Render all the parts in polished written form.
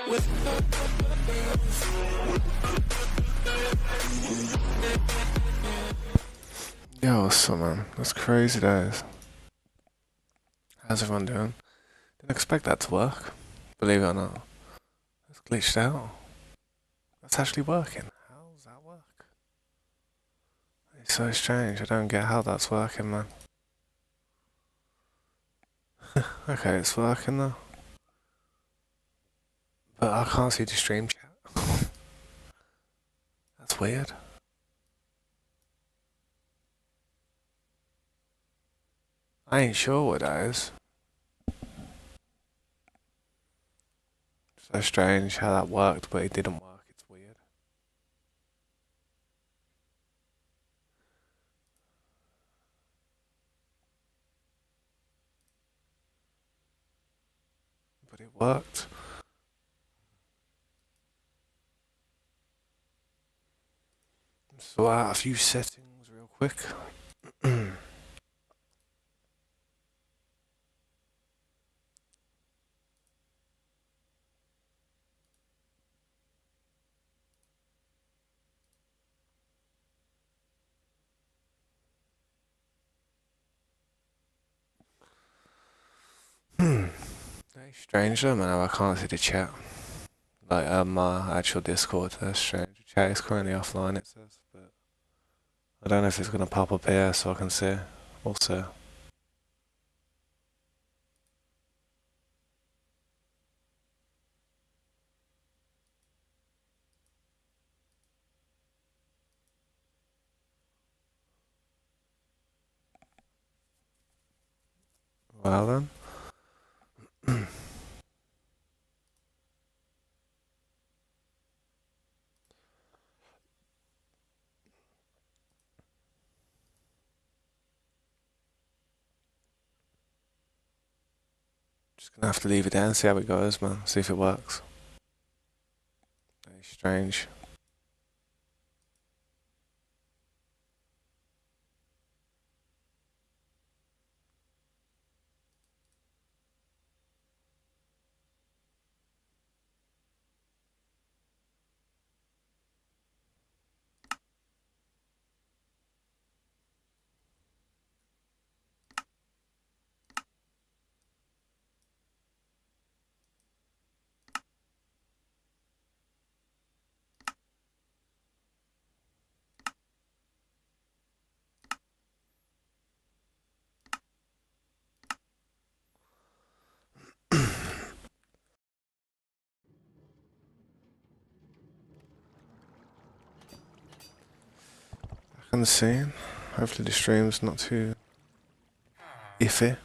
Yo, what's up, man? That's crazy, days. How's everyone doing? Didn't expect that to work. Believe it or not, it's glitched out. That's actually working. How does that work? It's so strange. I don't get how that's working, man. Okay, it's working though, but I can't see the stream chat. That's weird. I ain't sure what that is. So strange how that worked, but it didn't work. It's weird. But it worked. So a few settings real quick. Very strange though, man. How I can't see the chat. Like my actual Discord. That's strange. The chat is currently offline. It says, but I don't know if it's gonna pop up here so I can see. Also, well then. Just gonna have to leave it there and see how it goes, man. See if it works. Very strange. I can see. Hopefully the stream's not too iffy.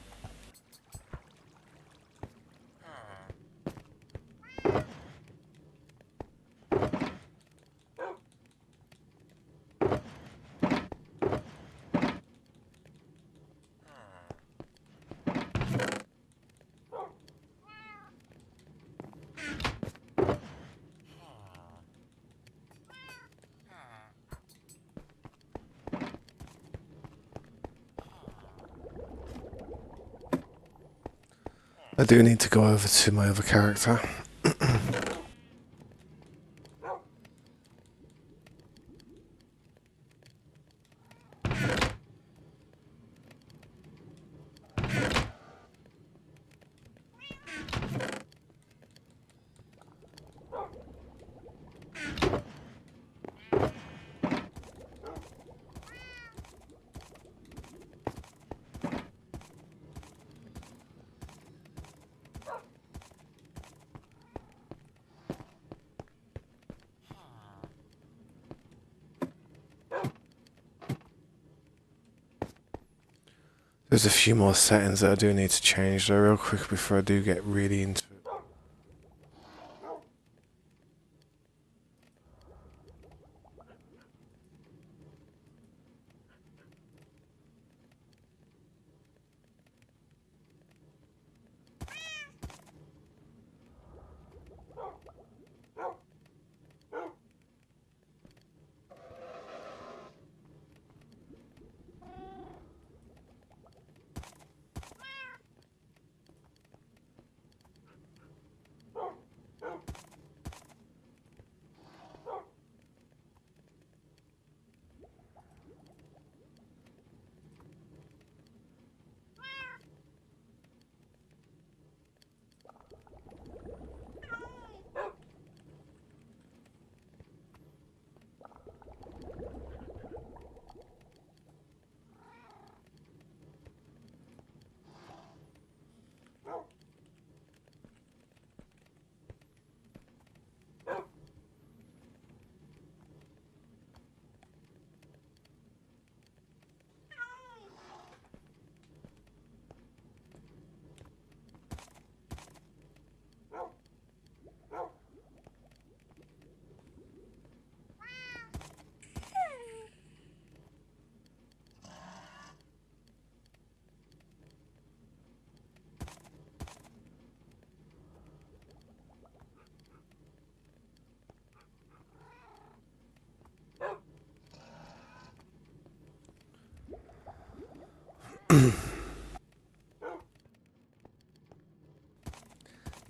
I do need to go over to my other character. There's a few more settings that I do need to change though real quick before I do get really into it.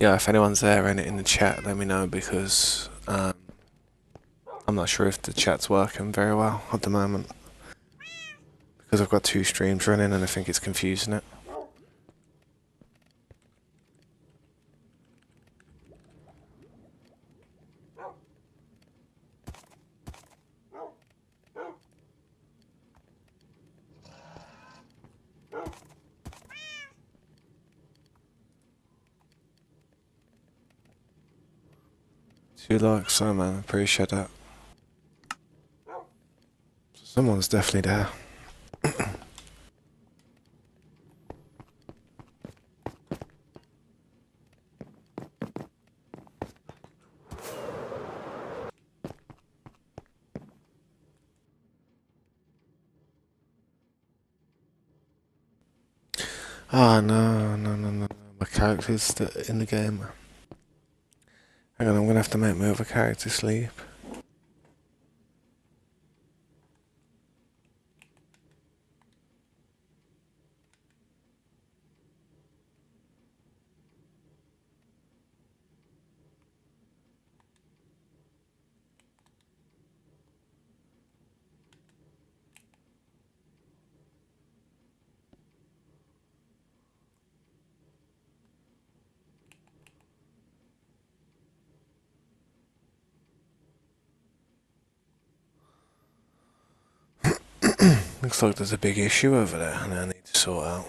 Yeah, if anyone's there in the chat, let me know because I'm not sure if the chat's working very well at the moment because I've got two streams running and I think it's confusing it. Two likes, so man, appreciate that. Someone's definitely there. Ah, no. My character's in the game. Hang on, I'm gonna have to make my other character sleep. Looks like there's a big issue over there and I need to sort out.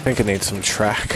I think I need some track.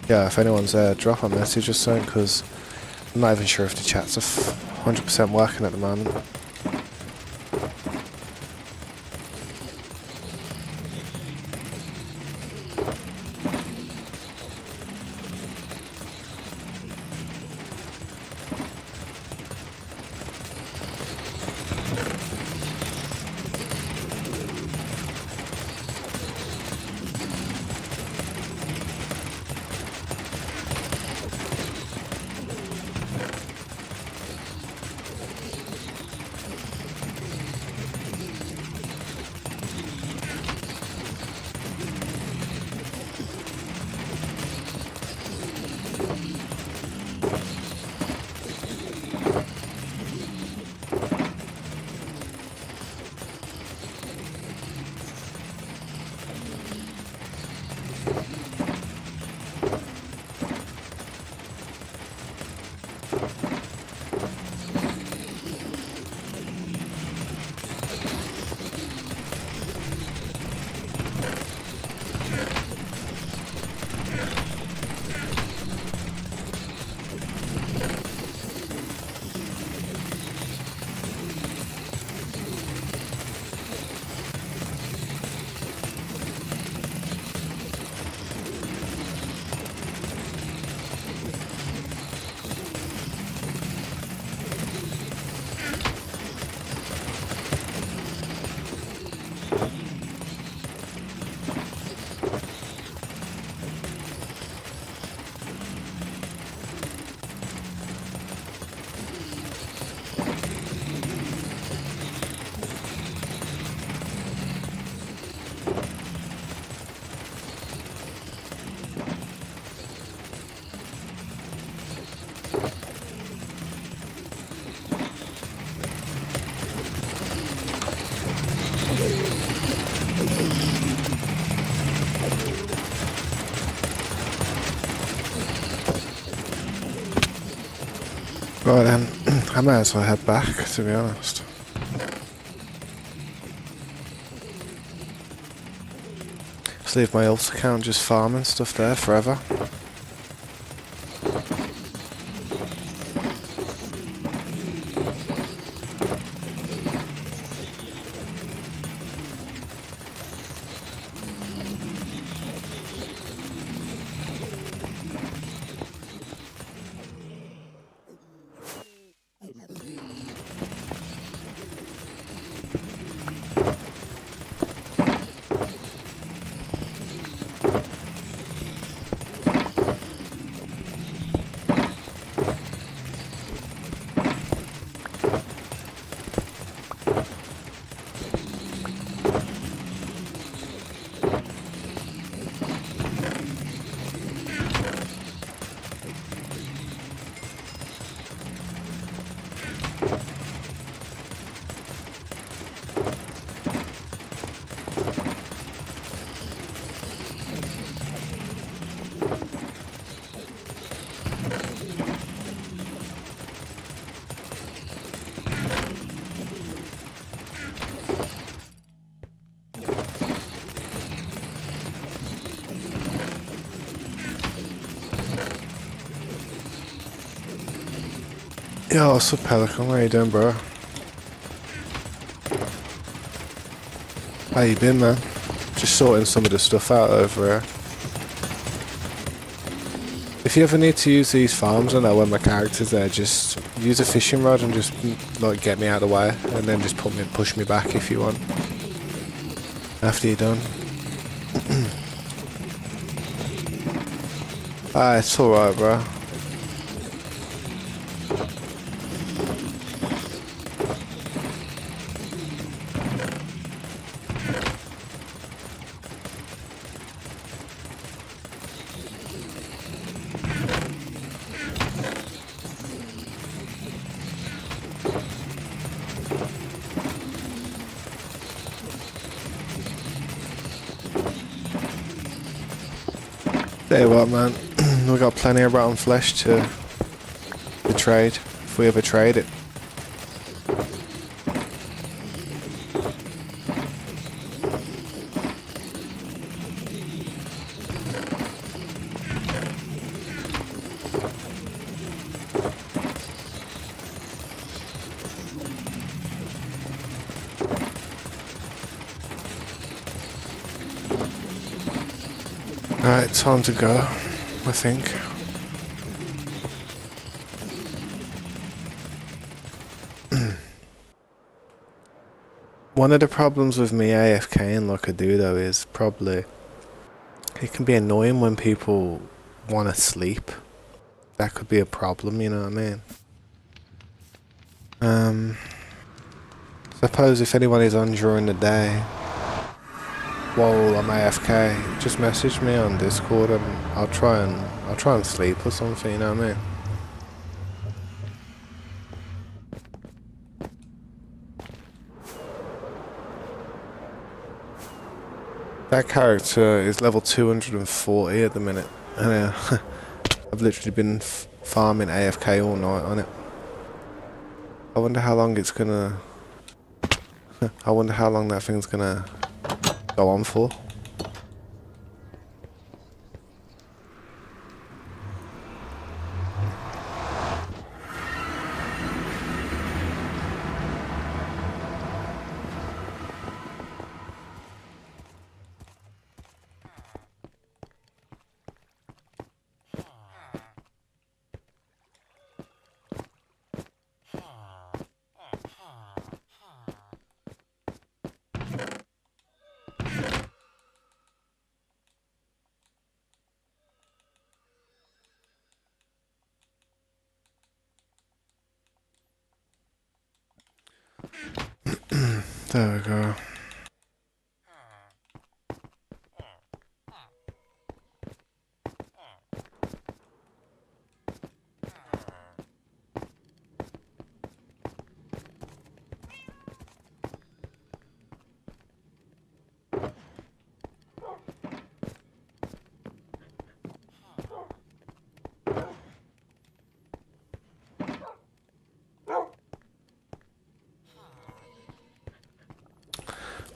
Yeah, if anyone's there, drop a message or something, because I'm not even sure if the chats are 100% working at the moment. Right then, I might as well head back, to be honest. Just leave my ult account just farming stuff there forever. Yo, what's up, Pelican? How you doing, bro? How you been, man? Just sorting some of the stuff out over here. If you ever need to use these farms, I know when my character's there, just use a fishing rod and just like get me out of the way, and then just push me back if you want. After you're done. Ah, it's alright, bro. Tell you what, man, we got plenty of rotten flesh to trade, if we ever trade it. Alright, time to go, I think. One of the problems with me AFKing like I do though is probably it can be annoying when people want to sleep. That could be a problem, you know what I mean? Suppose if anyone is on during the day while I'm AFK, just message me on Discord and I'll try and sleep or something, you know what I mean? That character is level 240 at the minute, and I've literally been farming AFK all night on it. I wonder how long it's gonna... I wonder how long that thing's gonna go on for. There we go.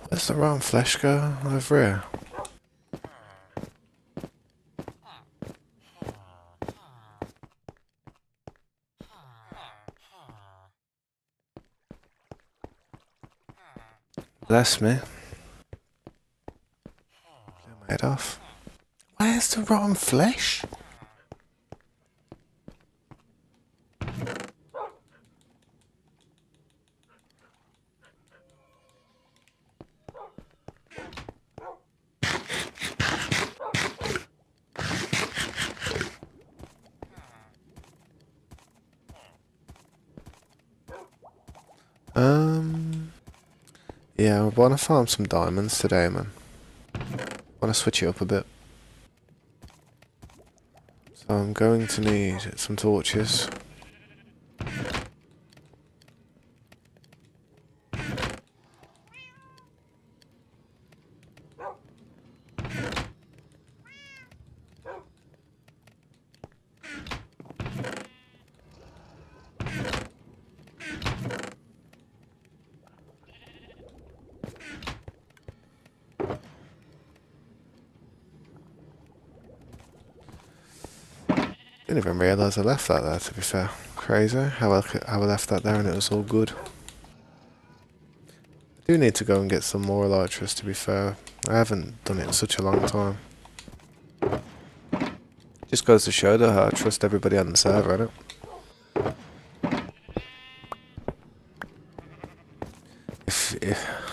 Where's the rotten flesh go? Over here. Bless me. Get my head off. Where's the rotten flesh? Yeah, I want to farm some diamonds today, man. I want to switch it up a bit. So I'm going to need some torches. Didn't even realise I left that there, to be fair. Crazy how I left that there and it was all good. I do need to go and get some more elytras, to be fair. I haven't done it in such a long time. Just goes to show that I trust everybody on the server, innit?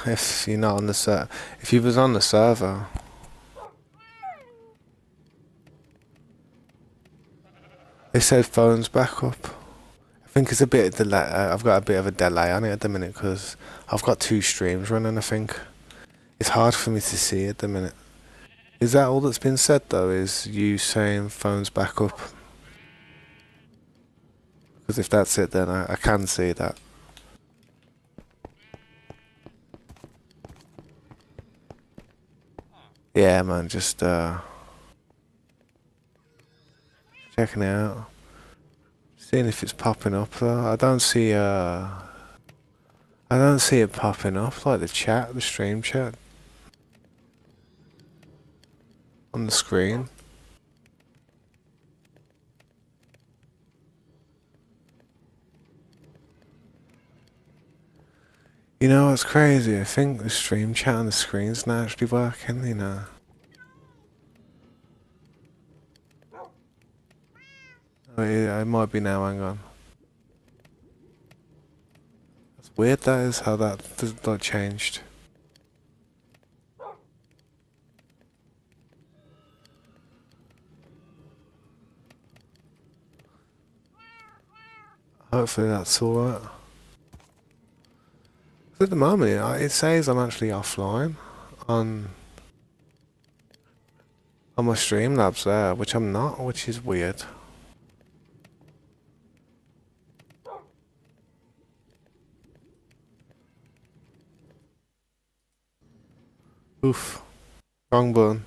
If you're not on the server, if you was on the server, it said phones back up. I think it's a bit of delay. I've got a bit of a delay on it at the minute because I've got 2 streams running. I think it's hard for me to see at the minute. Is that all that's been said though? Is you saying phones back up? Because if that's it, then I can see that. Yeah, man, just checking it out. Seeing if it's popping up though. I don't see it popping up like the stream chat on the screen. You know what's crazy? I think the stream chat on the screen's not actually working, you know. but it might be now. Hang on. That's weird. That is how that changed. Hopefully that's alright. At the moment, it says I'm actually offline on my Streamlabs there, which I'm not, which is weird. Oof. Wrong button.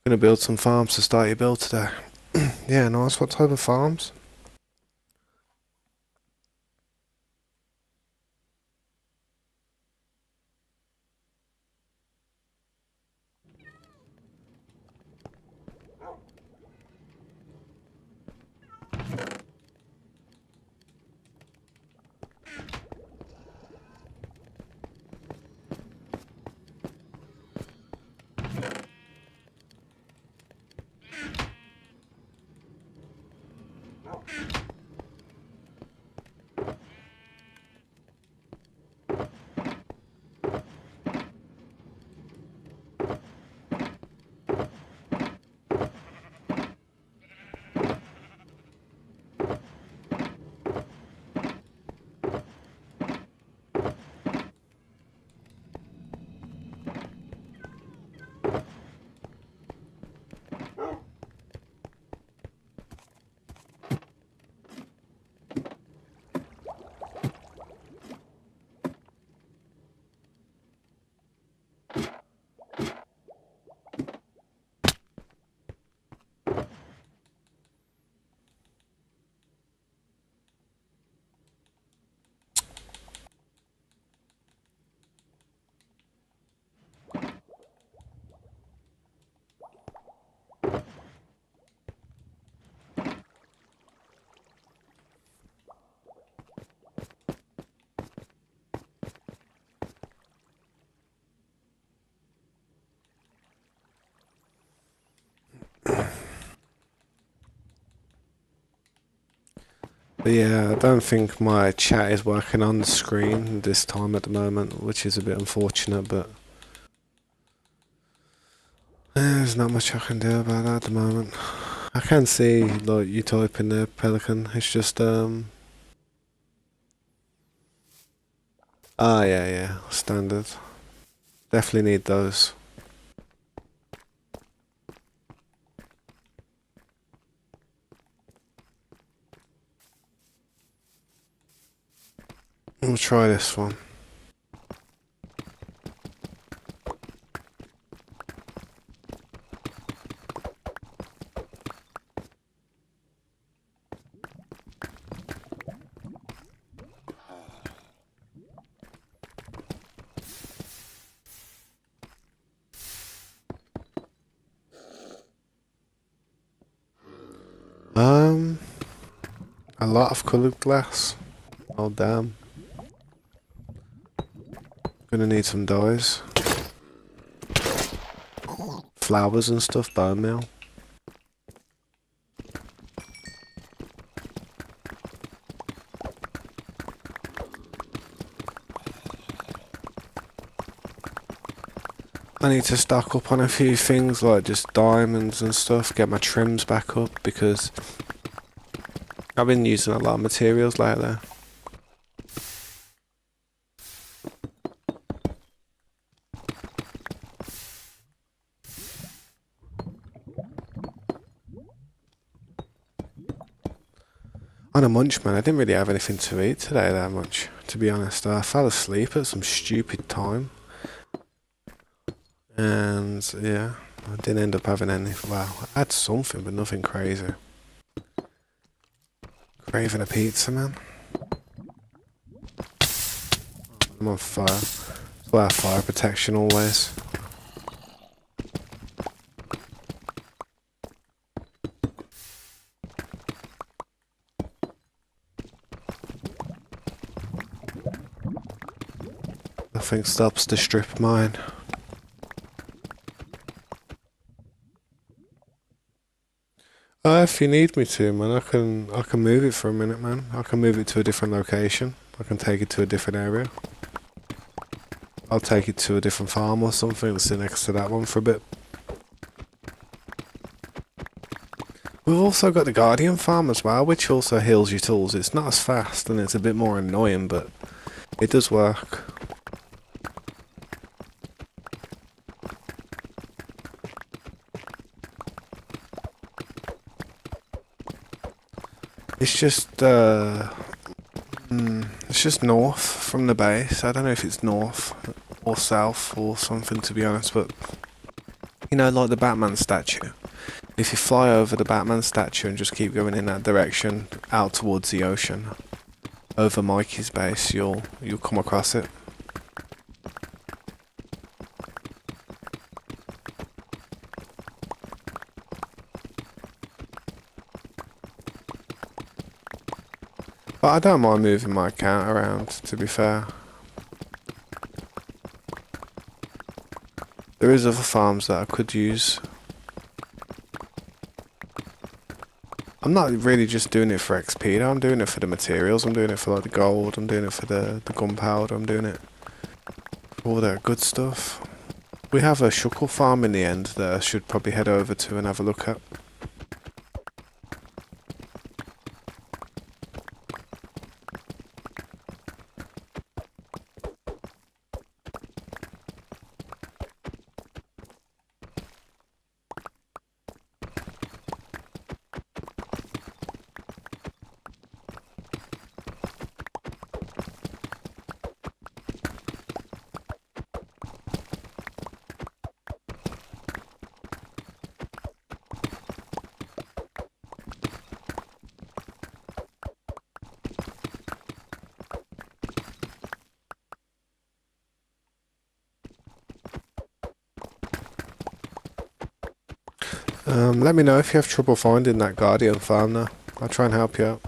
Gonna build some farms to start your build today. Yeah, nice. What type of farms? But yeah, I don't think my chat is working on the screen this time at the moment, which is a bit unfortunate, but there's not much I can do about that at the moment. I can see, like, you typing there, Pelican. It's just, ah, yeah, standard. Definitely need those. We'll try this one. A lot of coloured glass. Oh damn. Gonna need some dyes. Flowers and stuff, bone meal. I need to stock up on a few things like just diamonds and stuff, get my trims back up because I've been using a lot of materials lately. On a munch, man, I didn't really have anything to eat today that much, to be honest. I fell asleep at some stupid time. And yeah, I didn't end up having any. Well, I had something, but nothing crazy. Craving a pizza, man. I'm on fire. Wear fire protection always. Nothing stops the strip mine. If you need me to, man, I can move it for a minute, man. I can move it to a different location. I can take it to a different area. I'll take it to a different farm or something that's next to that one for a bit. We've also got the Guardian farm as well, which also heals your tools. It's not as fast and it's a bit more annoying, but it does work. It's just north from the base. I don't know if it's north or south or something, to be honest, but you know, like the Batman statue. If you fly over the Batman statue and just keep going in that direction out towards the ocean, over Mikey's base, you'll come across it. But I don't mind moving my account around, to be fair. There is other farms that I could use. I'm not really just doing it for XP though, I'm doing it for the materials, I'm doing it for like the gold, I'm doing it for the gunpowder, I'm doing it for all that good stuff. We have a shuckle farm in the end that I should probably head over to and have a look at. Let me know if you have trouble finding that Guardian farm now. I'll try and help you out.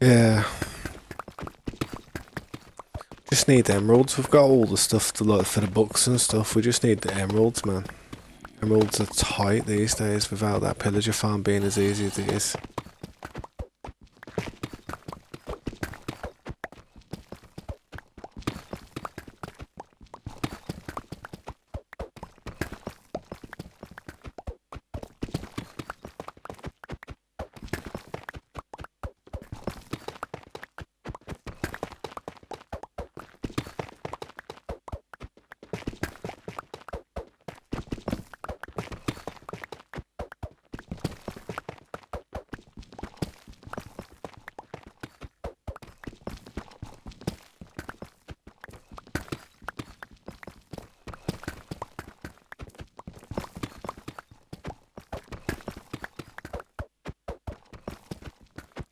Yeah. Just need emeralds. We've got all the stuff to like for the books and stuff. We just need the emeralds, man. Emeralds are tight these days without that pillager farm being as easy as it is.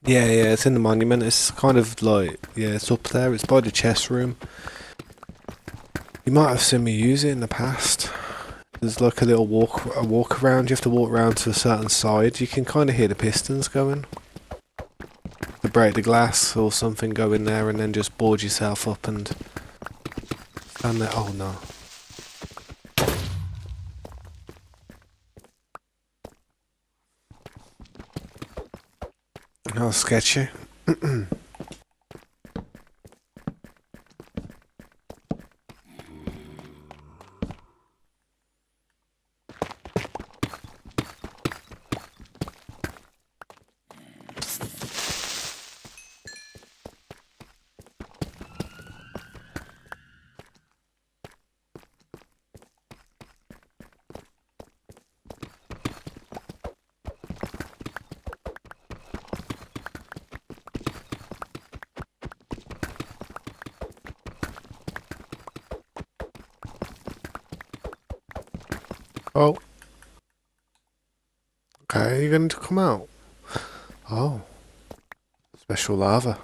Yeah, yeah, it's in the monument. It's kind of like, yeah, it's up there. It's by the chess room. You might have seen me use it in the past. There's like a little walk around. You have to walk around to a certain side. You can kind of hear the pistons going. To break the glass or something, go in there and then just board yourself up and stand there. Oh no. Oh, sketchy. Oh. Okay, you're going to come out. Oh. Special lava.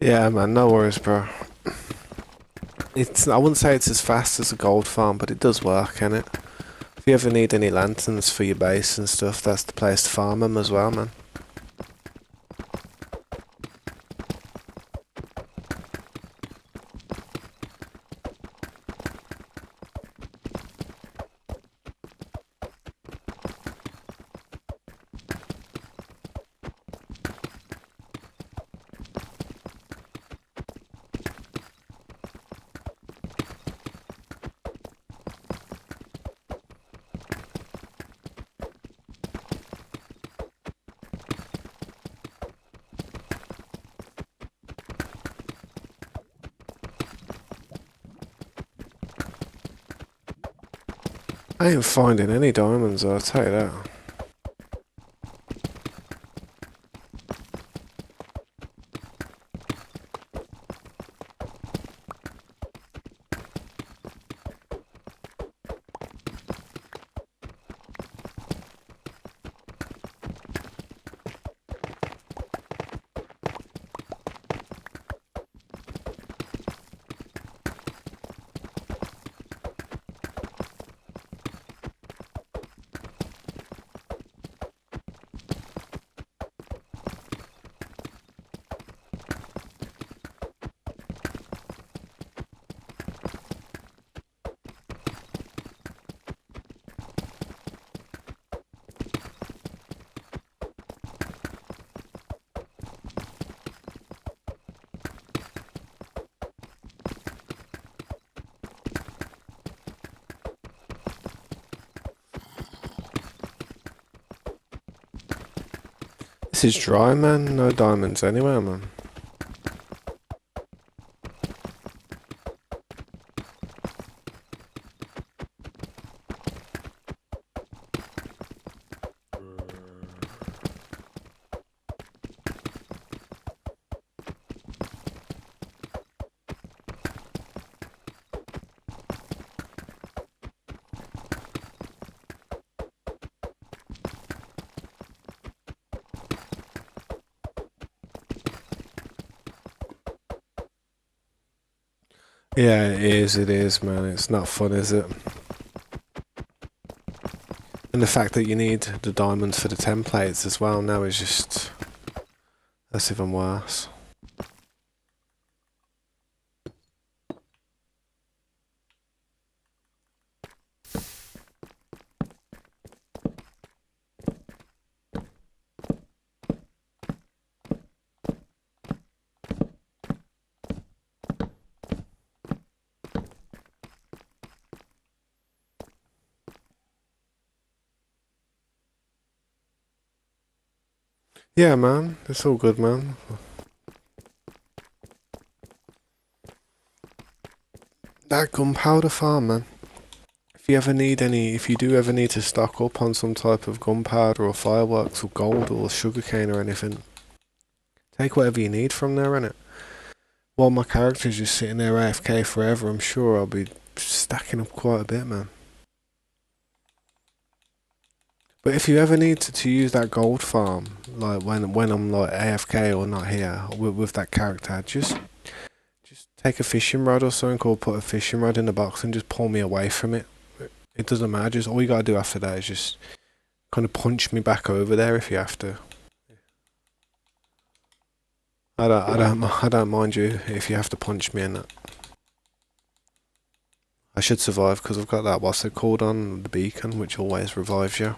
Yeah, man, no worries, bro. I wouldn't say it's as fast as a gold farm, but it does work, can it? If you ever need any lanterns for your base and stuff, that's the place to farm them as well, man. I ain't finding any diamonds, I'll tell you that. This is dry, man. No diamonds anywhere, man. Yeah, it is, man. It's not fun, is it? And the fact that you need the diamonds for the templates as well now is just... that's even worse. Yeah, man. It's all good, man. That gunpowder farm, man. If you do ever need to stock up on some type of gunpowder or fireworks or gold or sugarcane or anything, take whatever you need from there, innit? While my character's just sitting there AFK forever, I'm sure I'll be stacking up quite a bit, man. But if you ever need to use that gold farm, like when I'm like AFK or not here with that character, just take a fishing rod or something, or put a fishing rod in the box and just pull me away from it. It doesn't matter. Just all you gotta do after that is just kind of punch me back over there if you have to. I don't mind you if you have to punch me in that. I should survive because I've got that, what's it called, on the beacon, which always revives you.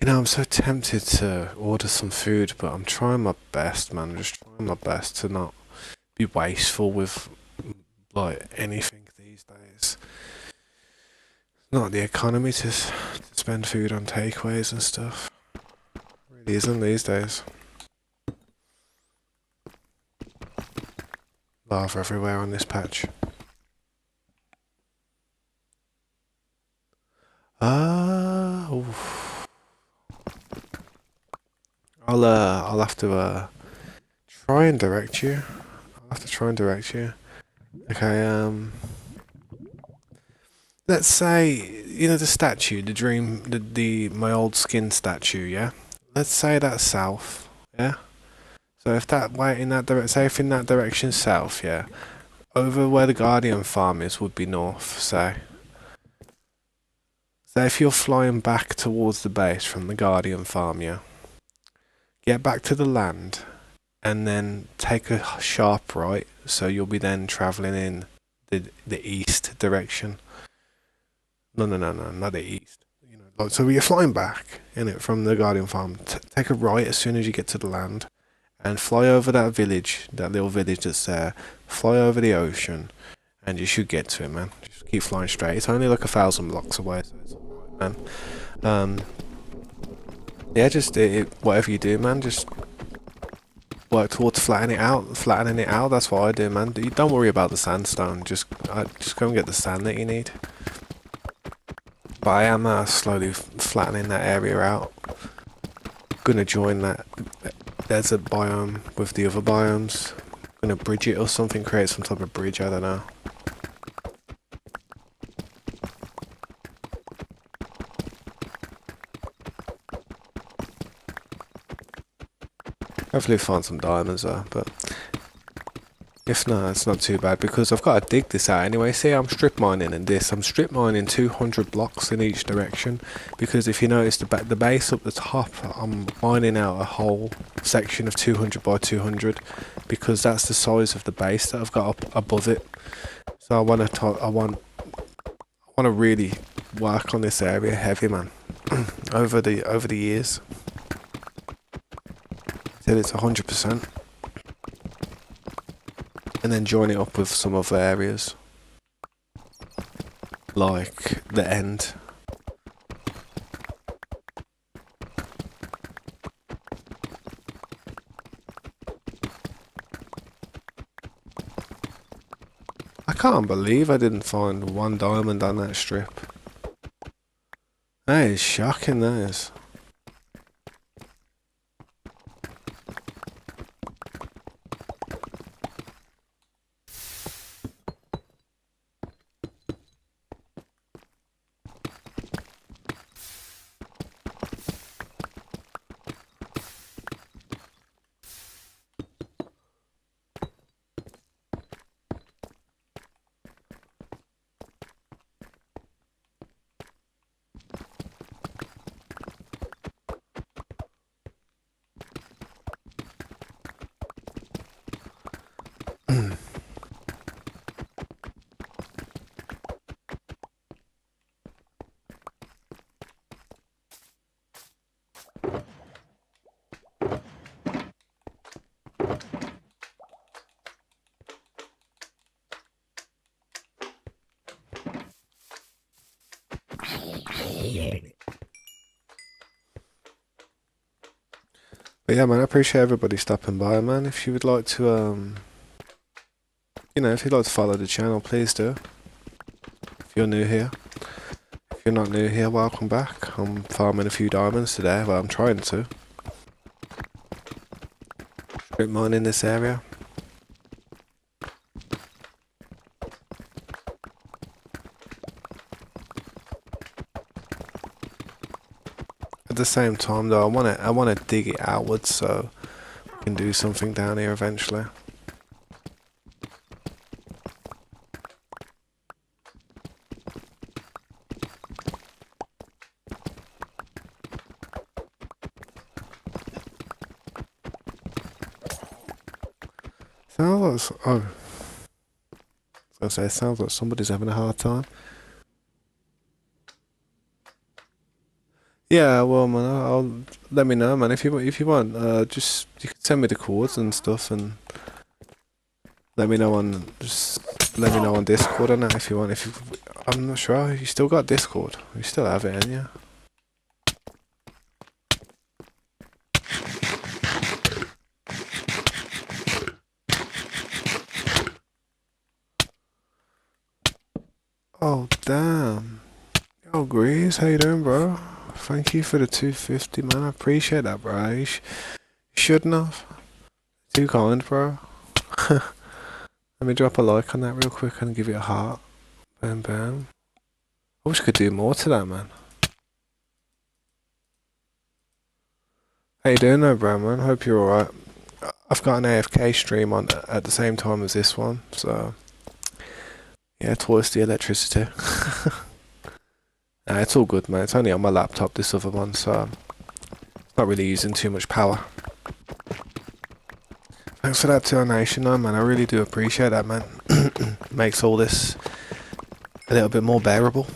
You know, I'm so tempted to order some food, but I'm trying my best, man. I'm just trying my best to not be wasteful with like anything these days. Not the economy to spend food on takeaways and stuff. It really isn't these days. Lava everywhere on this patch. Oof. I'll have to try and direct you. I'll have to try and direct you. Okay, let's say, you know, the statue, the dream, the my old skin statue, yeah? Let's say that's south, yeah? So if that way in that direction, say if in that direction south, yeah? Over where the Guardian farm is would be north, say. So if you're flying back towards the base from the Guardian farm, yeah? Get back to the land and then take a sharp right, so you'll be then travelling in the east direction. No, not the east. You know, like, so you're flying back in it from the Guardian farm. Take a right as soon as you get to the land, and fly over that village, that little village that's there. Fly over the ocean, and you should get to it, man. Just keep flying straight. It's only like 1,000 blocks away, so it's alright, man. Yeah, just whatever you do, man. Just work towards flattening it out. That's what I do, man. Don't worry about the sandstone. Just go and get the sand that you need. But I am slowly flattening that area out. Gonna join that desert biome with the other biomes. Gonna bridge it or something, create some type of bridge, I don't know. Hopefully find some diamonds though, but if not, it's not too bad because I've got to dig this out anyway. See, I'm strip mining in this. I'm strip mining 200 blocks in each direction because if you notice the base up the top, I'm mining out a whole section of 200 by 200 because that's the size of the base that I've got up above it. So I want to really work on this area heavy, man, over the years till it's 100%. And then join it up with some other areas, like the end. I can't believe I didn't find one diamond on that strip. That is shocking, that is. But yeah, man, I appreciate everybody stopping by, man. If you would like to, you know, if you'd like to follow the channel, please do. If you're new here. If you're not new here, welcome back. I'm farming a few diamonds today, well, I'm trying to. Strip mine in this area. At the same time, though, I wanna dig it outwards so we can do something down here eventually. Sounds like, it sounds like somebody's having a hard time. Yeah, well, man, I'll let me know, man. If you want, just you can send me the chords and stuff, and let me know on Discord and that if you want. I'm not sure. You still got Discord? You still have it, ain't you? Oh damn. Yo, Grease, how you doing, bro? Thank you for the 250, man. I appreciate that, bro. You shouldn't have. Too kind, bro. Let me drop a like on that real quick and give you a heart. Bam, bam. I wish I could do more to that, man. How you doing, though, bro, man? Hope you're alright. I've got an AFK stream on at the same time as this one, so yeah, twice the electricity. Nah, it's all good, man. It's only on my laptop, this other one, so it's not really using too much power. Thanks for that donation, though, man. I really do appreciate that, man. Makes all this a little bit more bearable.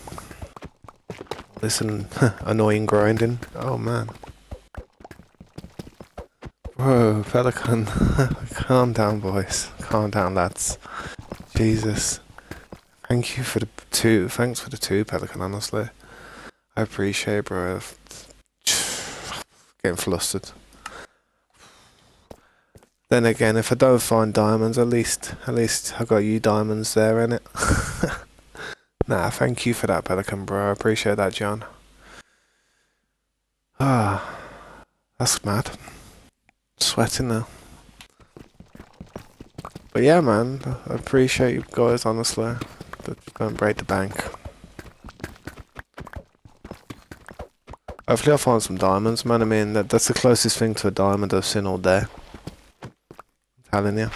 Listen, annoying grinding. Oh, man. Bro, Pelican. Calm down, boys. Calm down, lads. Jesus. Thank you for the two. Thanks for the two, Pelican, honestly. I appreciate it, bro. Getting flustered. Then again, if I don't find diamonds, at least I got you diamonds there, innit? Nah, thank you for that, Pelican, bro. I appreciate that, John. Ah, that's mad. Sweating now. But yeah, man, I appreciate you guys, honestly. But don't break the bank. Hopefully I'll find some diamonds, man. I mean, that's the closest thing to a diamond I've seen all day. I'm telling you.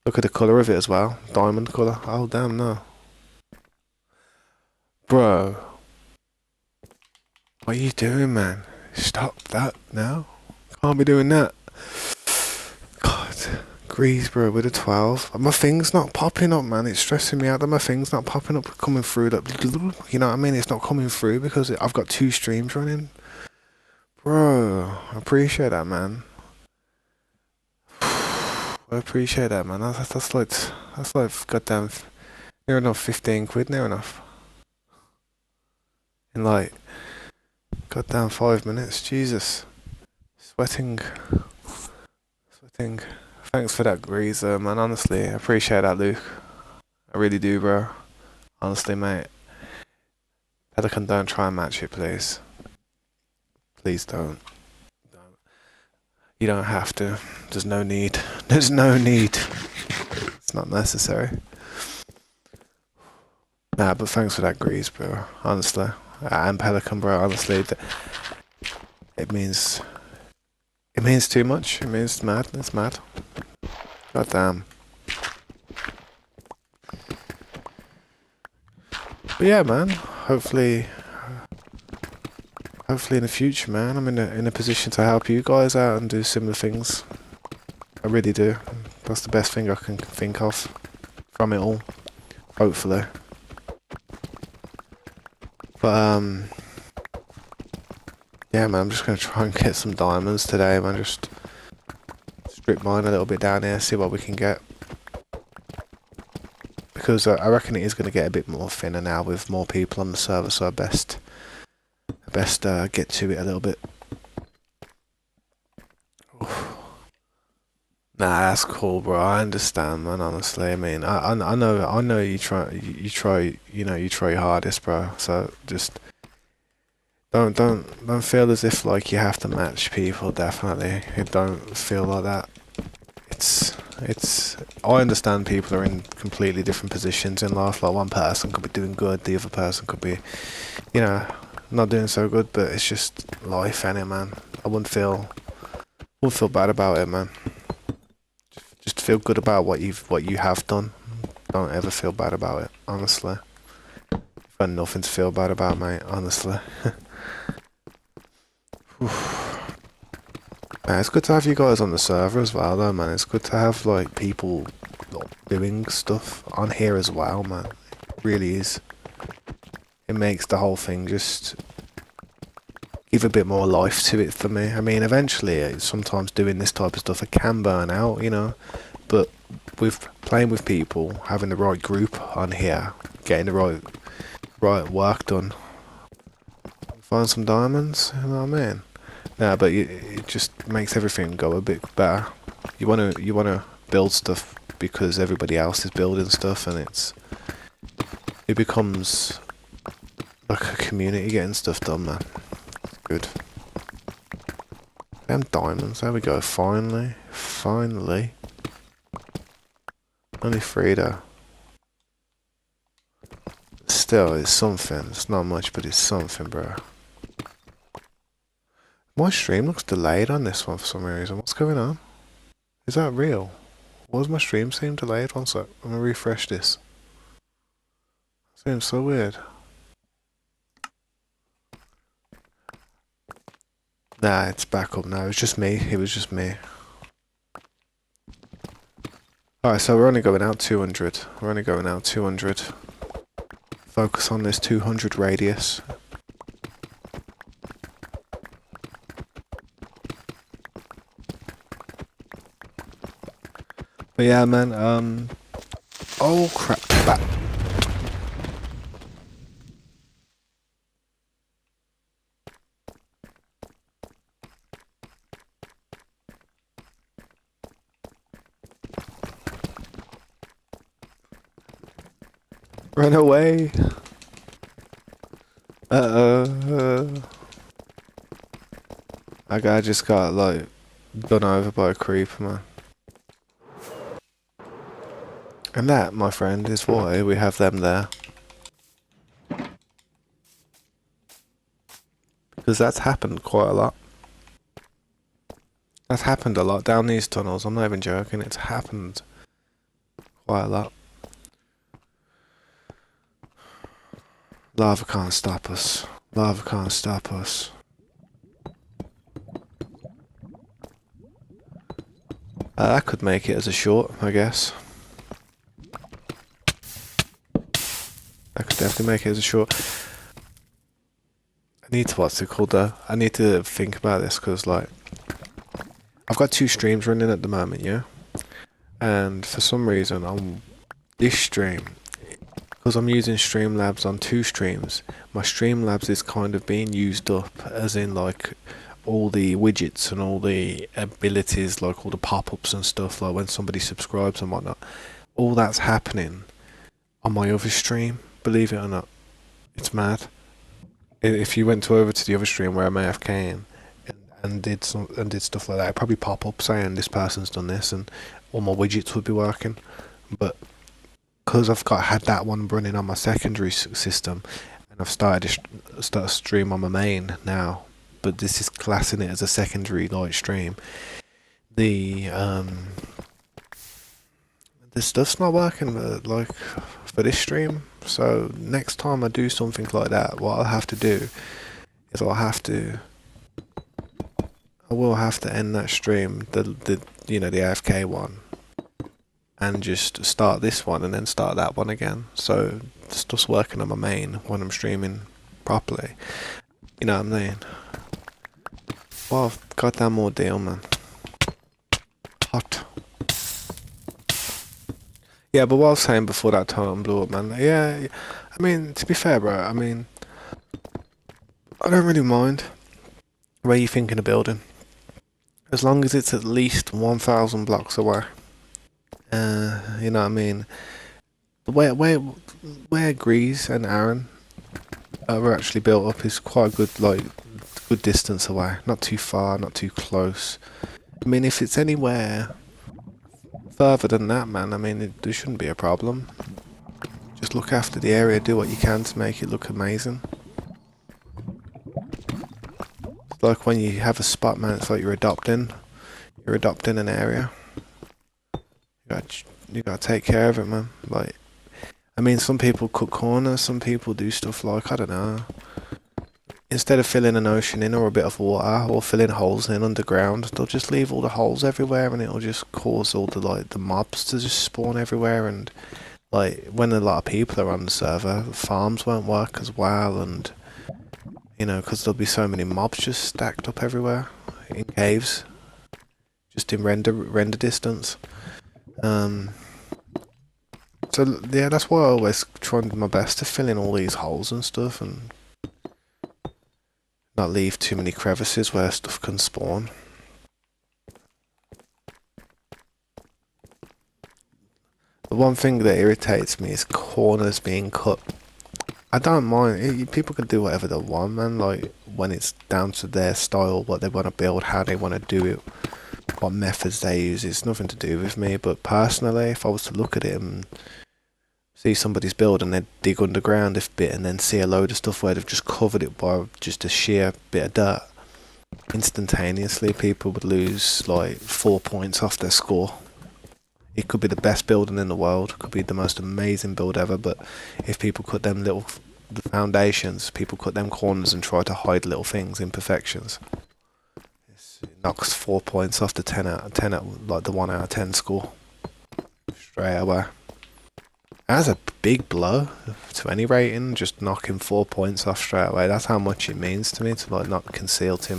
Look at the colour of it as well. Diamond colour. Oh, damn, no. Bro. What are you doing, man? Stop that now. Can't be doing that. God. Grease, bro, with a 12. My thing's not popping up, man. It's stressing me out that my thing's not popping up, coming through. That, you know what I mean? It's not coming through because I've got 2 streams running. Bro, I appreciate that, man. I appreciate that, man. That's like goddamn near enough 15 quid, near enough. In like goddamn 5 minutes. Jesus. Sweating. Thanks for that, Grease, man. Honestly, I appreciate that, Luke. I really do, bro. Honestly, mate. Pelican, don't try and match it, please. Please don't. You don't have to. There's no need. There's no need. It's not necessary. Nah, but thanks for that, Grease, bro. Honestly. And Pelican, bro. Honestly, it means too much. It means mad. It's mad. God damn. But yeah, man. Hopefully in the future, man, I'm in a position to help you guys out and do similar things. I really do. That's the best thing I can think of from it all. Hopefully. But yeah, man, I'm just gonna try and get some diamonds today, man. Just strip mine a little bit down here, see what we can get. Because I reckon it is going to get a bit more thinner now with more people on the server, so I best get to it a little bit. Oof. Nah, that's cool, bro. I understand, man. Honestly, I mean, I know you try your hardest, bro. So just don't feel as if like you have to match people. Definitely, don't feel like that. I understand people are in completely different positions in life. Like one person could be doing good, the other person could be, you know, not doing so good. But it's just life, ain't it, man? I wouldn't feel bad about it, man. Just feel good about what you have done. Don't ever feel bad about it, honestly. You've got nothing to feel bad about, mate. Honestly. Man, it's good to have you guys on the server as well, though, man. It's good to have like people doing stuff on here as well, man. It really is. It makes the whole thing just give a bit more life to it for me. I mean, eventually, sometimes doing this type of stuff, I can burn out, you know. But with playing with people, having the right group on here, getting the right work done, find some diamonds. You know what I mean? Yeah, but it just makes everything go a bit better. You wanna build stuff because everybody else is building stuff, and it becomes like a community getting stuff done, man. It's good. Damn diamonds. There we go. Finally. Only 3 though. Still, it's something. It's not much, but it's something, bro. My stream looks delayed on this one for some reason. What's going on? Is that real? Why does my stream seem delayed? One sec. I'm gonna refresh this. Seems so weird. Nah, it's back up now. It was just me. Alright, so we're only going out 200. Focus on this 200 radius. But yeah, man, oh crap, back. Run away. That guy just got, like, done over by a creeper, man. And that, my friend, is why we have them there. Because that's happened quite a lot. That's happened a lot down these tunnels. I'm not even joking. It's happened quite a lot. Lava can't stop us. That could make it as a short, I guess. I could definitely make it as a short. I need to, what's it called though? I need to think about this because, like, I've got 2 streams running at the moment, yeah? And for some reason, on this stream, because I'm using Streamlabs on 2 streams, my Streamlabs is kind of being used up, as in, like, all the widgets and all the abilities, like all the pop-ups and stuff, like when somebody subscribes and whatnot. All that's happening on my other stream, believe it or not. It's mad. If you went over to the other stream where I'm AFK and did stuff like that, it'd probably pop up saying this person's done this, and all my widgets would be working. But because I've had that one running on my secondary system, and I've started a stream on my main now, but this is classing it as a secondary light stream. The stuff's not working like for this stream. So next time I do something like that, what I'll have to do is I will have to end that stream, the AFK one, and just start this one and then start that one again. So the stuff's working on my main when I'm streaming properly. You know what I mean? Well, goddamn ordeal, man. Hot. Yeah, but what I was saying before that time blew up, man. Yeah, I mean, to be fair, bro, I mean, I don't really mind where you're thinking of building, as long as it's at least 1,000 blocks away. You know what I mean? Where Grease and Aaron were actually built up is quite a good distance away. Not too far, not too close. I mean, if it's anywhere further than that, man, I mean, there shouldn't be a problem. Just look after the area, do what you can to make it look amazing. It's like when you have a spot, man, it's like you're adopting an area. You gotta take care of it, man. Like, I mean, some people cut corners, some people do stuff like, I don't know, instead of filling an ocean in or a bit of water or filling holes in underground, they'll just leave all the holes everywhere, and it'll just cause all the mobs to just spawn everywhere. And like when a lot of people are on the server, farms won't work as well, and You know, because there'll be so many mobs just stacked up everywhere in caves, just in render distance. So yeah, that's why I always try and do my best to fill in all these holes and stuff, and not leave too many crevices where stuff can spawn. The one thing that irritates me is corners being cut. I don't mind. People can do whatever they want, man. Like, when it's down to their style, what they want to build, how they want to do it, what methods they use, it's nothing to do with me. But personally, if I was to look at it and see somebody's build and they dig underground a bit and then see a load of stuff where they've just covered it by just a sheer bit of dirt, instantaneously people would lose like 4 points off their score. It could be the best building in the world, could be the most amazing build ever, but if people cut them little foundations, people cut them corners and try to hide little things, imperfections, it knocks 4 points off the 10 out of 10, like the 1 out of 10 score straight away. That's a big blow to any rating, just knocking 4 points off straight away. That's how much it means to me to like not conceal too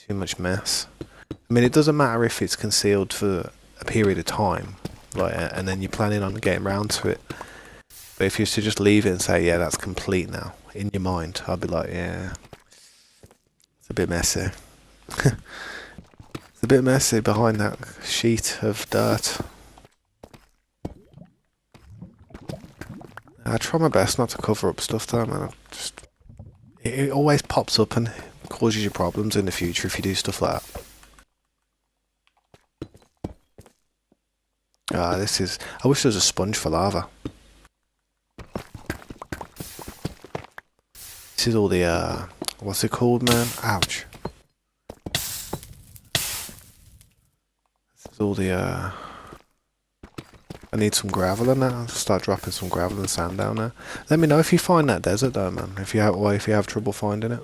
much mess. I mean, it doesn't matter if it's concealed for a period of time, like, and then you're planning on getting round to it. But if you used to just leave it and say, yeah, that's complete now, in your mind, I'd be like, yeah, it's a bit messy. It's a bit messy behind that sheet of dirt. I try my best not to cover up stuff though, man. It always pops up and causes you problems in the future if you do stuff like that. I wish there was a sponge for lava. This is all the, what's it called, man? Ouch. This is all the, I need some gravel in that. I'll start dropping some gravel and sand down there. Let me know if you find that desert though, man. If you have trouble finding it.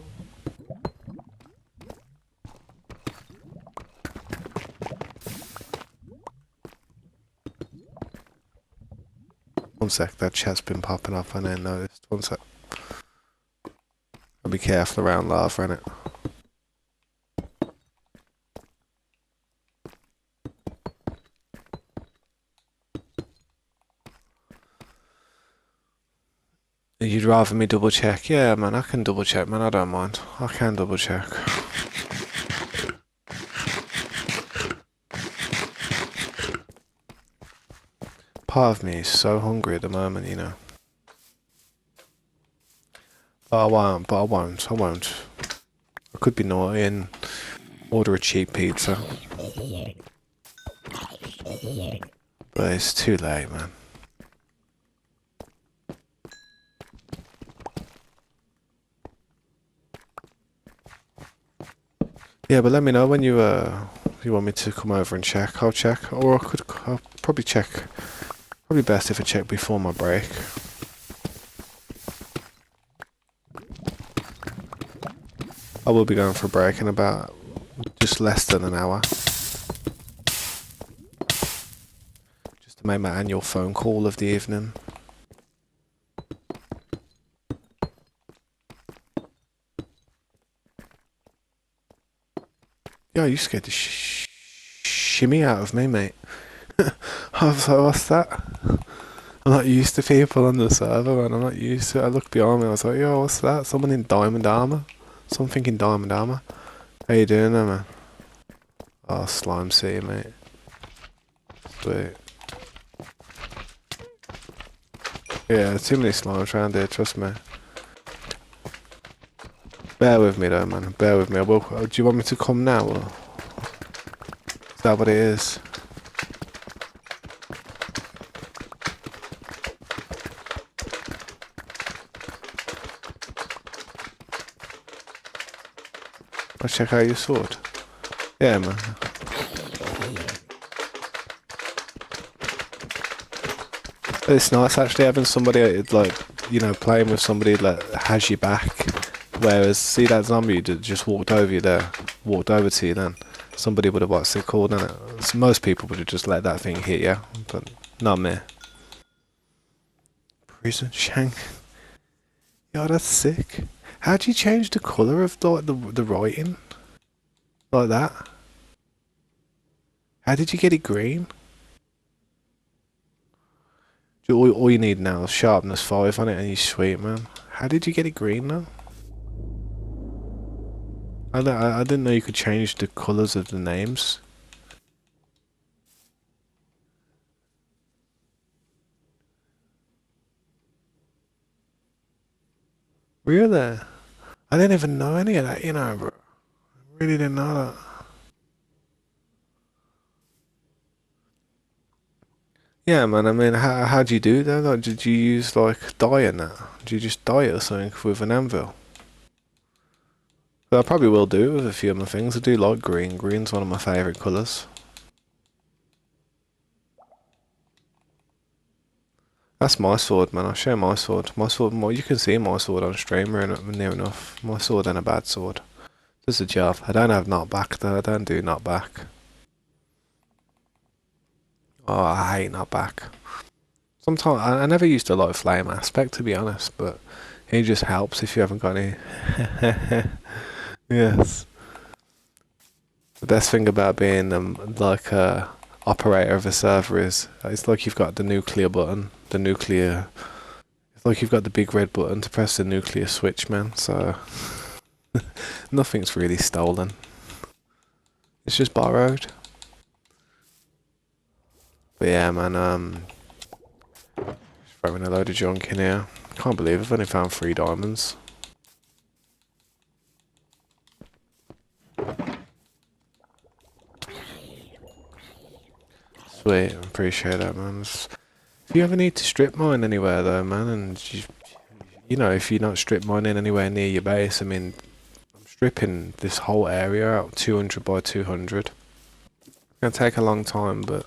One sec, that chat's been popping up. I didn't notice. One sec. I'll be careful around lava, innit? You'd rather me double check? Yeah, man, I can double check, man. I don't mind. I can double check. Part of me is so hungry at the moment, you know. But I won't. I could be naughty and order a cheap pizza. But it's too late, man. Yeah, but let me know when you want me to come over and check. I'll check, or I'll probably check. Probably best if I check before my break. I will be going for a break in about just less than an hour. Just to make my annual phone call of the evening. Yo, you scared the shimmy out of me, mate. I was like, what's that? I'm not used to people on the server, man. I'm not used to it. I looked behind me, I was like, yo, what's that? Someone in diamond armor? Something in diamond armor? How you doing there, man? Oh, Slime City, mate. Sweet. Yeah, too many slimes around here, trust me. Bear with me though, man. Bear with me. Do you want me to come now, or is that what it is? I'll check out your sword. Yeah, man. It's nice actually having somebody like, you know, playing with somebody that has your back. Whereas, see that zombie that just walked over you there, walked over to you then. Somebody would have, what's it called, innit? So most people would have just let that thing hit you, but not me. Prison shank. Yo, that's sick. How do you change the colour of like the writing? Like that? How did you get it green? All you need now is sharpness 5 on it and you're sweet, man. How did you get it green now? I didn't know you could change the colours of the names. Really? I didn't even know any of that, bro. I really didn't know that. Yeah, man, I mean, how do you do that? Like, did you use, like, dye in that? Did you just dye it or something with an anvil? But I probably will do with a few of my things. I do like green. Green's one of my favourite colours. That's my sword, man. I'll show my sword. My sword, you can see my sword on stream near enough. My sword ain't a bad sword. Does the job. I don't have knockback though. I don't do knockback. Oh, I hate knockback. Sometimes I never used to like flame aspect to be honest, but it just helps if you haven't got any. Yes. The best thing about being like a operator of a server is it's like you've got the nuclear button, the nuclear. It's like you've got the big red button to press the nuclear switch, man. So nothing's really stolen. It's just borrowed. But yeah, man. Just throwing a load of junk in here. Can't believe I've only found 3 diamonds. Sweet, I appreciate that, man. If you ever need to strip mine anywhere, though, man, and if you're not strip mining anywhere near your base, I mean, I'm stripping this whole area out 200 by 200. It's gonna take a long time, but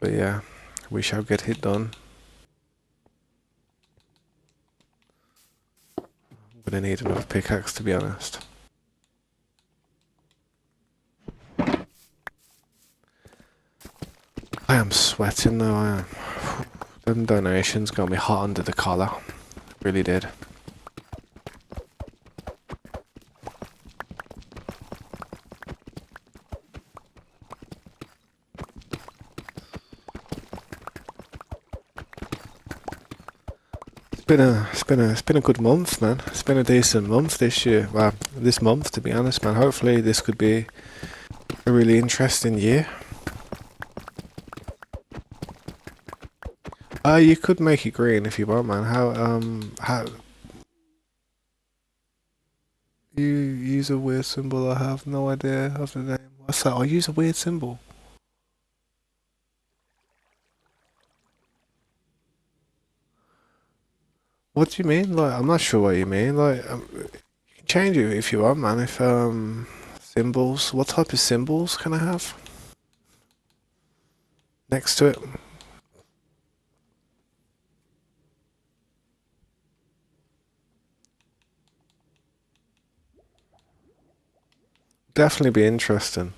yeah, we shall get it done. I'm gonna need another pickaxe, to be honest. I am sweating though, I am. Them donations got me hot under the collar. Really did. It's been a good month, man. It's been a decent month this year. Well, this month, to be honest, man. Hopefully, this could be a really interesting year. You could make it green if you want, man. How you use a weird symbol? I have no idea of the name. What's that? I use a weird symbol. What do you mean? Like, I'm not sure what you mean. Like, you can change it if you want, man. If symbols. What type of symbols can I have next to it? Definitely be interesting.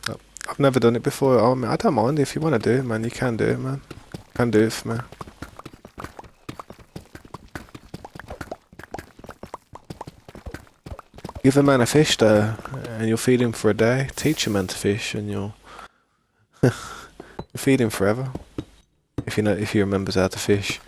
I've never done it before. I don't mind if you want to do it, man. You can do it, man. Can do it for me. Give a man a fish though, and you'll feed him for a day. Teach a man to fish, and you'll feed him forever. If he remembers how to fish.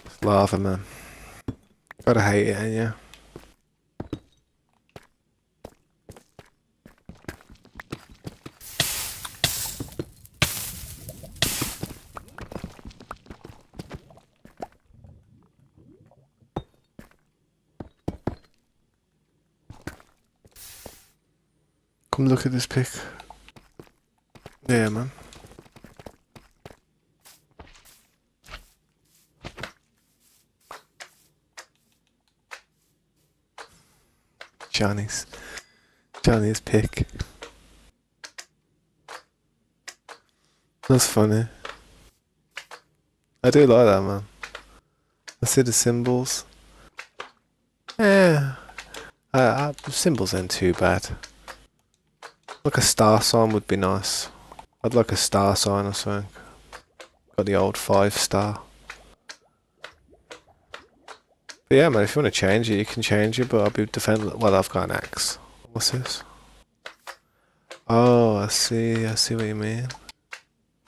It's lava, man. Gotta hate it, ain't ya? Come look at this pic. Yeah, man. Johnny's pic. That's funny. I do like that, man. I see the symbols. The symbols ain't too bad. Like a star sign would be nice. I'd like a star sign or something. Got the old 5-star. But yeah, man, if you want to change it, you can change it, but I'll be defending. Well, I've got an axe. What's this? Oh, I see what you mean.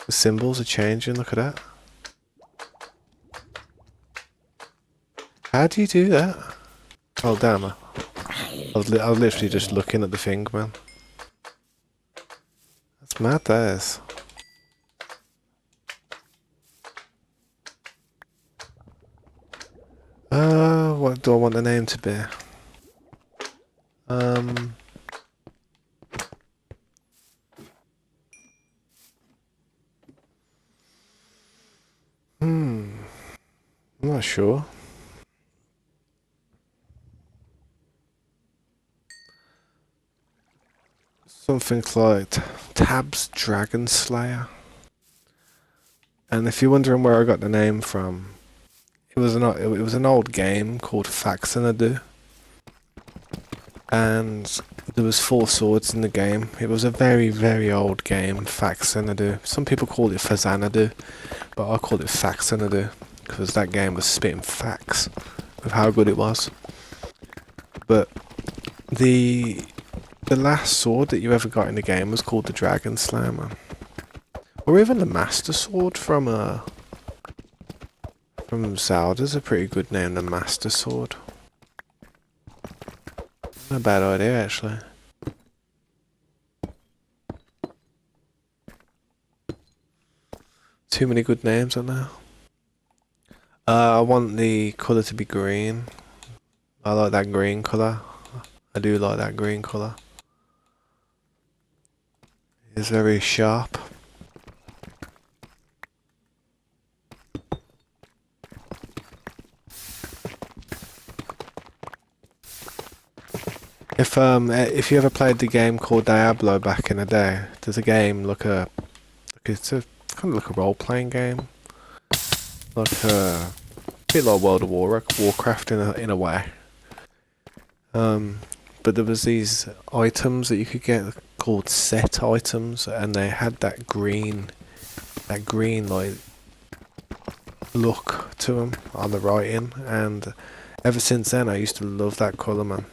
The symbols are changing, look at that. How do you do that? Oh, damn. I was literally just looking at the thing, man. That's mad, that is. What do I want the name to be? I'm not sure. Something like Tabs Dragon Slayer. And if you're wondering where I got the name from, it was an old game called Faxanadu. And there was 4 swords in the game. It was a very, very old game, Faxanadu. Some people call it Fazanadu, but I call it Faxanadu because that game was spitting facts of how good it was. But the last sword that you ever got in the game was called the Dragon Slayer, man. Or even the Master Sword from Zelda's a pretty good name, the Master Sword. Not a bad idea, actually. Too many good names on there. I want the colour to be green. I like that green colour. I do like that green colour. It's very sharp. If you ever played the game called Diablo back in the day, there's a game it's a kind of like a role-playing game, like a bit like World of Warcraft in a way. But there was these items that you could get called set items, and they had that green like look to them on the writing, and ever since then I used to love that colour, man.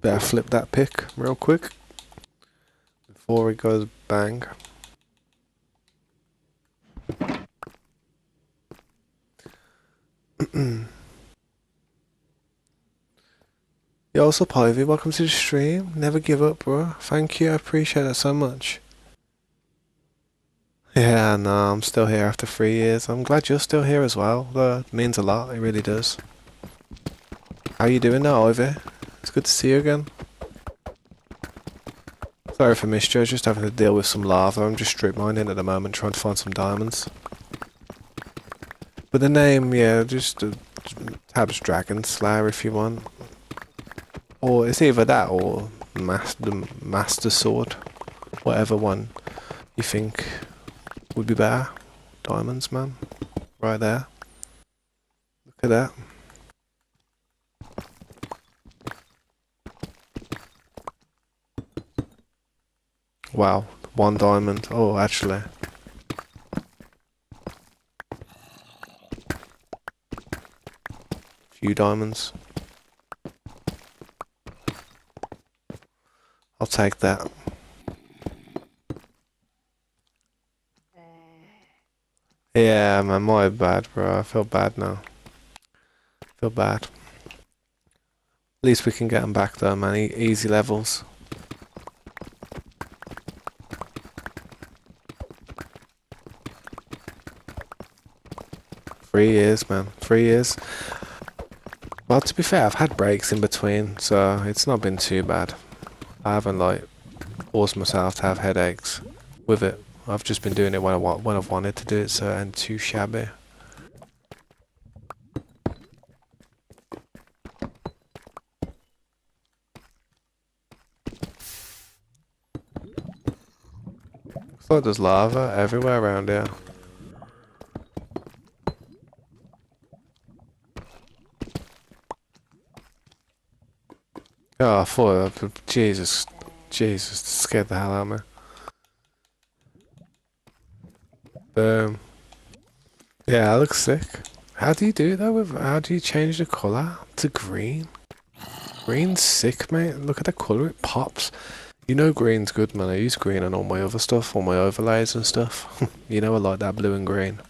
Better flip that pick real quick before it goes bang. Yo, what's up, Ivy? Welcome to the stream. Never give up, bro. Thank you. I appreciate that so much. Yeah, no, I'm still here after 3 years. I'm glad you're still here as well. That means a lot. It really does. How you doing now, Ivy? It's good to see you again. Sorry if I missed you. I was just having to deal with some lava. I'm just strip mining at the moment, trying to find some diamonds. But the name, yeah, just Tabs Dragon Slayer if you want. Or it's either that or the Master Sword. Whatever one you think would be better. Diamonds, man. Right there. Look at that. Wow, 1 diamond. Oh, actually. Few diamonds. I'll take that. Yeah, man, my bad, bro. I feel bad now. Feel bad. At least we can get them back though, man. Easy levels. Three years, man. 3 years. Well, to be fair, I've had breaks in between, so it's not been too bad. I haven't like forced myself to have headaches with it. I've just been doing it when I've wanted to do it, so and too shabby. Looks like there's lava everywhere around here. Oh, I thought, Jesus, scared the hell out of me. Boom. Yeah, that looks sick. How do you do that how do you change the colour to green? Green's sick, mate. Look at the colour, it pops. You know green's good, man. I use green on all my other stuff, all my overlays and stuff. You know I like that blue and green.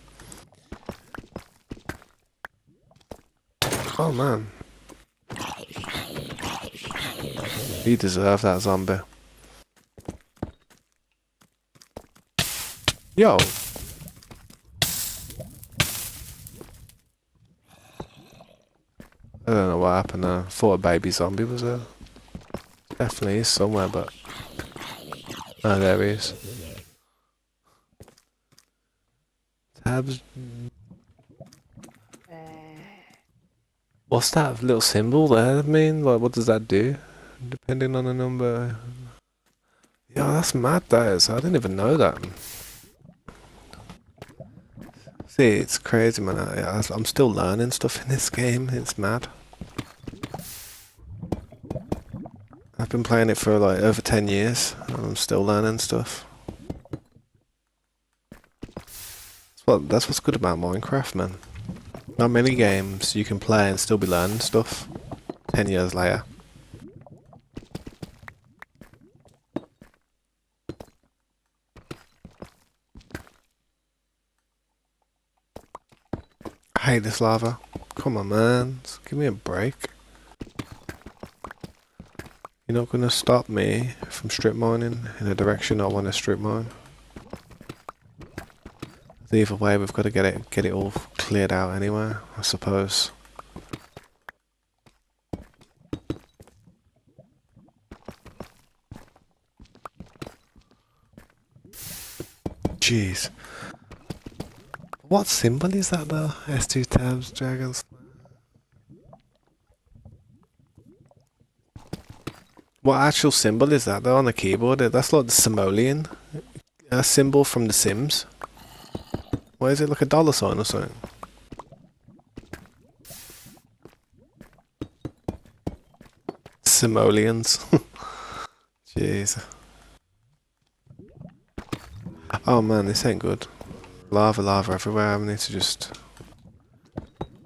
Oh, man. You deserve that, zombie. Yo! I don't know what happened there. I thought a baby zombie was there. Definitely is somewhere, but... Oh, there he is. Tabs... What's that little symbol there mean? Like, what does that do? Depending on the number... Yeah, that's mad, that is. I didn't even know that. See, it's crazy, man. I'm still learning stuff in this game. It's mad. I've been playing it for like over 10 years, and I'm still learning stuff. That's what's good about Minecraft, man. Not many games you can play and still be learning stuff 10 years later. I hate this lava. Come on, man. Just give me a break. You're not gonna stop me from strip mining in a direction I want to strip mine. Either way, we've got to get it all cleared out anyway, I suppose. Jeez. What symbol is that though? S2 tabs, dragons. What actual symbol is that though on the keyboard? That's like the simoleon symbol from The Sims. What is it, like a dollar sign or something? Simoleons. Jeez. Oh man, this ain't good. Lava everywhere. I need to just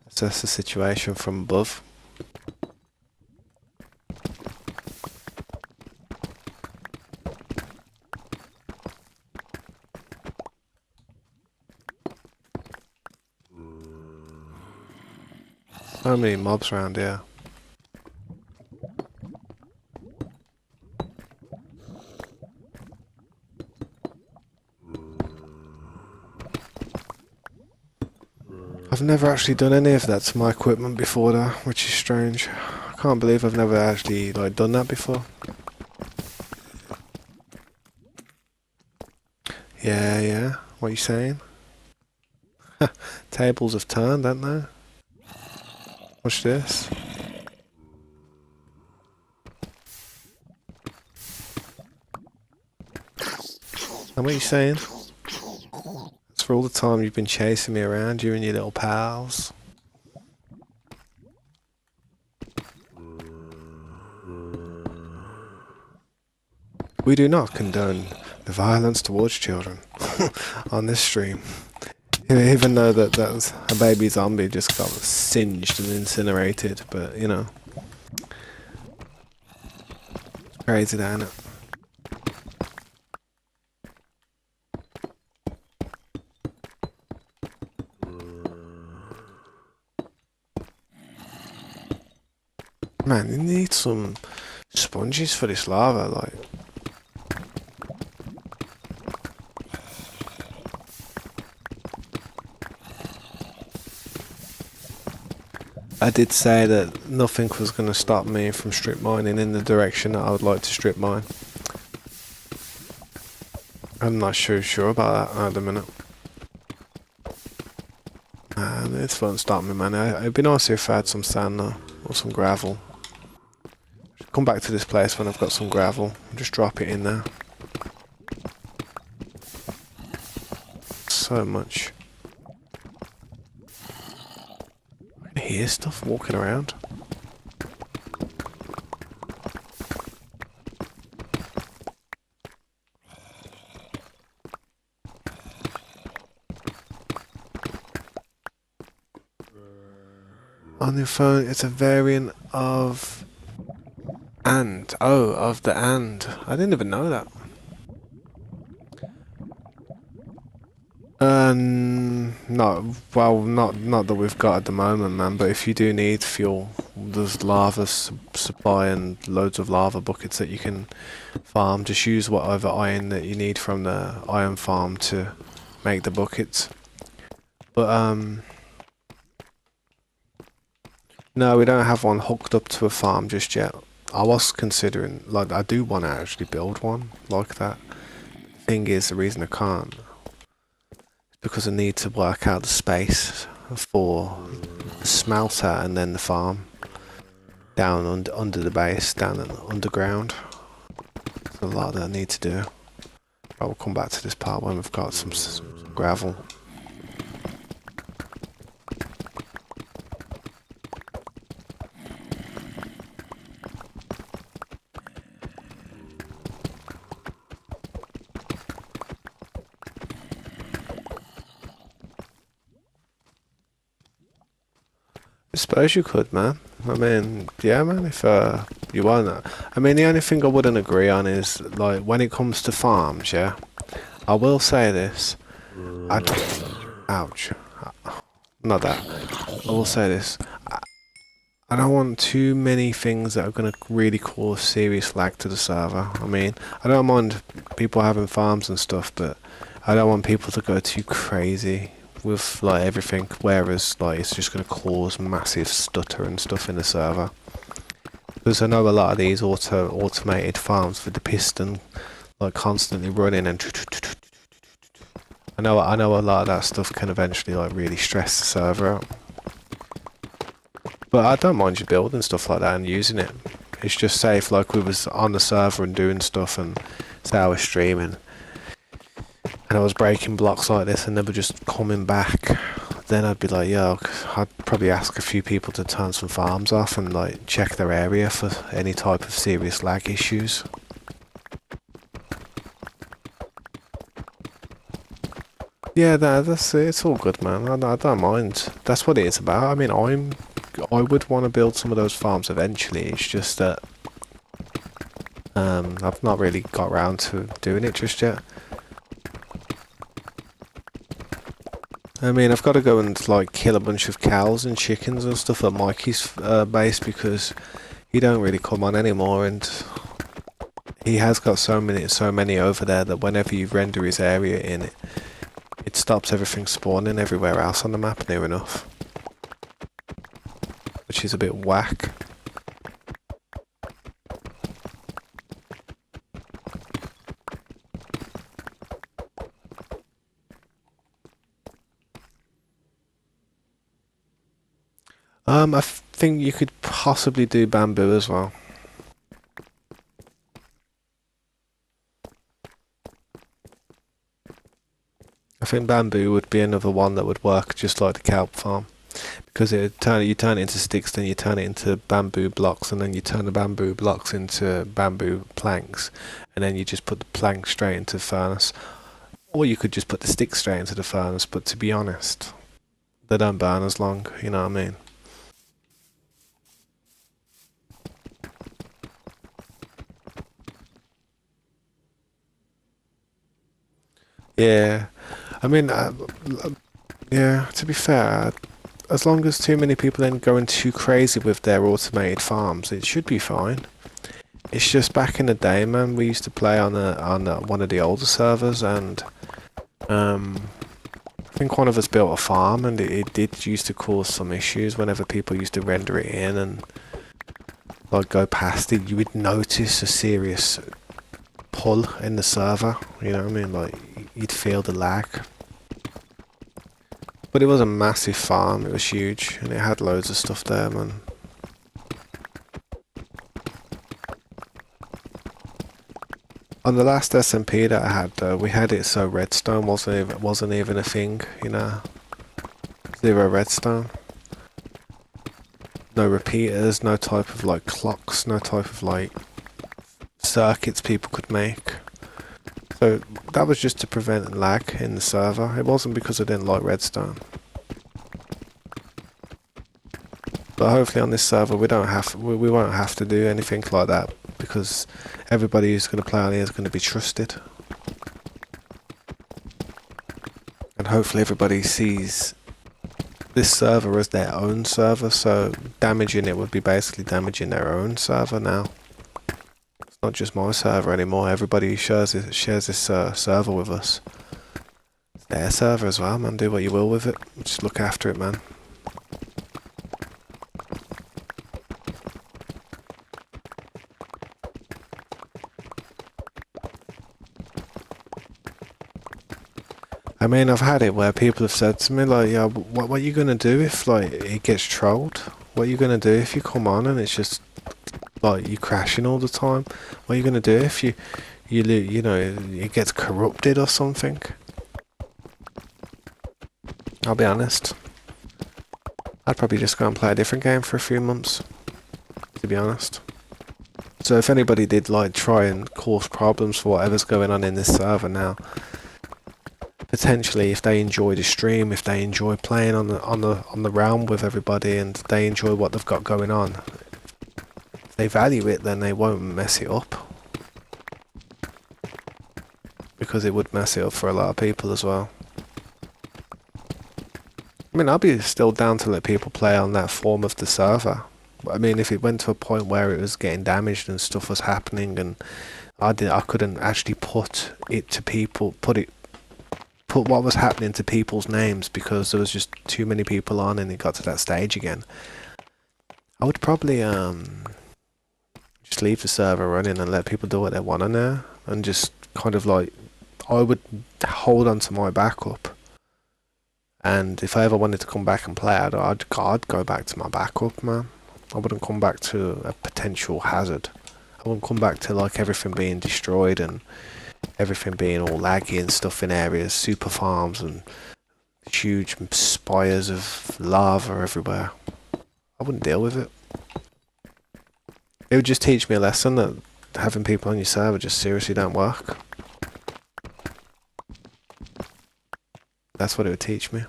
assess the situation from above. So many mobs around here. I've never actually done any of that to my equipment before though, which is strange. I can't believe I've never actually like done that before. Yeah. What are you saying? Tables have turned, haven't they? Watch this. And what are you saying? It's for all the time you've been chasing me around, you and your little pals. We do not condone the violence towards children on this stream. Even though that's a baby zombie just got singed and incinerated, but you know. It's crazy, isn't it? Man, you need some sponges for this lava, like. I did say that nothing was going to stop me from strip mining in the direction that I would like to strip mine. I'm not sure about that at the minute. It won't stop me, man. It'd be nice if I had some sand though, or some gravel. Come back to this place when I've got some gravel and just drop it in there. So much. I can hear stuff walking around. On your phone, it's a variant of and. Oh, of the and. I didn't even know that. No, well, not that we've got at the moment, man. But if you do need fuel, there's lava supply and loads of lava buckets that you can farm. Just use whatever iron that you need from the iron farm to make the buckets. But no, we don't have one hooked up to a farm just yet. I was considering, like, I do want to actually build one like that. Thing is, the reason I can't is because I need to work out the space for the smelter and then the farm down under the base, down underground. There's a lot that I need to do. I will come back to this part when we've got some gravel. I suppose you could, man. I mean, yeah, man, if you want that. I mean, the only thing I wouldn't agree on is, like, when it comes to farms, yeah? I will say this. Ouch. Not that. I will say this. I don't want too many things that are going to really cause serious lag to the server. I mean, I don't mind people having farms and stuff, but I don't want people to go too crazy with like everything, whereas like it's just going to cause massive stutter and stuff in the server. Because I know a lot of these automated farms with the piston like constantly running and I know a lot of that stuff can eventually like really stress the server out. But I don't mind you building stuff like that and using it. It's just say if like we was on the server and doing stuff and say I was streaming and I was breaking blocks like this and they were just coming back, then I'd be like, yo, I'd probably ask a few people to turn some farms off and like check their area for any type of serious lag issues. Yeah, that's it. It's all good, man. I don't mind. That's what it is about. I mean, I would want to build some of those farms eventually. It's just that I've not really got around to doing it just yet. I mean, I've got to go and like kill a bunch of cows and chickens and stuff at Mikey's base because he don't really come on anymore, and he has got so many over there that whenever you render his area in, it stops everything spawning everywhere else on the map near enough, which is a bit whack. I think you could possibly do bamboo as well. I think bamboo would be another one that would work just like the kelp farm, because you turn it into sticks, then you turn it into bamboo blocks, and then you turn the bamboo blocks into bamboo planks, and then you just put the plank straight into the furnace. Or you could just put the sticks straight into the furnace, but to be honest, they don't burn as long, you know what I mean? Yeah, I mean, yeah, to be fair, as long as too many people ain't going too crazy with their automated farms, it should be fine. It's just back in the day, man, we used to play on one of the older servers, and I think one of us built a farm, and it did used to cause some issues whenever people used to render it in and like go past it. You would notice a serious pull in the server, you know what I mean? Like, you'd feel the lag. But it was a massive farm, it was huge, and it had loads of stuff there, man. On the last SMP that I had, we had it so redstone wasn't even a thing, you know. 0 redstone. No repeaters, no type of like clocks, no type of like circuits people could make. So that was just to prevent lag in the server. It wasn't because I didn't like redstone. But hopefully on this server we won't have to do anything like that, because everybody who's going to play on here is going to be trusted. And hopefully everybody sees this server as their own server, so damaging it would be basically damaging their own server now. It's not just my server anymore. Everybody who shares this server with us, it's their server as well, man. Do what you will with it. Just look after it, man. I mean, I've had it where people have said to me, like, yeah, what are you going to do if, like, it gets trolled? What are you going to do if you come on and it's just, like, you crashing all the time? What are you going to do if you know, it gets corrupted or something? I'll be honest. I'd probably just go and play a different game for a few months, to be honest. So if anybody did, like, try and cause problems for whatever's going on in this server now, potentially, if they enjoy the stream, if they enjoy playing on the realm with everybody, and they enjoy what they've got going on, if they value it, then they won't mess it up, because it would mess it up for a lot of people as well. I mean, I'll be still down to let people play on that form of the server. I mean, if it went to a point where it was getting damaged and stuff was happening, and I couldn't actually put what was happening to people's names because there was just too many people on and it got to that stage again, I would probably just leave the server running and let people do what they want on there, and just kind of like, I would hold on to my backup, and if I ever wanted to come back and play, I'd go back to my backup, man. I wouldn't come back to a potential hazard. I wouldn't come back to like everything being destroyed and everything being all laggy and stuff in areas, super farms and huge spires of lava everywhere. I wouldn't deal with it. It would just teach me a lesson that having people on your server just seriously don't work. That's what it would teach me.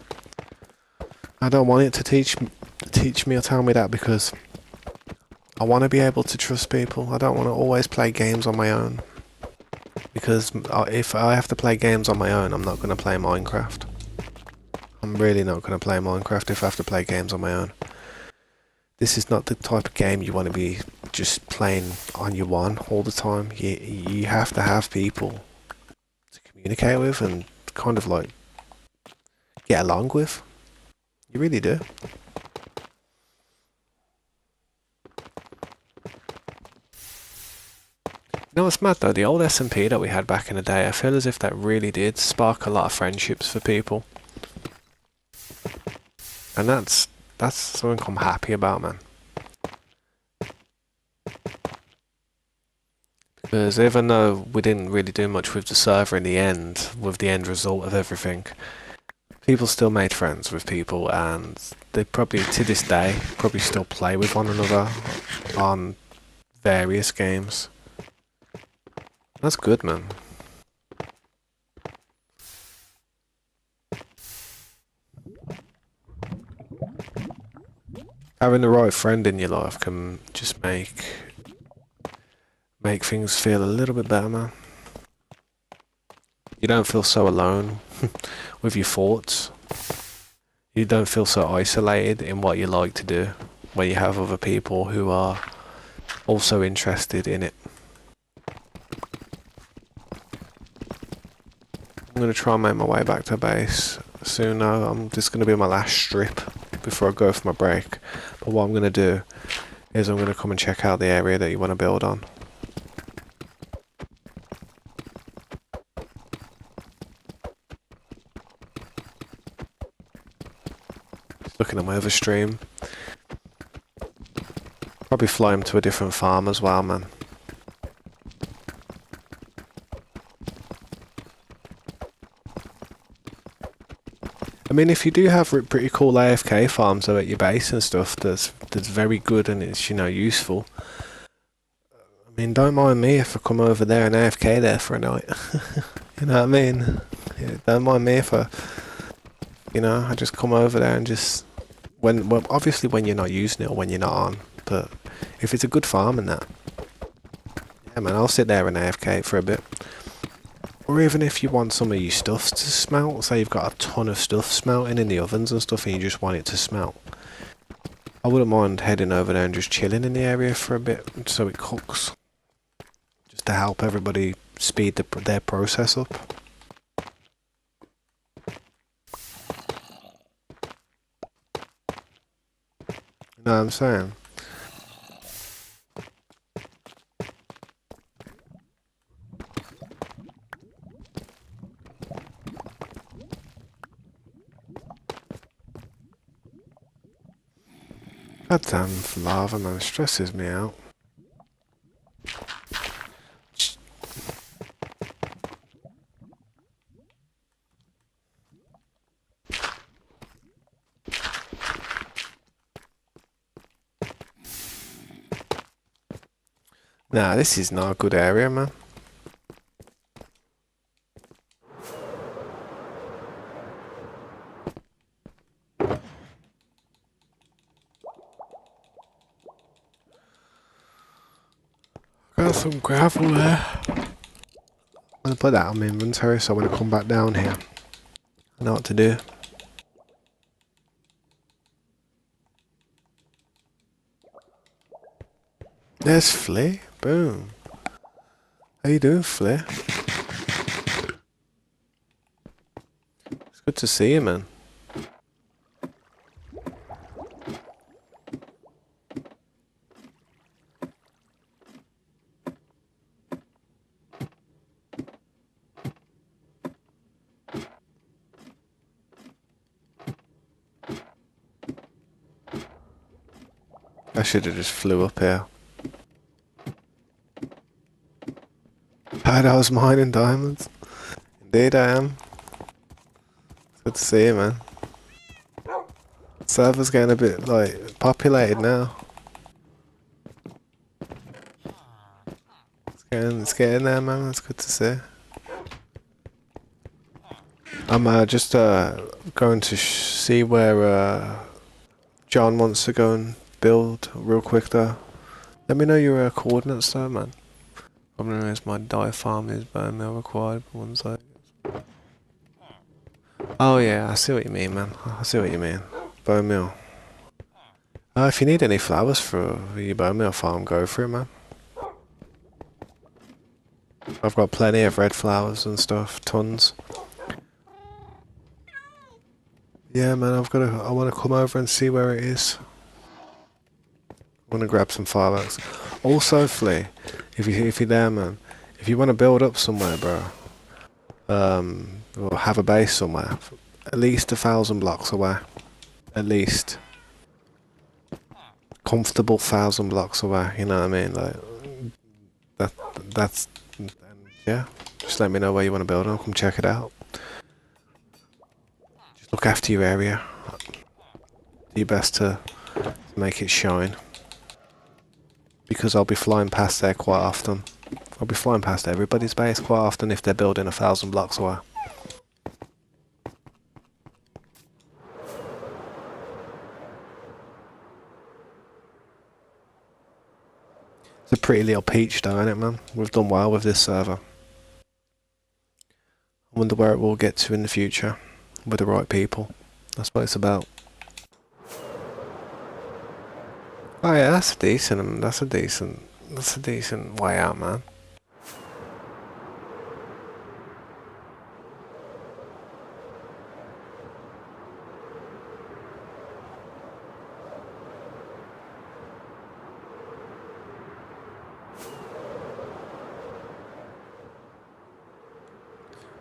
I don't want it to teach me or tell me that, because I want to be able to trust people. I don't want to always play games on my own. Because if I have to play games on my own, I'm not going to play Minecraft. I'm really not going to play Minecraft if I have to play games on my own. This is not the type of game you want to be just playing on your one all the time. You have to have people to communicate with and kind of like get along with. You really do. You know what's mad though? The old SMP that we had back in the day, I feel as if that really did spark a lot of friendships for people. And that's something I'm happy about, man. Because even though we didn't really do much with the server in the end, with the end result of everything, people still made friends with people, and they probably, to this day, probably still play with one another on various games. That's good, man. Having the right friend in your life can just make things feel a little bit better, man. You don't feel so alone with your thoughts. You don't feel so isolated in what you like to do when you have other people who are also interested in it. I'm going to try and make my way back to base soon now. This is going to be my last strip before I go for my break. But what I'm going to do is I'm going to come and check out the area that you want to build on. Just looking at my other stream. Probably fly him to a different farm as well, man. I mean, if you do have pretty cool AFK farms though at your base and stuff, that's very good and it's, you know, useful. I mean, don't mind me if I come over there and AFK there for a night. You know what I mean? Yeah, don't mind me if I, you know, I just come over there and just well, obviously when you're not using it or when you're not on, but if it's a good farm and that, yeah, man, I'll sit there and AFK for a bit. Or even if you want some of your stuff to smelt, say you've got a ton of stuff smelting in the ovens and stuff and you just want it to smelt. I wouldn't mind heading over there and just chilling in the area for a bit so it cooks. Just to help everybody speed their process up. You know what I'm saying? God damn lava, man, stresses me out. Nah, this is not a good area, man. Got some gravel there. I'm gonna put that on my inventory so when I come back down here, I know what to do. There's Flea. Boom. How you doing, Flea? It's good to see you, man. I should have just flew up here. I was mining diamonds. Indeed I am. It's good to see you, man. Server's getting a bit, like, populated now. It's getting there, man. It's good to see. I'm just going to see where John wants to go and build real quick though. Let me know your coordinates though, man. Problem is my dye farm is bone meal required. One sec. Oh yeah, I see what you mean, man. I see what you mean. Bone meal. If you need any flowers for your bone meal farm, go for it, man. I've got plenty of red flowers and stuff, tons. Yeah, man, I want to come over and see where it is. I want to grab some fireworks. Also, Flea, if you're there, man, if you want to build up somewhere, bro, or have a base somewhere, at least 1,000 blocks away. At least. Comfortable 1,000 blocks away, you know what I mean? Like, that's, yeah. Just let me know where you want to build and I'll come check it out. Just look after your area. Do your best to make it shine. Because I'll be flying past there quite often. I'll be flying past everybody's base quite often if they're building 1,000 blocks away. It's a pretty little peach though, isn't it, man? We've done well with this server. I wonder where it will get to in the future with the right people. That's what it's about. Oh yeah, that's a decent way out, man.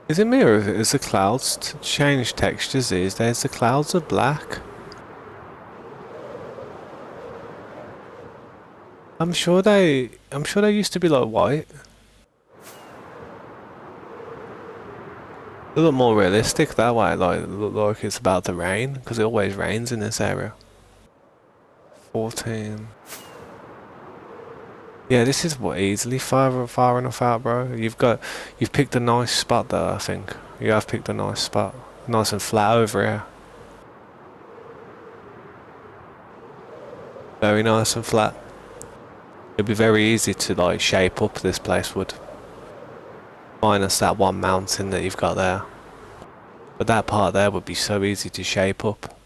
Is it me or is the clouds change textures these days? The clouds are black. I'm sure they used to be like white. They look more realistic that way, like look like it's about to rain, because it always rains in this area. 14. Yeah, this is what easily far enough out, bro. You've picked a nice spot there, I think. You have picked a nice spot. Nice and flat over here. Very nice and flat. It'd be very easy to like shape up this place would. Minus that one mountain that you've got there. But that part there would be so easy to shape up.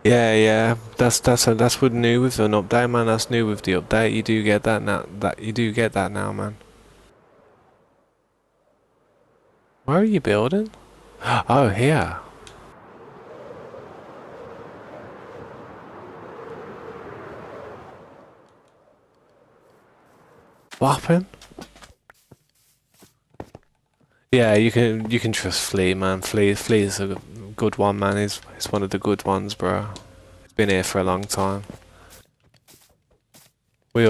Yeah. That's what new with an update, man. That's new with the update. You do get that now. That you do get that now, man. Where are you building? Oh, here. What happened? Yeah, you can trust Flea, man. Flea's a good one, man. He's one of the good ones, bro. He's been here for a long time. We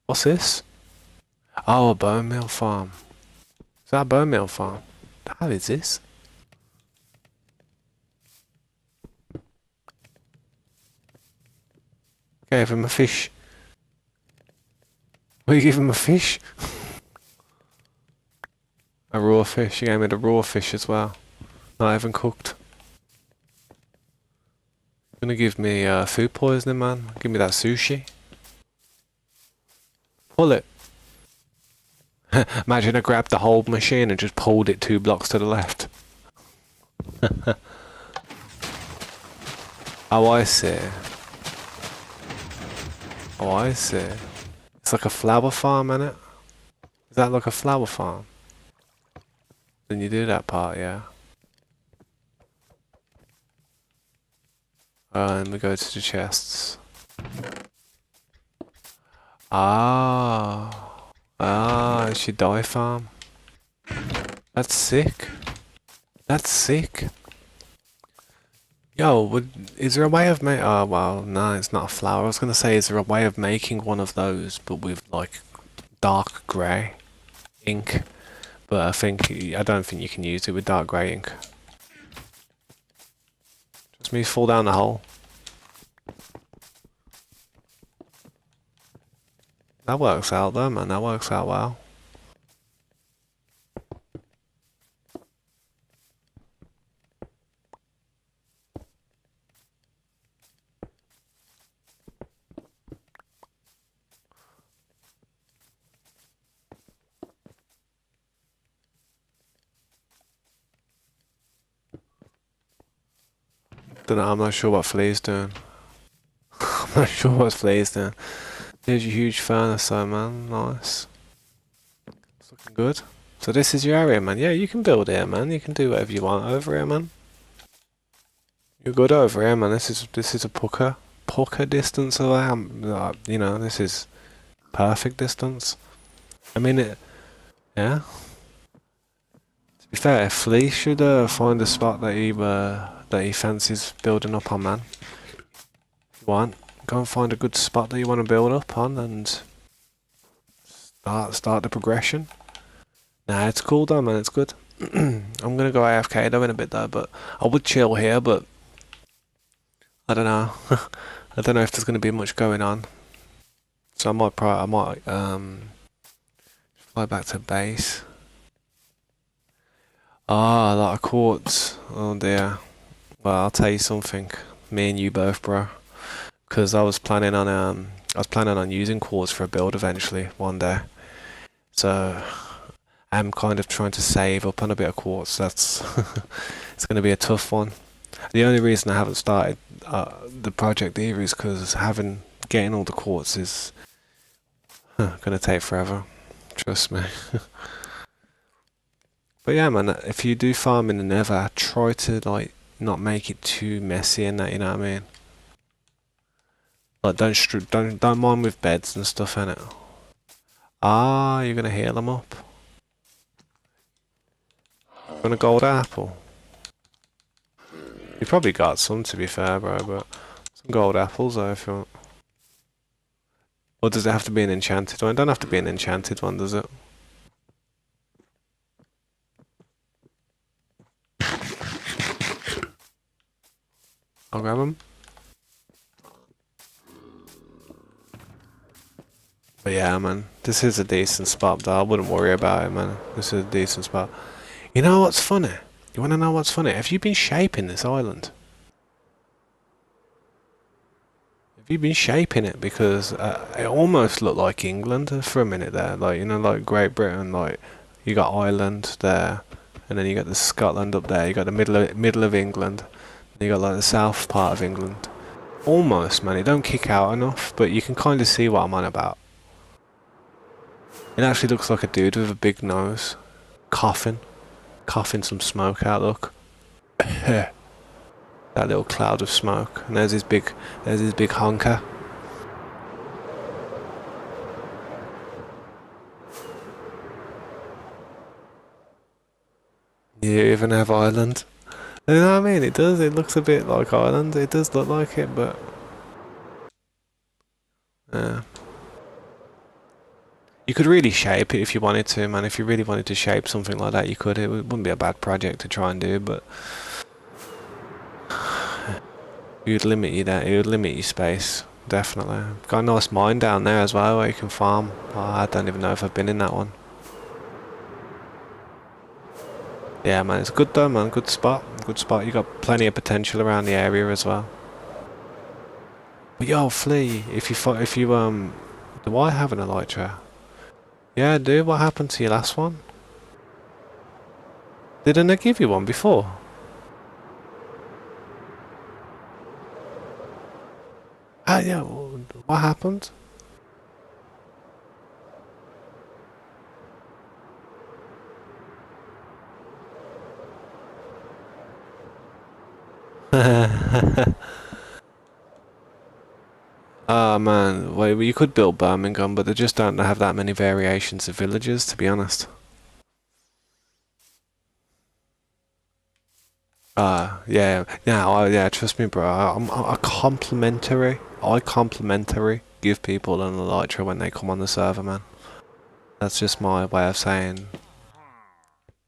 what's this? Oh, a bone meal farm. Is that a bone meal farm? The hell is this? Gave him a fish. Will you give him a fish? A raw fish. You gave me the raw fish as well. Not even cooked. Gonna give me food poisoning, man. Give me that sushi. Pull it. Imagine I grabbed the whole machine and just pulled it 2 blocks to the left. Oh, I see. Oh, I see. It's like a flower farm, innit? Is that like a flower farm? Then you do that part, yeah. And we go to the chests. It's your dye farm. That's sick. That's sick. Yo, is there a way of making... Oh, well, no, it's not a flower. I was gonna say, is there a way of making one of those, but with, like, dark grey ink? But I don't think you can use it with dark grey ink. Just me fall down the hole. That works out though, man. That works out well. Don't know, I'm not sure what Flea's doing. I'm not sure what Flea's doing. There's your huge furnace though, man. Nice. It's looking good. So this is your area, man. Yeah, you can build here, man. You can do whatever you want over here, man. You're good over here, man. This is a pucker distance away. This is perfect distance. I mean it. Yeah. To be fair, Flea should find a spot that he fancies building up on, man. If you want, go and find a good spot that you want to build up on and start the progression. Nah, it's cool though, man. It's good. I'm gonna go AFK though in a bit though, but I would chill here, but I don't know. I don't know if there's gonna be much going on. So I might fly back to base. Ah, a lot of quartz. Oh dear. Well, I'll tell you something. Me and you both, bro. Because I was planning on using quartz for a build eventually one day. So I'm kind of trying to save up on a bit of quartz. That's it's going to be a tough one. The only reason I haven't started the project either is because getting all the quartz is going to take forever. Trust me. But yeah, man, if you do farm in the Nether, try to like not make it too messy and that. You know what I mean? Like don't mind with beds and stuff in it. Ah, you're gonna heal them up. You want a gold apple? You probably got some, to be fair, bro. But some gold apples though, if you want. Or does it have to be an enchanted one? It don't have to be an enchanted one, does it? I'll grab them. But yeah, man, this is a decent spot, though. I wouldn't worry about it, man. This is a decent spot. You know what's funny? You want to know what's funny? Have you been shaping this island? Have you been shaping it? Because it almost looked like England for a minute there. Like, you know, like Great Britain, like, you got Ireland there, and then you got the Scotland up there, you got the middle of England, and you got like the south part of England. Almost, man. It don't kick out enough, but you can kind of see what I'm on about. It actually looks like a dude with a big nose. Coughing some smoke out, look. That little cloud of smoke. And there's his big honker. You even have Ireland. You know what I mean? It does, it looks a bit like Ireland. It does look like it, but... yeah. You could really shape it if you wanted to, man. If you really wanted to shape something like that, you could. It wouldn't be a bad project to try and do, but... it would limit you there. It would limit your space, definitely. Got a nice mine down there as well, where you can farm. Oh, I don't even know if I've been in that one. Yeah, man, it's good though, man. Good spot. Good spot. You got plenty of potential around the area as well. But yo, Flea, if you do I have an elytra? Yeah, I do. What happened to your last one? Didn't I give you one before? Ah, yeah. What happened? Ah, man. Well, you could build Birmingham, but they just don't have that many variations of villages, to be honest. Yeah. Yeah, trust me, bro. I complimentary give people an elytra when they come on the server, man. That's just my way of saying,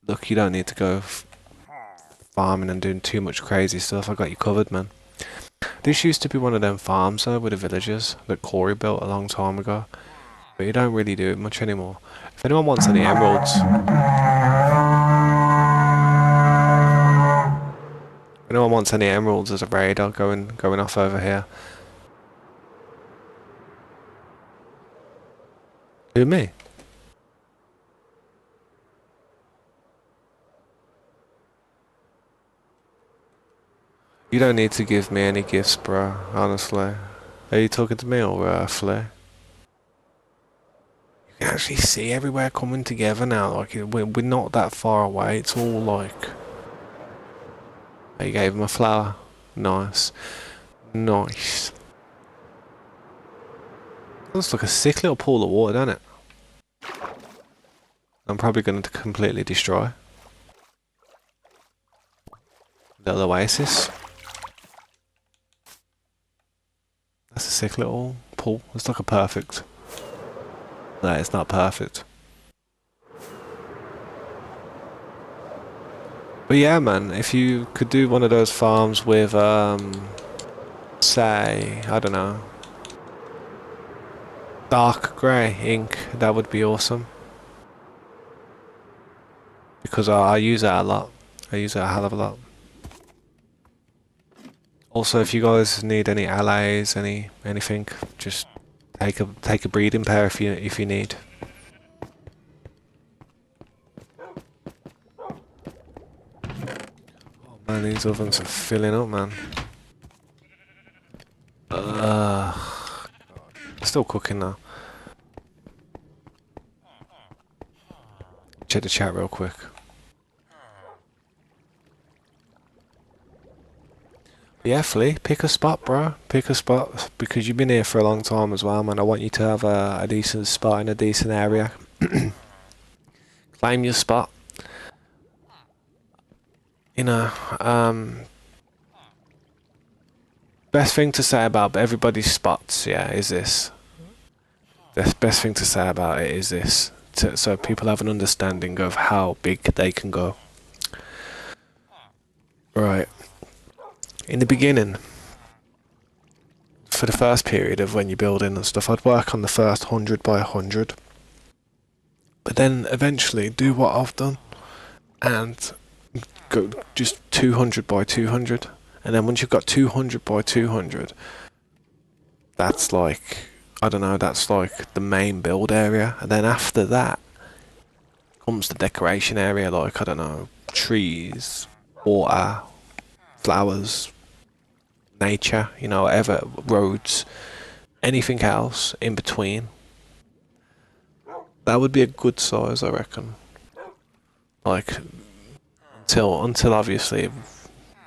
look, you don't need to go farming and doing too much crazy stuff. I got you covered, man. This used to be one of them farms though with the villagers that Corey built a long time ago, but you don't really do it much anymore. If anyone wants any emeralds, as a raid, I'll going off over here. Who, me? You don't need to give me any gifts, bro, honestly. Are you talking to me or Flare? You can actually see everywhere coming together now, like we're not that far away, it's all like... Oh, you gave him a flower. Nice. Nice. Looks like a sick little pool of water, doesn't it? I'm probably going to completely destroy. Little oasis. That's a sick little pool. It's like a perfect. No, it's not perfect. But yeah, man, if you could do one of those farms with, say, I don't know, dark grey ink, that would be awesome. Because I use that a lot. I use it a hell of a lot. Also, if you guys need any allies, anything, just take a breeding pair if you need. Oh man, these ovens are filling up, man. Still cooking now. Check the chat real quick. Yeah, Flea, pick a spot, bro. Pick a spot because you've been here for a long time as well, man. I want you to have a decent spot in a decent area. Claim your spot. You know, best thing to say about everybody's spots, yeah, is this. The best thing to say about it is this, so people have an understanding of how big they can go. Right. In the beginning, for the first period of when you're building and stuff, I'd work on the first 100 by 100. But then eventually do what I've done and go just 200 by 200. And then once you've got 200 by 200, that's like, I don't know, that's like the main build area. And then after that comes the decoration area, like, I don't know, trees, water, flowers, nature, you know, whatever, roads, anything else in between. That would be a good size, I reckon. Like, until obviously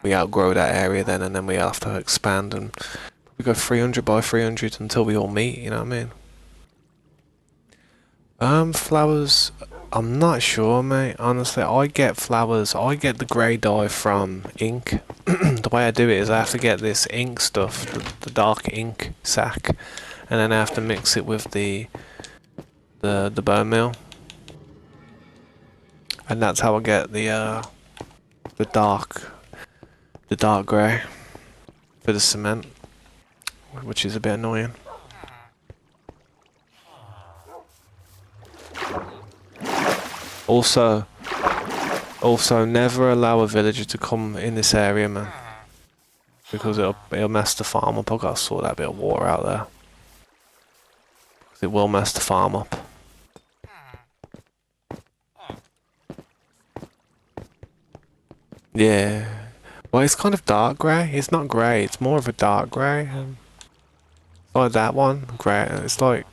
we outgrow that area then, and then we have to expand and we go 300 by 300 until we all meet, you know what I mean? Flowers, I'm not sure, mate. Honestly, I get flowers, I get the grey dye from ink. The way I do it is I have to get this ink stuff, the dark ink sack, and then I have to mix it with the bone meal. And that's how I get the dark grey for the cement, which is a bit annoying. Also, never allow a villager to come in this area, man, because it'll mess the farm up. I've got to sort that bit of water out there. It will mess the farm up. Yeah. Well, it's kind of dark grey. It's not grey. It's more of a dark grey. It's like that one, grey. It's like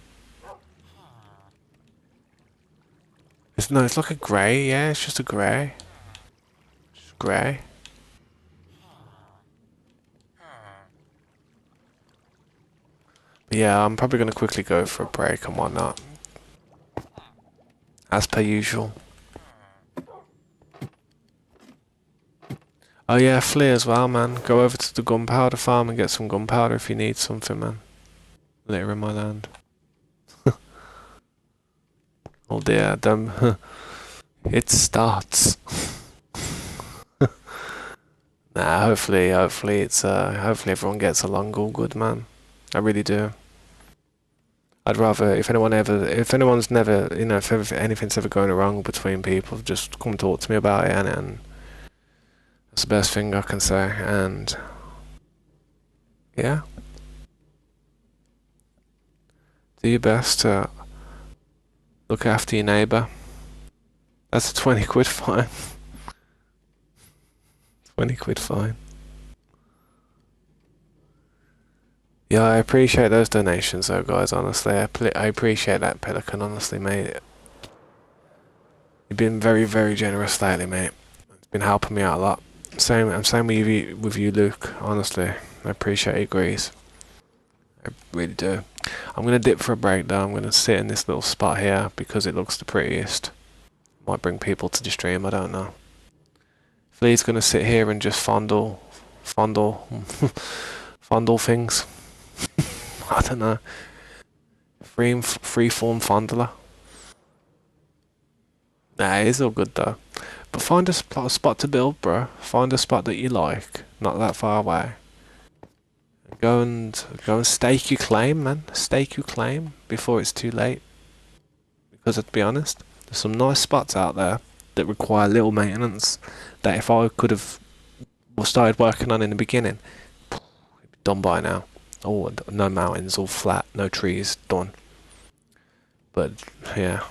it's like a grey. Yeah, it's just a grey. Just grey. But yeah, I'm probably gonna quickly go for a break and whatnot, as per usual. Oh yeah, Flea as well, man. Go over to the gunpowder farm and get some gunpowder if you need something, man. Later in my land. Oh dear, it starts. Nah, hopefully it's hopefully everyone gets along all good, man. I really do. I'd rather if anyone's never, you know, if anything's ever going wrong between people, just come talk to me about it, and that's the best thing I can say. And yeah, do your best to look after your neighbour. That's a 20 quid fine. 20 quid fine. Yeah, I appreciate those donations though, guys, honestly. I appreciate that, Pelican, honestly, mate. You've been very, very generous lately, mate. It's been helping me out a lot. Same with you, Luke, honestly. I appreciate your grace. I really do. I'm going to dip for a break though. I'm going to sit in this little spot here because it looks the prettiest. Might bring people to the stream, I don't know. Flea's going to sit here and just fondle things. I don't know. Freeform fondler. Nah, it's all good though. But find a spot to build, bro. Find a spot that you like, not that far away. Go and stake your claim, man. Stake your claim before it's too late. Because to be honest, there's some nice spots out there that require little maintenance. That if I could have started working on in the beginning, it'd be done by now. Oh, no mountains, all flat, no trees, done. But yeah,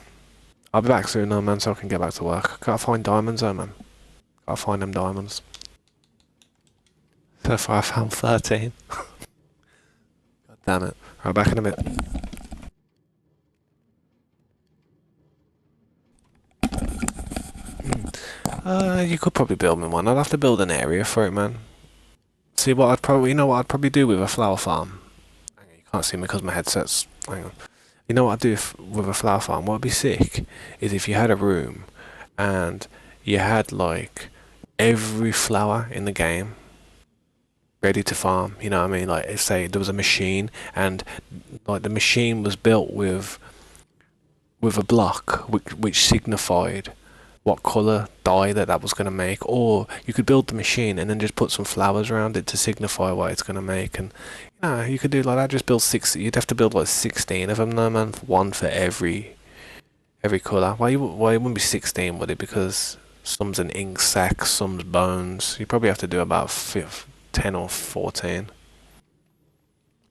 I'll be back soon, though, man, so I can get back to work. Gotta find diamonds, though, man. Gotta find them diamonds. So far, I found 13. God damn it. Right, back in a bit. You could probably build me one. I'd have to build an area for it, man. See what I'd probably, you know what I'd probably do with a flower farm. Hang on, you can't see me because my headset's. Hang on. You know what I'd do with a flower farm? What would be sick is if you had a room and you had like every flower in the game ready to farm. You know what I mean? Like, say there was a machine and like the machine was built with a block which signified what color dye that was going to make, or you could build the machine and then just put some flowers around it to signify what it's going to make. And you could do like that. Just build six. You'd have to build like 16 of them, no man, one for every color. Why it wouldn't be 16, would it? Because some's an ink sac, some's bones. You probably have to do about 10 or 14.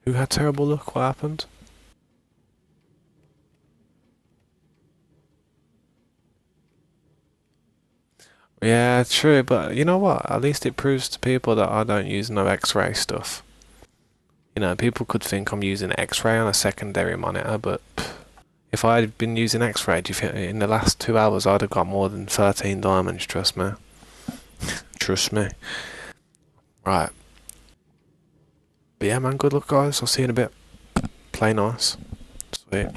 Who had terrible luck? What happened? Yeah, true, but you know what? At least it proves to people that I don't use no X-ray stuff. People could think I'm using X-ray on a secondary monitor, but if I had been using X-ray, do you think in the last 2 hours I'd have got more than 13 diamonds? Trust me. Trust me. Right. But yeah, man, good luck, guys. I'll see you in a bit. Play nice. Sweet.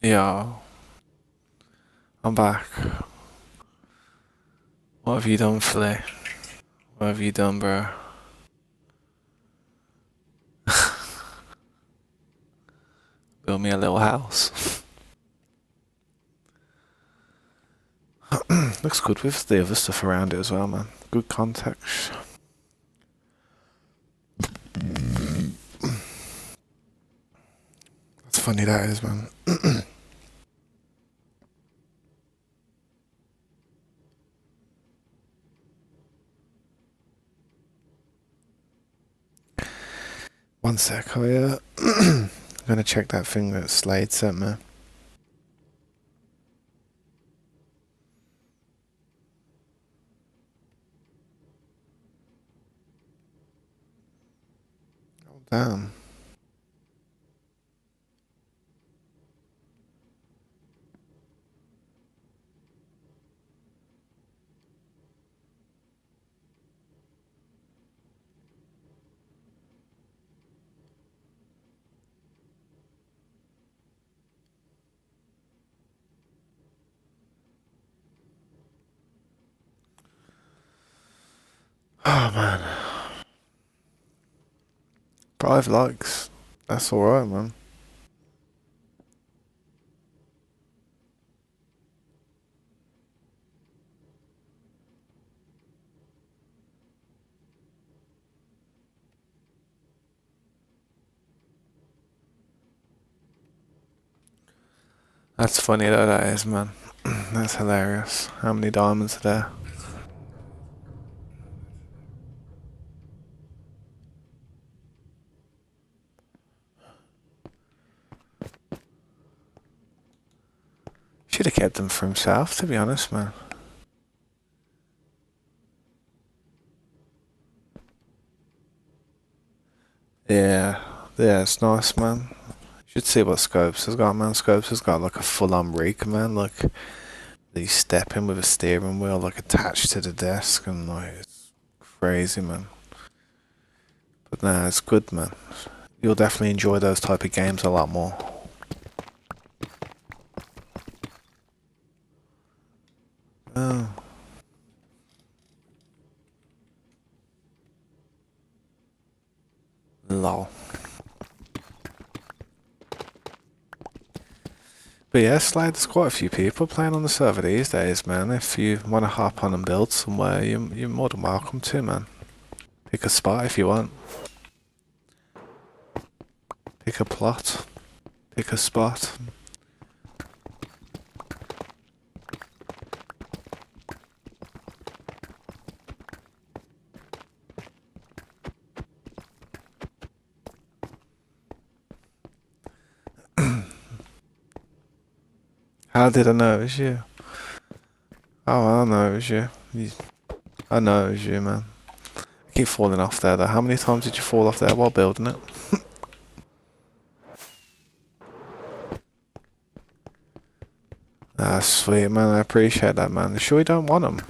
Yo, I'm back. What have you done, Flay? What have you done, bro? Build me a little house. Looks good with the other stuff around it as well, man. Good context. That's funny, that is, man. One sec, I'm gonna check that thing that Slade sent me. Oh, damn. Oh, man. 5 likes. That's alright, man. That's funny though, that is, man. That's hilarious. How many diamonds are there? Should have kept them for himself, to be honest, man. Yeah, yeah, it's nice, man. You should see what Scopes has got, man. Scopes has got like a full-on rig, man. Like, you step in with a steering wheel, like, attached to the desk, and like, it's crazy, man. But nah, it's good, man. You'll definitely enjoy those type of games a lot more. Oh, lol. But yeah, Slide, there's quite a few people playing on the server these days, man. If you want to hop on and build somewhere, you're more than welcome to, man. Pick a spot if you want. Pick a plot. Pick a spot. How did I know it was you? Oh, I know it was you. I know it was you, man. I keep falling off there, though. How many times did you fall off there while building it? Ah, sweet, man. I appreciate that, man. You sure you don't want them?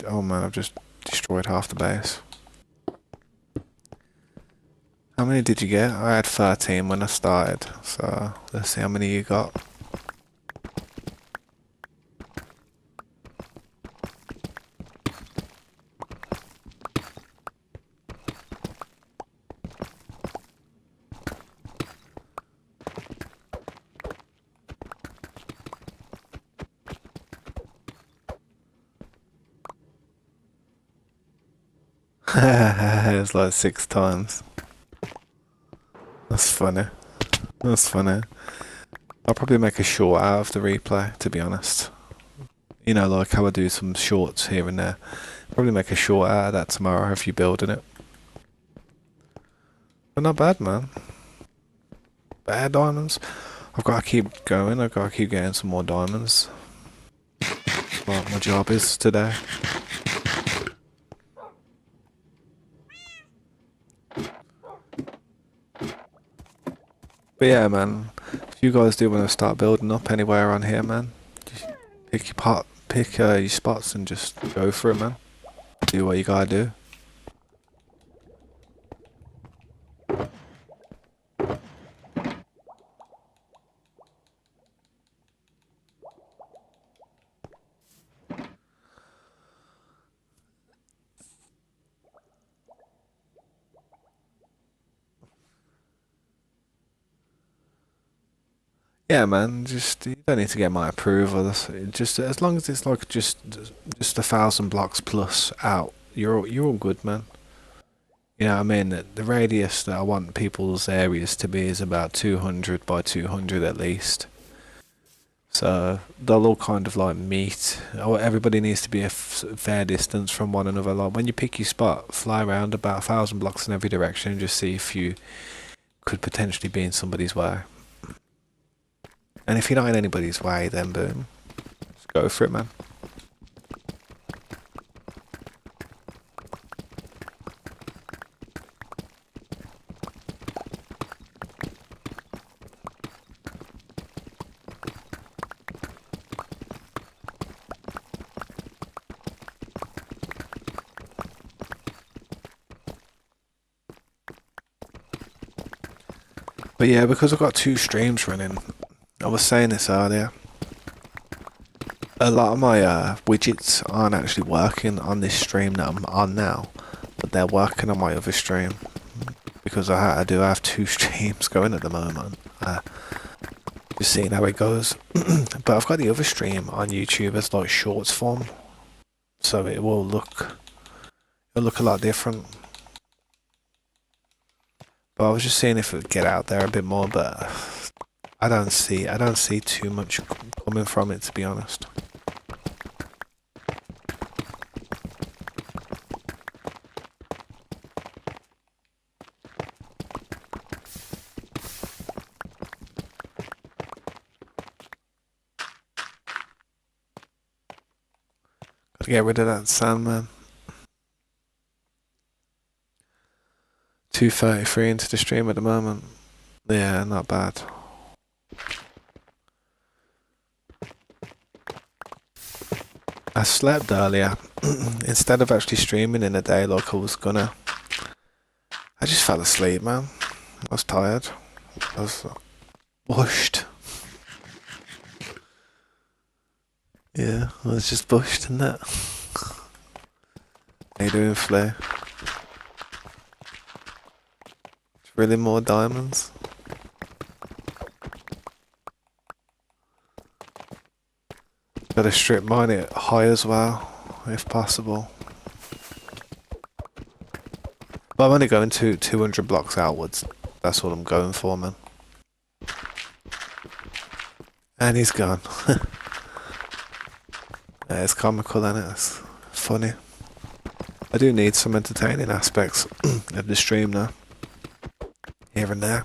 Oh, man, I've just destroyed half the base. How many did you get? I had 13 when I started, so let's see how many you got. It's like 6 times. That's funny. That's funny. I'll probably make a short out of the replay, to be honest. You know, like how I do some shorts here and there. Probably make a short out of that tomorrow if you're building it. But not bad, man. Bad diamonds. I've got to keep going. I've got to keep getting some more diamonds. What my job is today. But yeah, man. If you guys do want to start building up anywhere around here, man, just pick your spots and just go for it, man. Do what you gotta do. Yeah, man. Just you don't need to get my approval. Just as long as it's like just 1,000 blocks plus out, you're all good, man. You know what I mean? The radius that I want people's areas to be is about 200 by 200 at least. So they'll all kind of like meet. Everybody needs to be a fair distance from one another. Like when you pick your spot, fly around about 1,000 blocks in every direction and just see if you could potentially be in somebody's way. And if you're not in anybody's way, then boom, just go for it, man. But yeah, because I've got two streams running, I was saying this earlier. A lot of my widgets aren't actually working on this stream that I'm on now, but they're working on my other stream because I do have two streams going at the moment. Just seeing how it goes. But I've got the other stream on YouTube as like shorts form, so it'll look a lot different. But I was just seeing if it would get out there a bit more, but I don't see too much coming from it, to be honest. Gotta get rid of that sand, man. 2:33 into the stream at the moment. Yeah, not bad. I slept earlier. Instead of actually streaming in the day like I was gonna. I just fell asleep, man. I was tired. I was bushed. Yeah, I was just bushed in that. How you doing, Flay? Really more diamonds? Gotta strip mine it high as well, if possible. But I'm only going to 200 blocks outwards. That's what I'm going for, man. And he's gone. Yeah, it's comical, isn't it? It's funny. I do need some entertaining aspects of the stream now. Here and there.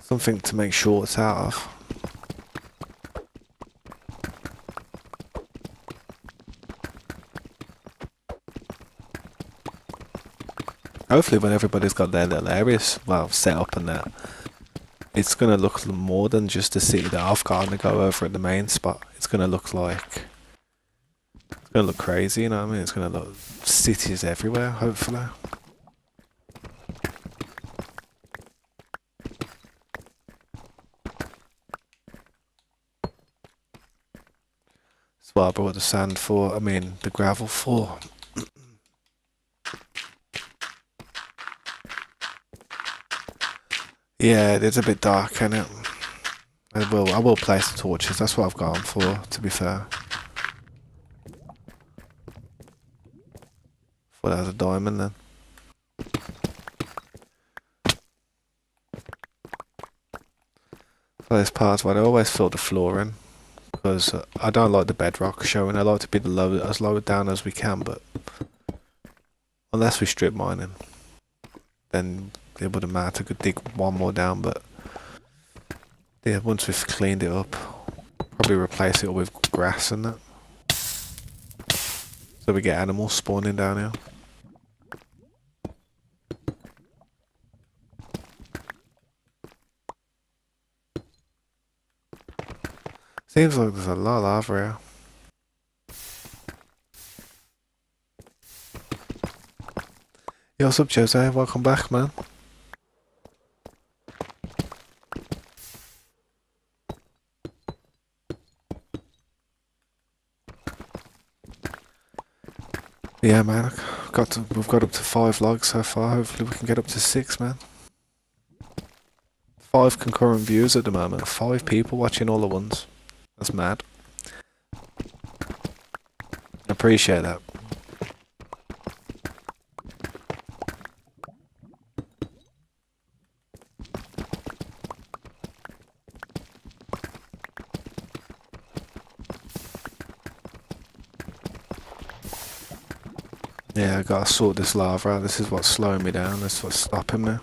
Something to make shorts out of. Hopefully when everybody's got their little areas, well, set up and that, it's going to look more than just the city that I've got to go over at the main spot. It's going to look like... It's going to look crazy, you know what I mean? It's going to look... cities everywhere, hopefully. That's what I brought the sand for, the gravel for. Yeah, it's a bit dark, isn't it? I will place the torches, that's what I've got them for, to be fair. Thought that was a diamond then. For those parts where I always fill the floor in, because I don't like the bedrock showing, I like to be as low down as we can, but unless we strip mining, then it wouldn't matter, I could dig one more down, but yeah, once we've cleaned it up, probably replace it with grass and that. So we get animals spawning down here. Seems like there's a lot of lava here. Yo, what's up, Jose? Welcome back, man. Yeah, man. We've got up to 5 logs so far. Hopefully we can get up to 6, man. 5 concurrent views at the moment. 5 people watching all at once. That's mad. Appreciate that. Yeah, I gotta sort this lava out. This is what's slowing me down. This is what's stopping me.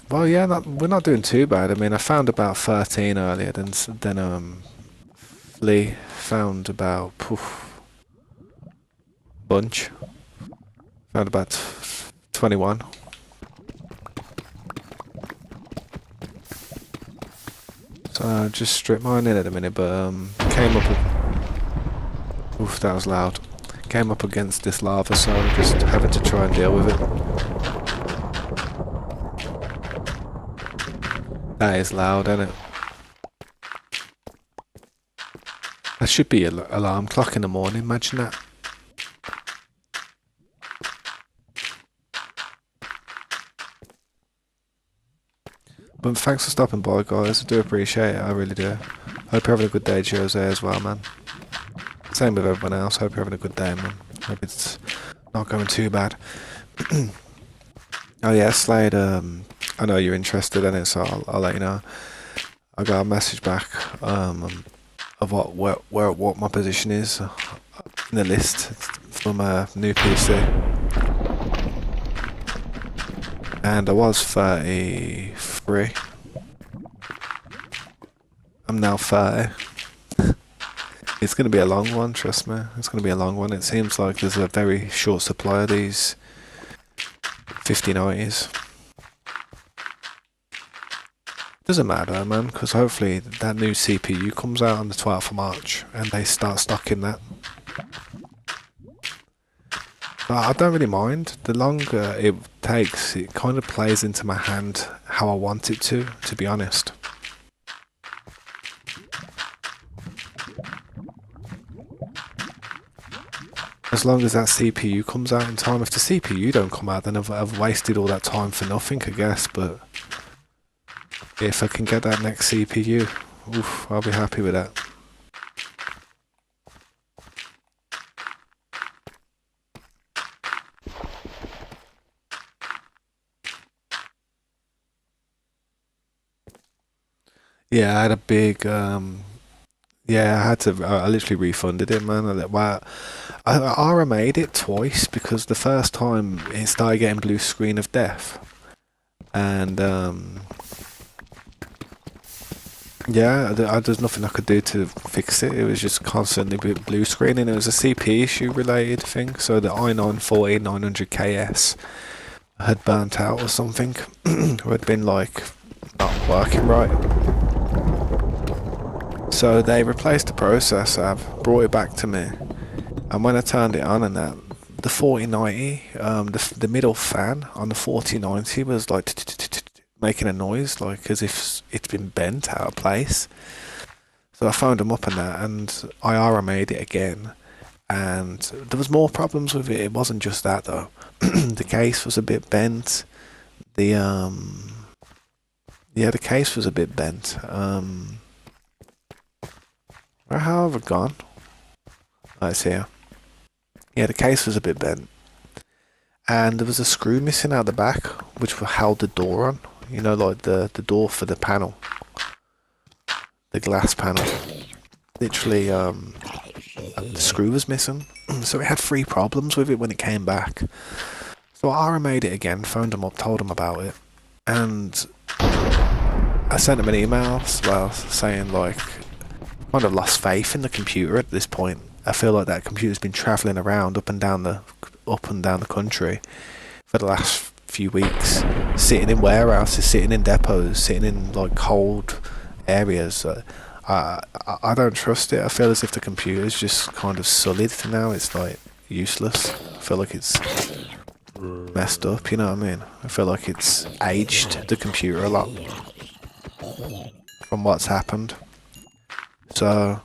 Well, yeah, we're not doing too bad. I mean, I found about 13 earlier. Then Lee found about bunch. Found about 21. So just strip mining at a minute, but came up. Oof, that was loud. Came up against this lava, so just having to try and deal with it. That is loud, isn't it? That should be an alarm clock in the morning, imagine that. But thanks for stopping by, guys. I do appreciate it, I really do. Hope you're having a good day, Jose, as well, man. Same with everyone else. Hope you're having a good day, man. Hope it's not going too bad. Oh yeah, Slade, I know you're interested in it, so I'll let you know. I got a message back of what my position is in the list from a new PC, and I was 33. I'm now 30. It's going to be a long one, trust me. It's going to be a long one. It seems like there's a very short supply of these 5090s. Doesn't matter, man, because hopefully that new CPU comes out on the 12th of March and they start stocking that. But I don't really mind. The longer it takes, it kind of plays into my hand how I want it to be honest. As long as that CPU comes out in time. If the CPU don't come out, then I've wasted all that time for nothing, I guess, but if I can get that next CPU, oof, I'll be happy with that. Yeah, I had a big, yeah, I literally refunded it, man. I RMA'd it twice because the first time it started getting blue screen of death. And, yeah, there's nothing I could do to fix it. It was just constantly blue screening. It was a CP issue related thing. So the i9 900KS had burnt out or something, or had been like not working right. So they replaced the processor, brought it back to me, and when I turned it on and that, the 4090, the middle fan on the 4090 was like making a noise, like as if it's been bent out of place. So I phoned them up and that, and I RMA'd it again, and there was more problems with it. It wasn't just that though. The case was a bit bent. Yeah, the case was a bit bent. Where have I gone? Oh, it's here. Yeah, the case was a bit bent. And there was a screw missing out the back, which held the door on. You know, like the door for the panel. The glass panel. Literally, the screw was missing. So it had 3 problems with it when it came back. So I RMA'd it again, phoned them up, told them about it. And I sent them an email as well, saying like, kind of lost faith in the computer at this point. I feel like that computer's been travelling around up and down the country for the last few weeks, sitting in warehouses, sitting in depots, sitting in like cold areas. I don't trust it. I feel as if the computer's just kind of sullied now. It's like useless. I feel like it's messed up, you know what I mean? I feel like it's aged the computer a lot from what's happened. So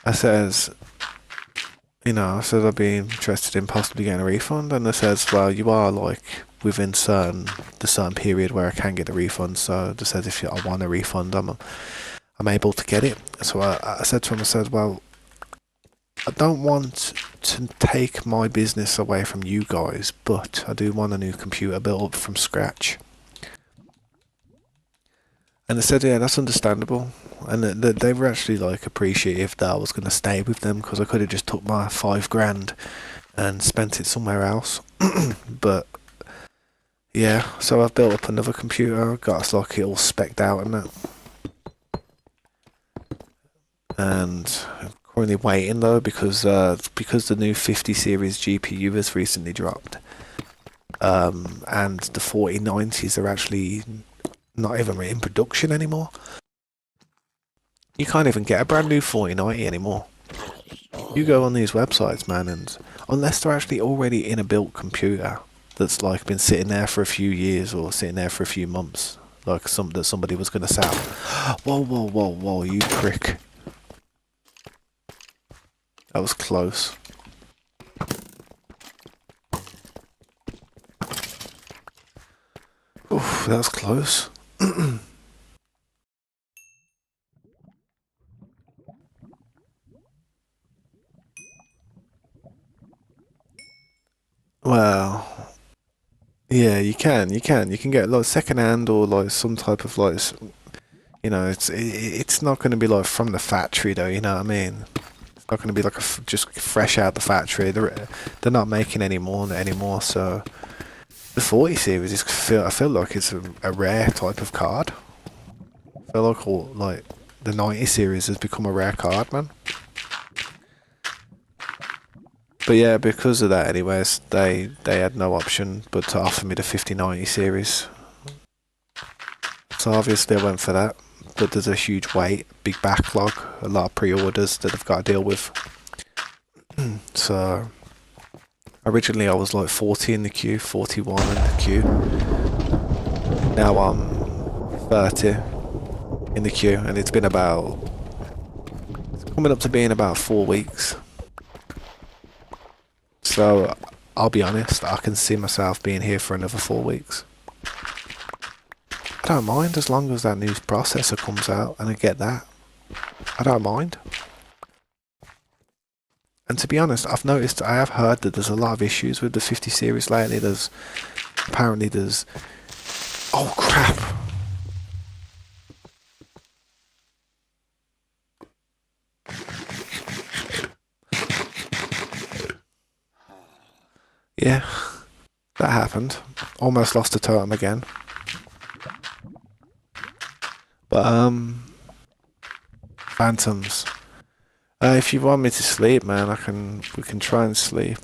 I says, I said I'd be interested in possibly getting a refund, and they says, well, you are like within the certain period where I can get a refund. So they said if I want a refund, I'm able to get it. So I said to him, I said, well, I don't want to take my business away from you guys, but I do want a new computer built up from scratch. And they said, yeah, that's understandable. And they were actually like appreciative that I was going to stay with them, because I could have just took my $5,000 and spent it somewhere else. But yeah, so I've built up another computer, got like it all specced out and that. And I'm currently waiting though, because the new 50 series GPU has recently dropped. And the 4090s are actually not even in production anymore. You can't even get a brand new 4090 anymore. You go on these websites, man, and unless they're actually already in a built computer that's like been sitting there for a few years or sitting there for a few months, like that somebody was going to sell. Whoa, whoa, whoa, whoa, you prick. That was close. Oof, that was close. Well, yeah, you can get like second hand or like some type of like, it's not going to be like from the factory though. You know what I mean? It's not going to be like just fresh out the factory. They're not making any more anymore. So the 40 series I feel like it's a rare type of card. I feel like the 90 series has become a rare card, man. But yeah, because of that anyways, they had no option but to offer me the 5090 series. So obviously I went for that. But there's a huge wait, big backlog, a lot of pre-orders that I've got to deal with. So originally I was like 40 in the queue, 41 in the queue. Now I'm 30 in the queue, and it's coming up to being about 4 weeks. So I'll be honest, I can see myself being here for another 4 weeks. I don't mind as long as that new processor comes out and I get that. I don't mind. And to be honest, I have heard that there's a lot of issues with the 50 series lately. Apparently there's... Oh crap! Yeah, that happened. Almost lost a totem again. But, Phantoms. If you want me to sleep, man, we can try and sleep.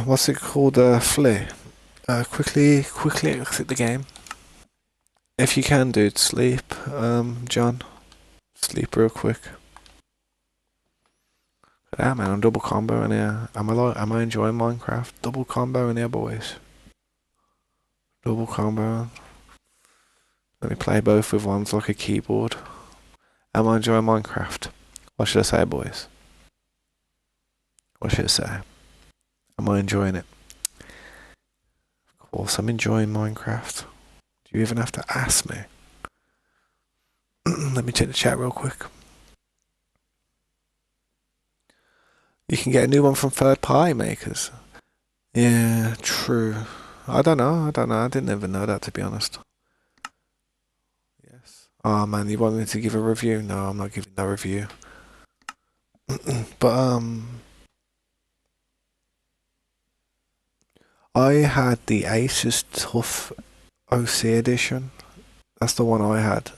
What's it called? Flea. Quickly exit the game. If you can, dude, sleep. John. Sleep real quick. Yeah, man, I'm double combo in here. Am I enjoying Minecraft? Double combo in here, boys. Double combo. Let me play both with ones like a keyboard. Am I enjoying Minecraft? What should I say, boys? What should I say? Am I enjoying it? Of course, I'm enjoying Minecraft. Do you even have to ask me? Let me check the chat real quick. You can get a new one from third-party makers. Yeah, true. I don't know. I didn't even know that, to be honest. Yes. Oh man, you want me to give a review? No, I'm not giving no review. But I had the Asus TUF OC edition. That's the one I had.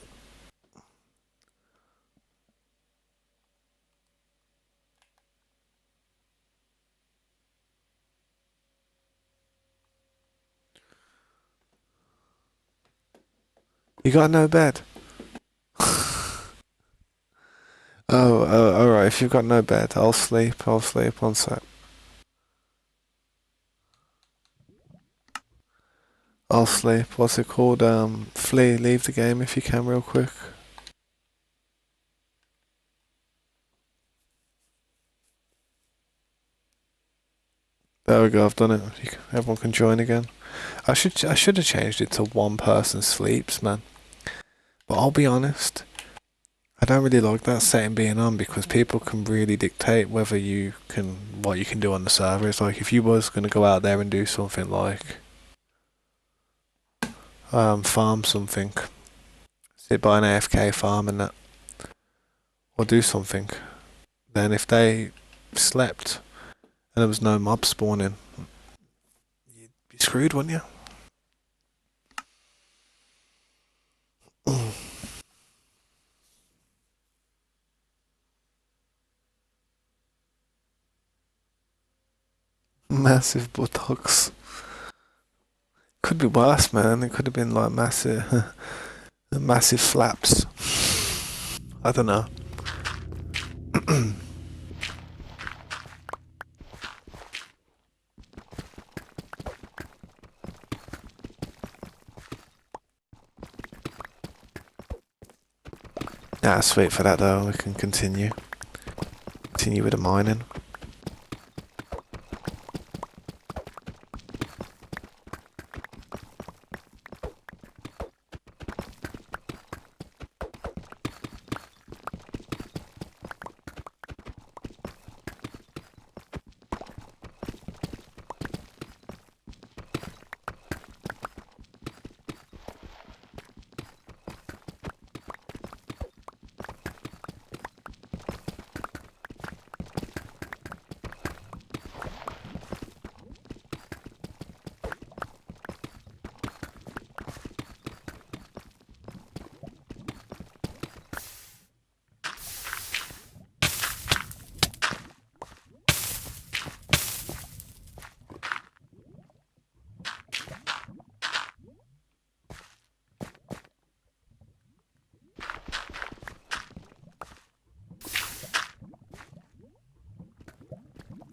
You got no bed? Oh, alright, if you've got no bed, I'll sleep one sec. I'll sleep. What's it called? Flea, leave the game if you can real quick. There we go, I've done it. Everyone can join again. I should have changed it to one person sleeps, man. But I'll be honest, I don't really like that setting being on because people can really dictate whether what you can do on the server. It's like if you was gonna go out there and do something like farm something, sit by an AFK farm and that, or do something. Then if they slept and there was no mob spawning, you'd be screwed, wouldn't you? Massive buttocks. Could be worse, man. It could have been like massive flaps. I don't know. Yeah, sweet for that though. We can continue with the mining.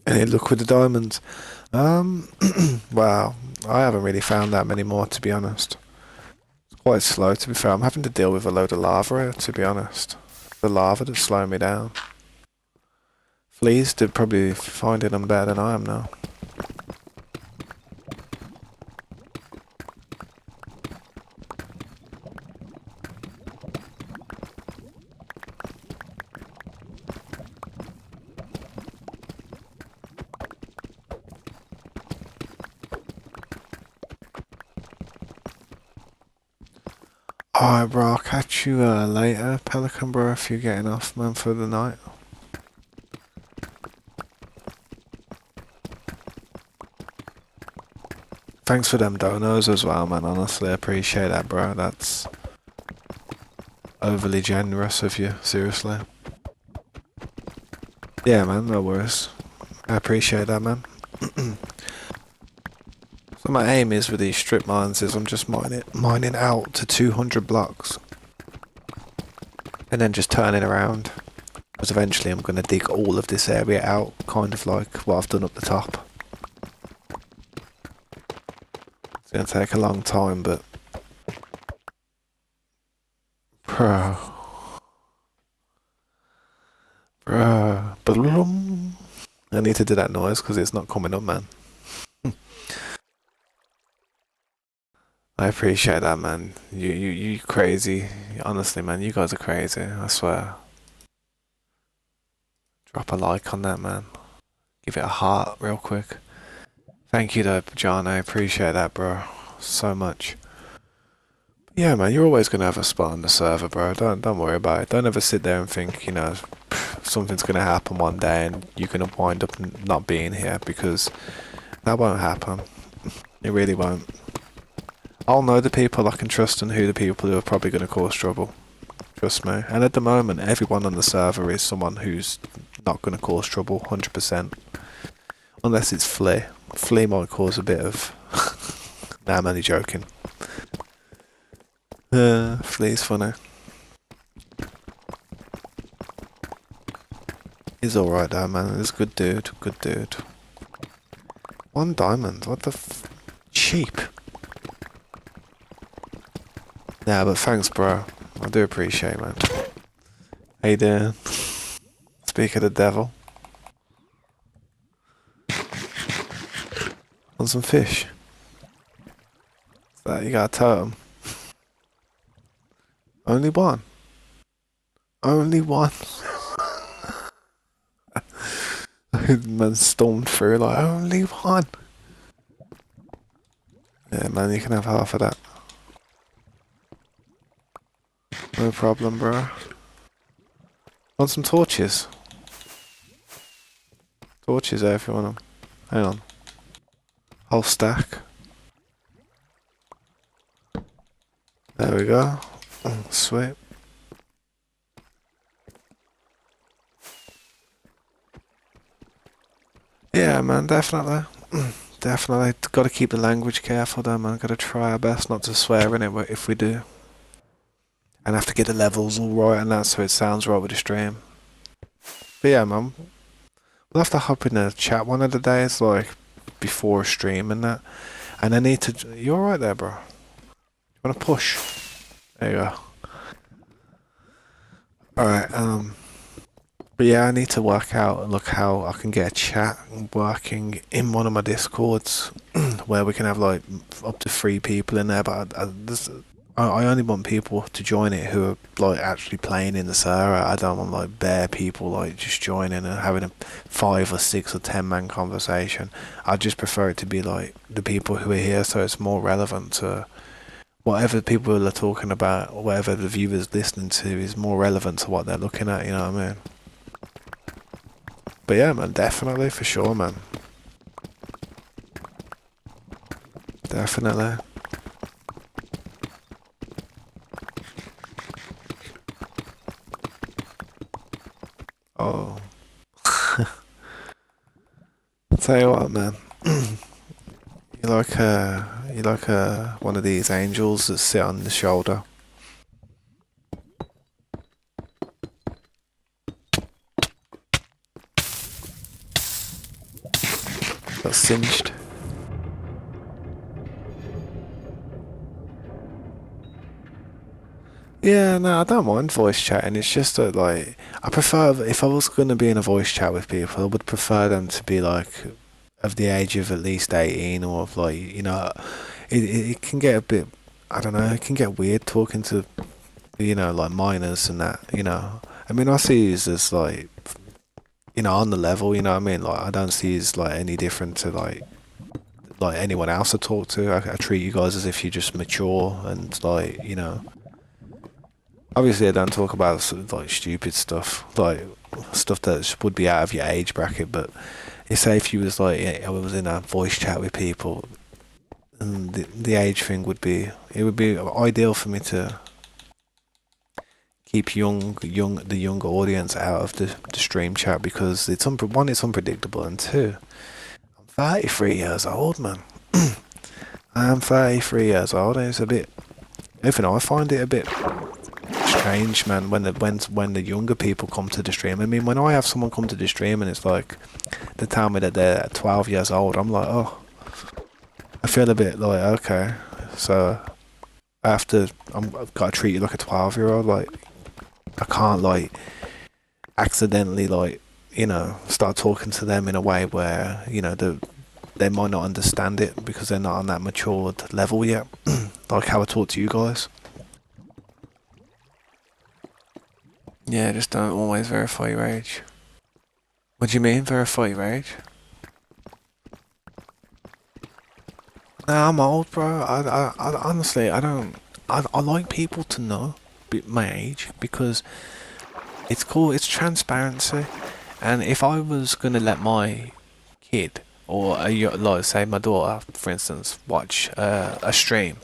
Any luck with the diamonds? Wow, I haven't really found that many more to be honest. It's quite slow to be fair. I'm having to deal with a load of lava here, to be honest. The lava that's slowing me down. Fleas, they're probably finding them better than I am now. Alright, bro, I'll catch you later, Pelican, bro, if you're getting off, man, for the night. Thanks for them donos as well, man, honestly, I appreciate that, bro. That's overly generous of you, seriously. Yeah, man, no worries. I appreciate that, man. So my aim is with these strip mines is I'm just mining out to 200 blocks. And then just turning around. Because eventually I'm going to dig all of this area out, kind of like what I've done up the top. It's going to take a long time, but... Bro. I need to do that noise because it's not coming up, man. I appreciate that, man. You crazy. Honestly, man, you guys are crazy. I swear. Drop a like on that, man. Give it a heart real quick. Thank you, though, John. I appreciate that, bro. So much. Yeah, man, you're always gonna have a spot on the server, bro. Don't worry about it. Don't ever sit there and think, you know, something's gonna happen one day and you're gonna wind up not being here because that won't happen. It really won't. I'll know the people I can trust and who the people who are probably gonna cause trouble. Trust me. And at the moment, everyone on the server is someone who's not gonna cause trouble, 100%. Unless it's Flea. Flea might cause a bit of... Nah, I'm only joking. Flea's funny. He's alright though, man. He's a good dude. Good dude. 1 diamond. What the cheap. Nah, but thanks, bro. I do appreciate it, man. How you doing? Speak of the devil. Want some fish? That you got a totem? Only one. Only one. Man stormed through like only one. Yeah, man, you can have half of that. No problem, bro. Want some torches? Torches there if you want them. Hang on. Whole stack. There we go. Sweet. Yeah, man, definitely. Definitely. Got to keep the language careful, though, man. Got to try our best not to swear in it if we do. And have to get the levels all right and that so it sounds right with the stream. But yeah, man. We'll have to hop in a chat one of the days, like before stream and that. And I need to. You alright there, bro? You wanna push? There you go. Alright, but yeah, I need to work out, look how I can get a chat working in one of my discords where we can have like up to 3 people in there. But I only want people to join it who are like actually playing in the server. I don't want like bare people like just joining and having a 5 or 6 or 10 man conversation. I just prefer it to be like the people who are here, so it's more relevant to whatever people are talking about, or whatever the viewers listening to is more relevant to what they're looking at. You know what I mean? But yeah, man, definitely for sure, man. Definitely. Oh. Tell you what, man. You like one of these angels that sit on the shoulder. Got singed. Yeah, no, I don't mind voice chatting. It's just that, like, I prefer if I was going to be in a voice chat with people, I would prefer them to be like of the age of at least 18, or of like, it can get a bit, I don't know, it can get weird talking to, like minors and that, I mean, I see you as like, on the level, you know what I mean? Like, I don't see you as like any different to like anyone else I talk to. I treat you guys as if you're just mature and like, obviously, I don't talk about sort of like stupid stuff, like stuff that would be out of your age bracket. But you say if you was like, I was in a voice chat with people, and the age thing it would be ideal for me to keep the younger audience out of the stream chat because one, it's unpredictable, and two, I'm 33 years old, man. I'm 33 years old, and it's a bit. Even I find it a bit strange, man, when the younger people come to the stream. I mean, when I have someone come to the stream and it's like they tell me that they're 12 years old, I'm like, oh, I feel a bit like, okay, so I've got to treat you like a 12-year-old. Like, I can't like accidentally like start talking to them in a way where they might not understand it because they're not on that matured level yet, like how I talk to you guys. Yeah, just don't always verify your age. What do you mean, verify your age? Nah, I'm old, bro. I honestly, I don't. I like people to know my age because it's cool. It's transparency, and if I was gonna let my kid or like say my daughter, for instance, watch a stream,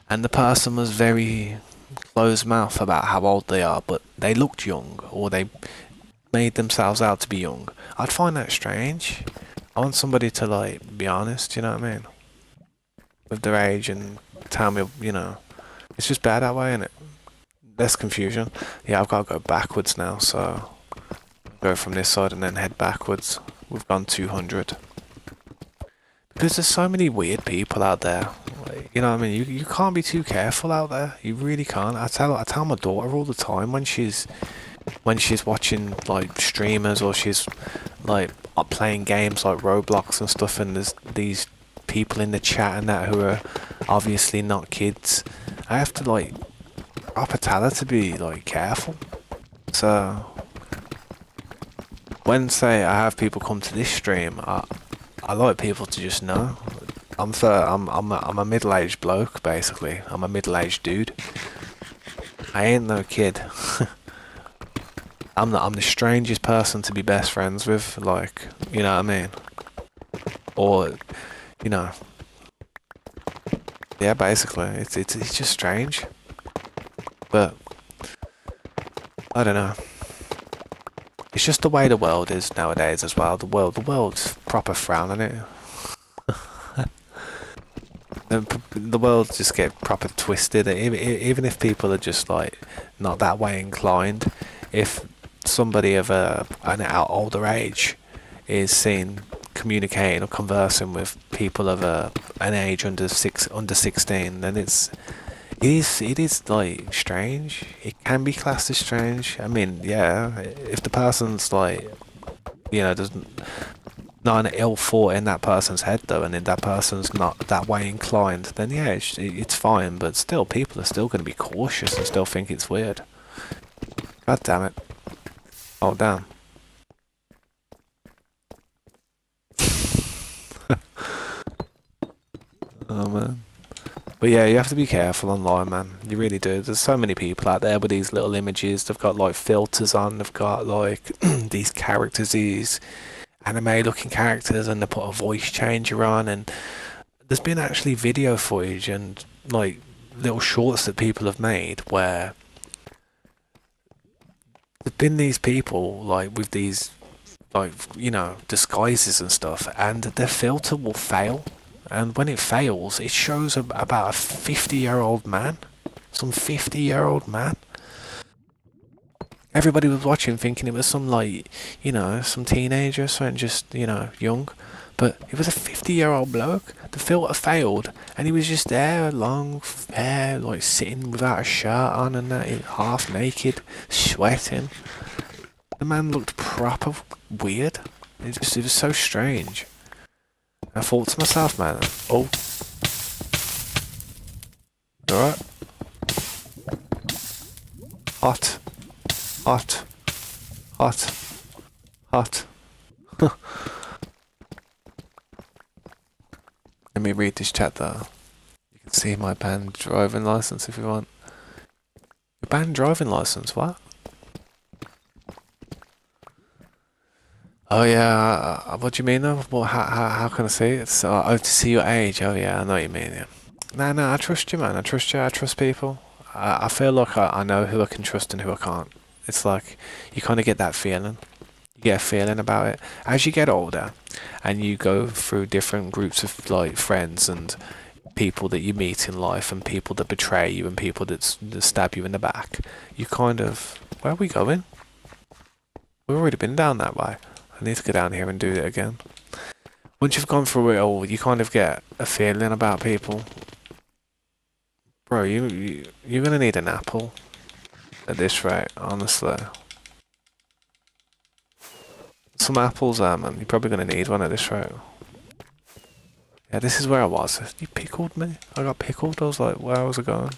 and the person was very closed mouth about how old they are, but they looked young or they made themselves out to be young, I'd find that strange. I want somebody to like be honest, you know what I mean? With their age and tell me, it's just bad that way, isn't it? Less confusion. Yeah, I've got to go backwards now, so go from this side and then head backwards. We've gone 200. Because there's so many weird people out there. Like, you know what I mean? You can't be too careful out there. You really can't. I tell my daughter all the time when she's watching like streamers or she's like playing games like Roblox and stuff, and there's these people in the chat and that who are obviously not kids. I have to like proper tell her to be like careful. So when say I have people come to this stream, I like people to just know. I'm a middle-aged bloke basically. I'm a middle-aged dude. I ain't no kid. I'm the strangest person to be best friends with, like, you know what I mean? Or, you know, yeah, basically, it's just strange. But I don't know. It's just the way the world is nowadays as well. The world's proper frowning it. The world just get proper twisted. Even if people are just like not that way inclined, if somebody of an older age is seen communicating or conversing with people of an age under 16, then it is like strange. It can be classed as strange. I mean, yeah, if the person's like, doesn't not an ill thought in that person's head though, and then that person's not that way inclined, then yeah, it's fine. But still, people are still going to be cautious and still think it's weird. God damn it! Oh damn! Oh man. But yeah, you have to be careful online, man. You really do. There's so many people out there with these little images. They've got like filters on. They've got like these characters, these anime-looking characters, and they put a voice changer on. And there's been actually video footage and like little shorts that people have made where there've been these people like with these like disguises and stuff, and their filter will fail. And when it fails, it shows about a 50-year-old man. Some 50-year-old man. Everybody was watching thinking it was some like, some teenager, something just, young. But it was a 50-year-old bloke. The filter failed, and he was just there, long hair, like sitting without a shirt on and that, half naked, sweating. The man looked proper weird. It was so strange. I thought to myself, man, oh, alright? Hot, hot, hot, hot. Let me read this chat though. You can see my banned driving license if you want. Your banned driving license, what? Oh yeah, what do you mean though? Well, how can I see it? So, oh, to see your age. Oh yeah, I know what you mean. Yeah. No, I trust you, man. I trust you. I trust people. I feel like I know who I can trust and who I can't. It's like you kind of get that feeling. You get a feeling about it as you get older, and you go through different groups of like friends and people that you meet in life, and people that betray you, and people that stab you in the back. You kind of, where are we going? We've already been down that way. I need to go down here and do it again. Once you've gone through it all, you kind of get a feeling about people. Bro, you're gonna need an apple at this rate, honestly. Some apples there, man. You're probably gonna need one at this rate. Yeah, this is where I was. You pickled me? I got pickled. I was like, where was I going?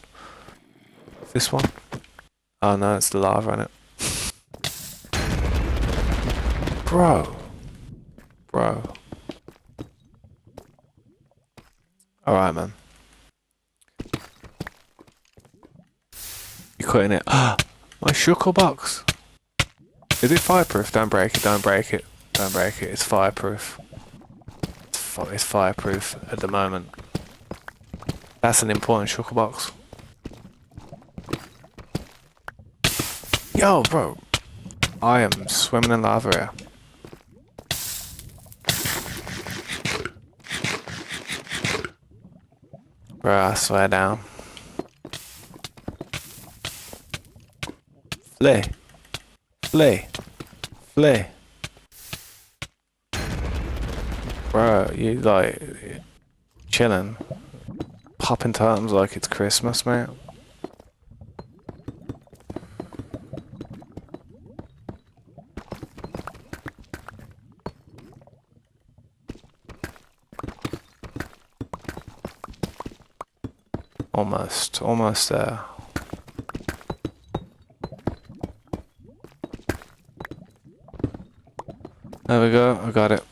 This one? Oh no, it's the lava in it. Bro. Alright, man. You're cutting it. My shuckle box. Is it fireproof? Don't break it, don't break it. Don't break it, it's fireproof. It's fireproof at the moment. That's an important shuckle box. Yo, bro. I am swimming in lava here. Bro, I swear down. Flee. Bro, you like chilling, popping terms like it's Christmas, mate. Almost there. There we go, I got it.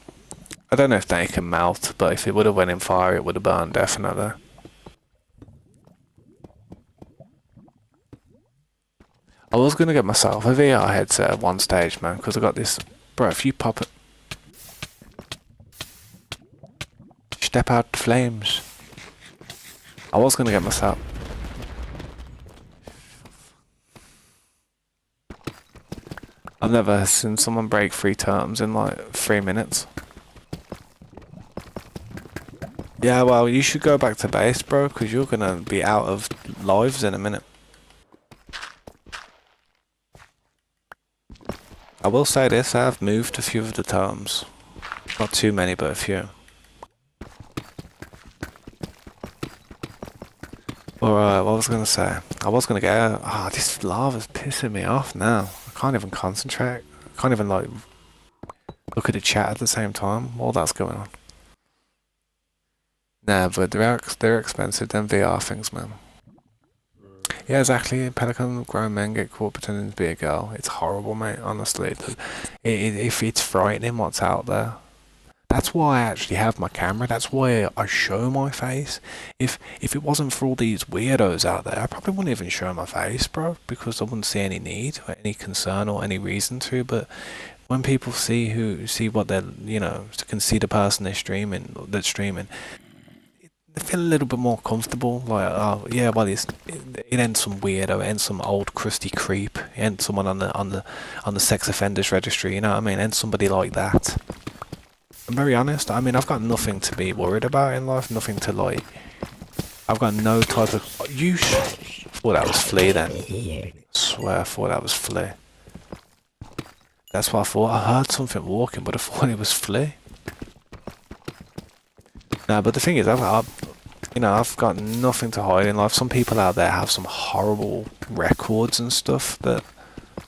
I don't know if they can melt, but if it would have went in fire, it would have burned, definitely. I was gonna get myself a VR headset at one stage, man, because I got this. Bro, if you pop it, step out the flames. I was gonna get myself. I've never seen someone break 3 terms in like 3 minutes. Yeah, well, you should go back to base, bro, because you're gonna be out of lives in a minute. I will say this, I have moved a few of the terms. Not too many, but a few. Alright, what was I gonna say? I was gonna get. Ah, this lava's pissing me off now. I can't even concentrate. I can't even, like, look at the chat at the same time. All that's going on. Nah, but they're expensive, them VR things, man. Yeah, exactly. Pelican grown men get caught pretending to be a girl. It's horrible, mate, honestly. If it's frightening what's out there. That's why I actually have my camera. That's why I show my face. If it wasn't for all these weirdos out there, I probably wouldn't even show my face, bro, because I wouldn't see any need or any concern or any reason to. But when people see what they're, can see the person that's streaming, they feel a little bit more comfortable. Like, oh yeah, well, it ain't some weirdo, it ain't some old crusty creep, it ain't someone on the sex offenders registry. You know what I mean? It ain't somebody like that. I'm very honest. I mean, I've got nothing to be worried about in life. Nothing to like. I've got no type of. Thought that was Flea then. Swear, I thought that was Flea. That's what I thought. I heard something walking, but I thought it was Flea. No, but the thing is, I've got nothing to hide in life. Some people out there have some horrible records and stuff that,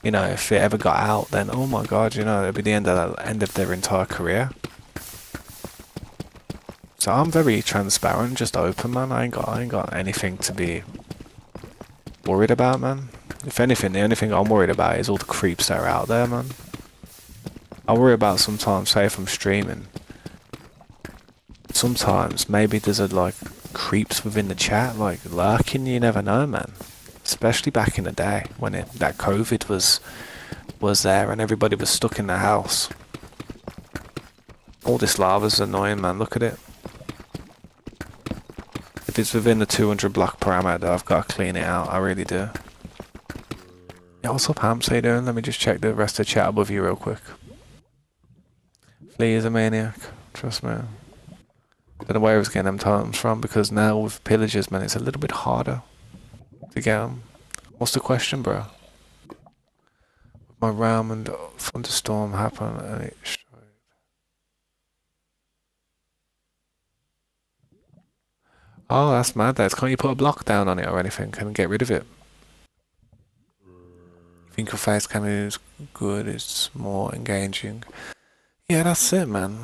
if it ever got out, then oh my god, it'd be the end of their entire career. So I'm very transparent, just open, man. I ain't got anything to be worried about, man. If anything, the only thing I'm worried about is all the creeps that are out there, man. I worry about sometimes, say if I'm streaming, sometimes maybe there's like creeps within the chat, like lurking. You never know, man. Especially back in the day when that COVID was there and everybody was stuck in the house. All this lava's annoying, man. Look at it. If it's within the 200 block parameter, I've got to clean it out. I really do. Yeah, what's up, Hamps? How you doing? Let me just check the rest of the chat above you real quick. Flea is a maniac. Trust me. Don't know where he was getting them terms from, because now with pillagers, man, it's a little bit harder to get them. What's the question, bro? My ram and thunderstorm happened and it straight. Oh, that's mad. Can't you put a block down on it or anything and get rid of it? You think your face cam is good, it's more engaging. Yeah, that's it, man.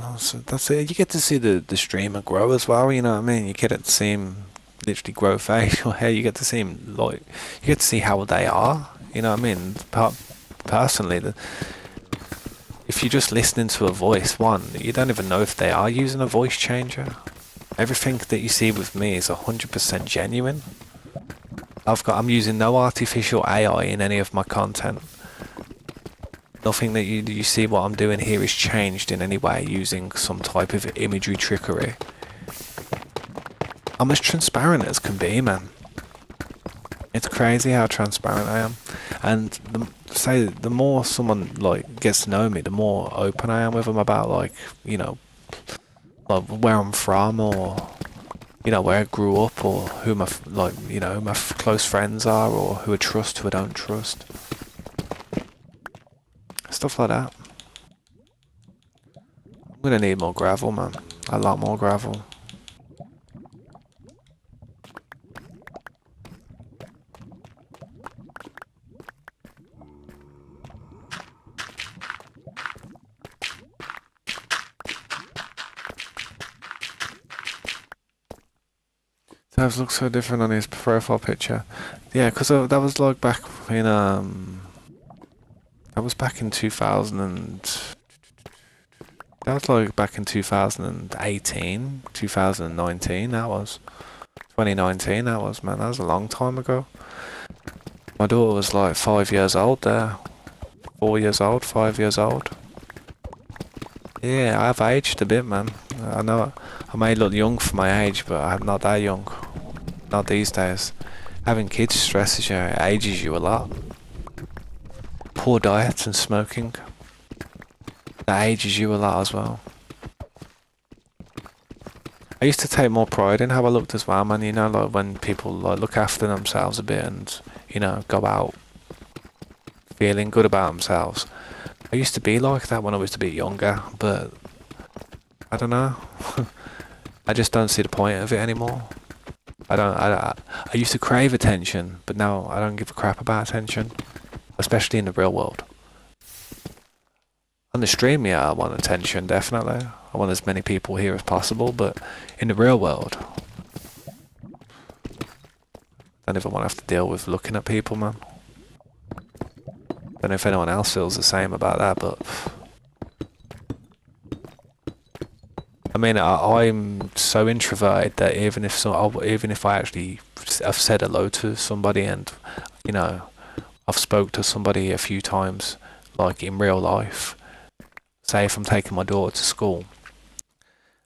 That's it. You get to see the streamer grow as well, you know what I mean? You get to see him literally grow facial hair. You get to see him, like, you get to see how they are, you know what I mean? Personally, if you're just listening to a voice, you don't even know if they are using a voice changer. Everything that you see with me is 100% genuine. I'm using no artificial AI in any of my content. Nothing that you see what I'm doing here is changed in any way using some type of imagery trickery. I'm as transparent as can be, man. It's crazy how transparent I am. And the more someone like gets to know me, the more open I am with them about like where I'm from, or where I grew up, or who my close friends are, or who I trust, who I don't trust. Stuff like that. I'm gonna need more gravel, man. A lot more gravel. That looks so different on his profile picture. Yeah, because that was like back in that was back in 2000 and that was like back in 2018, 2019. That was 2019. That was, man. That was a long time ago. My daughter was like 5 years old there. 4 years old, 5 years old. Yeah, I've aged a bit, man. I know I may look young for my age, but I'm not that young. Not these days. Having kids stresses you, it ages you a lot. Poor diet and smoking. That ages you a lot as well. I used to take more pride in how I looked as well, man. You know, like when people like look after themselves a bit and, you know, go out feeling good about themselves. I used to be like that when I was a bit younger, but I don't know. I just don't see the point of it anymore. I used to crave attention, but now I don't give a crap about attention, especially in the real world. On the stream, yeah, I want attention, definitely. I want as many people here as possible, but in the real world, I don't even want to have to deal with looking at people, man. Don't know if anyone else feels the same about that, but I mean, I'm so introverted that even if I actually have said hello to somebody and, you know, I've spoke to somebody a few times, like in real life, say if I'm taking my daughter to school,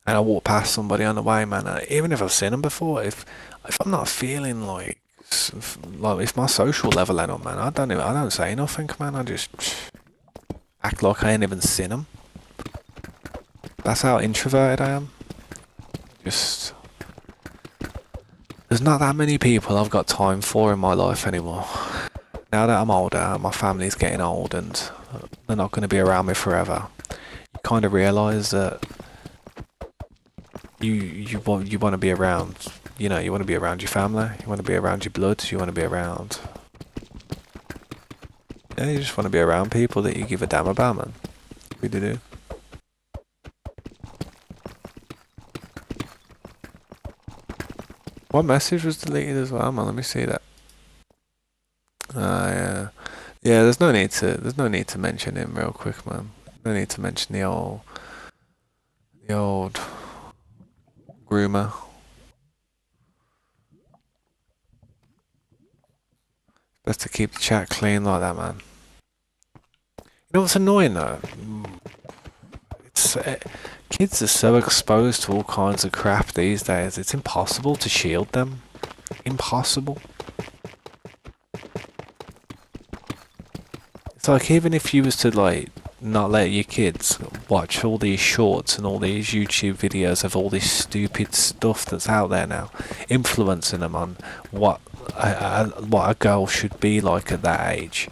and I walk past somebody on the way, man, even if I've seen them before, if I'm not feeling like it's my social level then on, man, I don't say nothing, man. I just act like I ain't even seen them. That's how introverted I am. Just there's not that many people I've got time for in my life anymore. Now that I'm older, my family's getting old, and they're not going to be around me forever. You kind of realise that you want to be around. You know, you want to be around your family. You want to be around your blood. You want to be around. Yeah, you just want to be around people that you give a damn about, man. We do. What message was deleted as well, man? Let me see that. Yeah. Yeah, there's no need to mention him real quick, man. No need to mention the old groomer. Best to keep the chat clean like that, man. You know what's annoying though? It's kids are so exposed to all kinds of crap these days. It's impossible to shield them. Impossible. It's like even if you was to like not let your kids watch all these shorts and all these YouTube videos of all this stupid stuff that's out there now, influencing them on what a girl should be like at that age,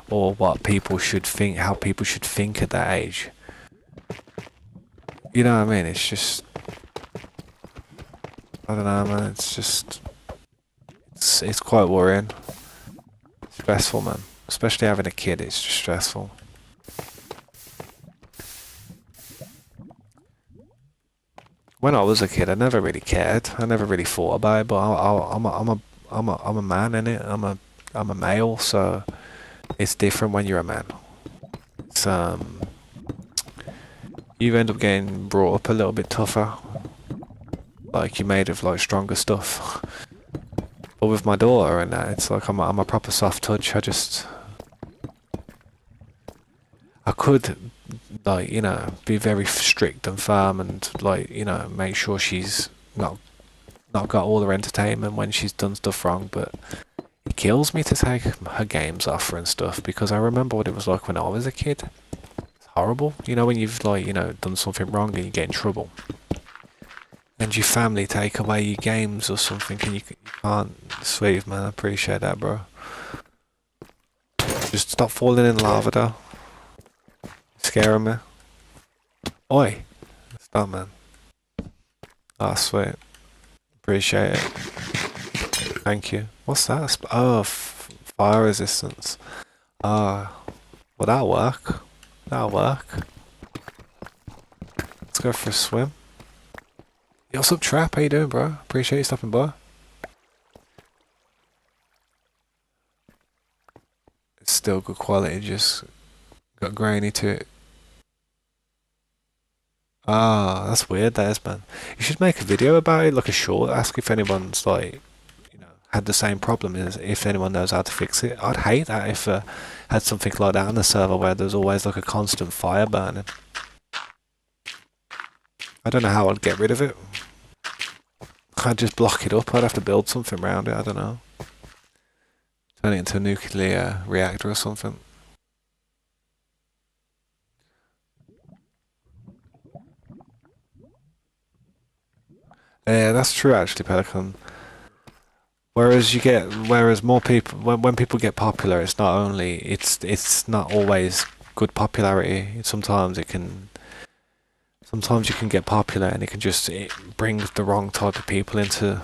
or what people should think, how people should think at that age. You know what I mean? It's just, I don't know, man. It's just, it's quite worrying, stressful, man. Especially having a kid, it's just stressful. When I was a kid, I never really cared. I never really thought about it. But I'm a man, innit? I'm a male, so it's different when you're a man. It's you end up getting brought up a little bit tougher. Like you're made of like stronger stuff. But with my daughter and that, it's like I'm a proper soft touch. I could, like, you know, be very strict and firm and, like, you know, make sure she's not got all her entertainment when she's done stuff wrong, but it kills me to take her games off her and stuff, because I remember what it was like when I was a kid. It's horrible. You know, when you've, like, you know, done something wrong and you get in trouble, and your family take away your games or something, and you can't. Sweet, man, I appreciate that, bro. Just stop falling in lava, though. Scaring me. Oi. Stop, man. Oh, sweet. Appreciate it. Thank you. What's that? Oh, fire resistance. Ah, well, that'll work. That'll work. Let's go for a swim. Yo, what's up, Trap? How you doing, bro? Appreciate you stopping by. It's still good quality, just got grainy to it. Ah, that's weird, that is, man. You should make a video about it, like a short. Ask if anyone's like, had the same problem. Is if anyone knows how to fix it. I'd hate that if had something like that on the server where there's always like a constant fire burning. I don't know how I'd get rid of it. I'd just block it up. I'd have to build something around it. I don't know. Turn it into a nuclear reactor or something. Yeah, that's true actually, Pelican. Whereas more people, when people get popular, it's not always good popularity. Sometimes you can get popular and it brings the wrong type of people into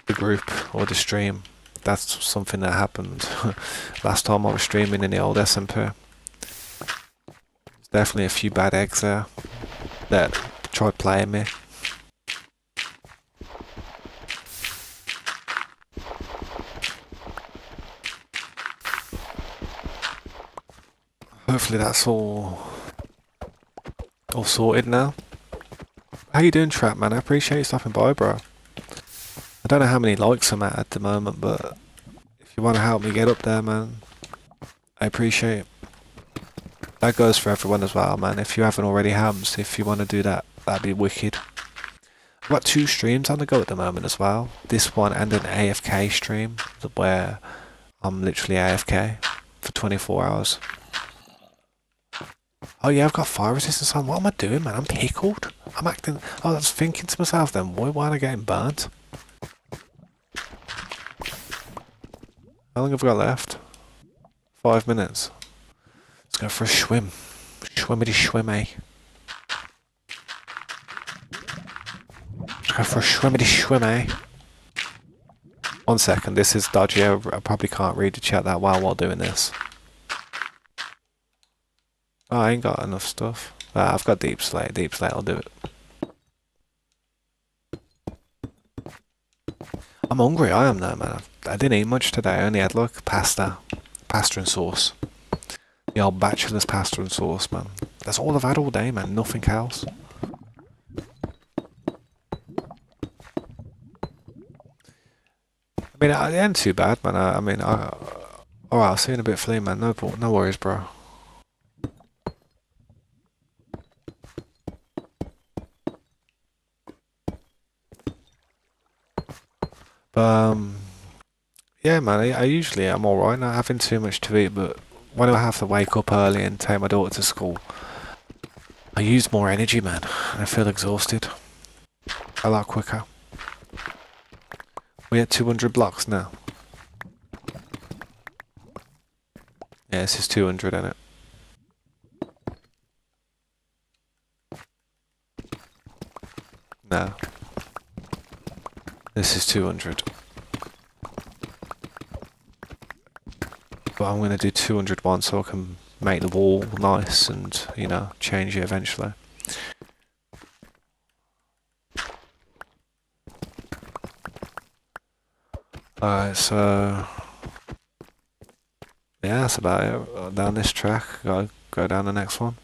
the group or the stream. That's something that happened last time I was streaming in the old SMP. There's definitely a few bad eggs there that tried playing me. Hopefully that's all sorted now. How you doing, Trap, man? I appreciate you stopping by, bro. I don't know how many likes I'm at the moment, but if you want to help me get up there, man, I appreciate it. That goes for everyone as well, man. If you haven't already, Hams, if you want to do that, that'd be wicked. I've got 2 streams on the go at the moment as well. This one and an AFK stream where I'm literally AFK for 24 hours. Oh yeah, I've got fire resistance on. What am I doing, man? I'm pickled. I'm acting... I was thinking to myself then, why am I getting burnt? How long have we got left? 5 minutes. Let's go for a swim. Schwimmity swimmy. Let's go for a schwimmity swimmy. 1 second, this is dodgy. I probably can't read the chat that well while doing this. Oh, I ain't got enough stuff. I've got deep slate. Deep slate, I'll do it. I'm hungry, I am though, man. I didn't eat much today. I only had like pasta and sauce. The old bachelor's pasta and sauce, man. That's all I've had all day, man. Nothing else. I mean, it ain't too bad, man. Alright, I'll see you in a bit, Flea, man. No worries, bro. Yeah, man. I usually am alright. Not having too much to eat, but when I have to wake up early and take my daughter to school, I use more energy, man. And I feel exhausted a lot quicker. We're at 200 blocks now. Yeah, this is 200, isn't it? No. This is 200. But I'm going to do 201 so I can make the wall nice and, change it eventually. Alright, so... yeah, that's about it. Down this track, gotta go down the next one.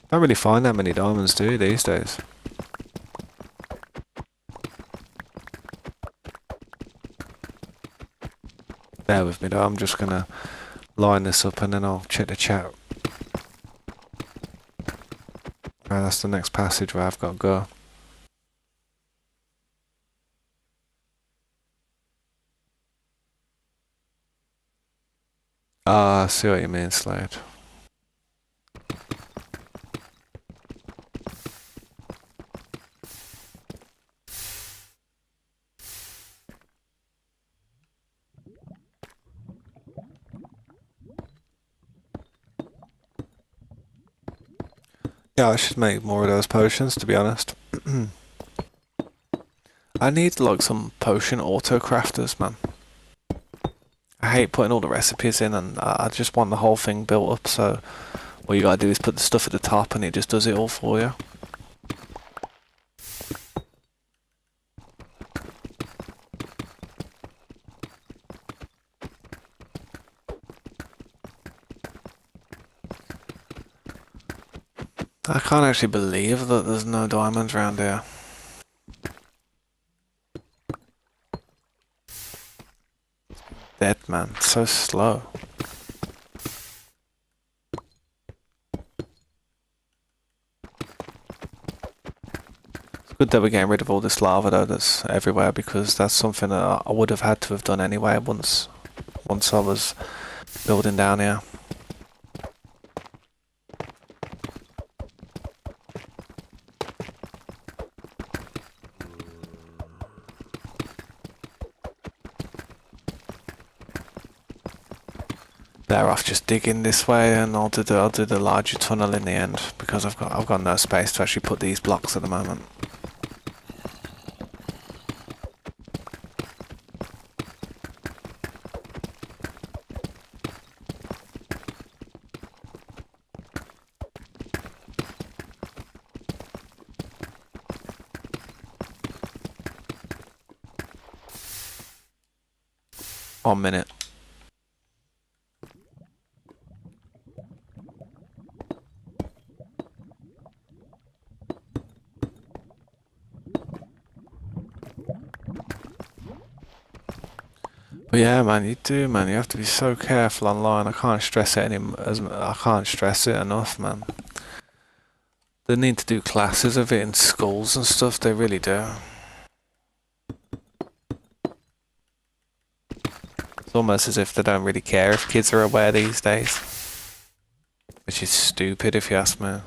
Don't really find that many diamonds, do you, these days? Bear with me though, I'm just gonna line this up and then I'll check the chat. Right, that's the next passage where I've got to go. Ah, I see what you mean, Slade. Yeah, I should make more of those potions, to be honest. I need like some potion auto crafters, man. I hate putting all the recipes in, and I just want the whole thing built up. So all you gotta do is put the stuff at the top, and it just does it all for you. I can't actually believe that there's no diamonds around here. Dead, man. It's so slow. It's good that we're getting rid of all this lava though that's everywhere, because that's something that I would have had to have done anyway once I was building down here. Better off just digging this way, and I'll do the larger tunnel in the end, because I've got no space to actually put these blocks at the moment. 1 minute. But yeah, man, you do, man. You have to be so careful online. I can't stress it I can't stress it enough, man. They need to do classes of it in schools and stuff. They really do. It's almost as if they don't really care if kids are aware these days, which is stupid if you ask me.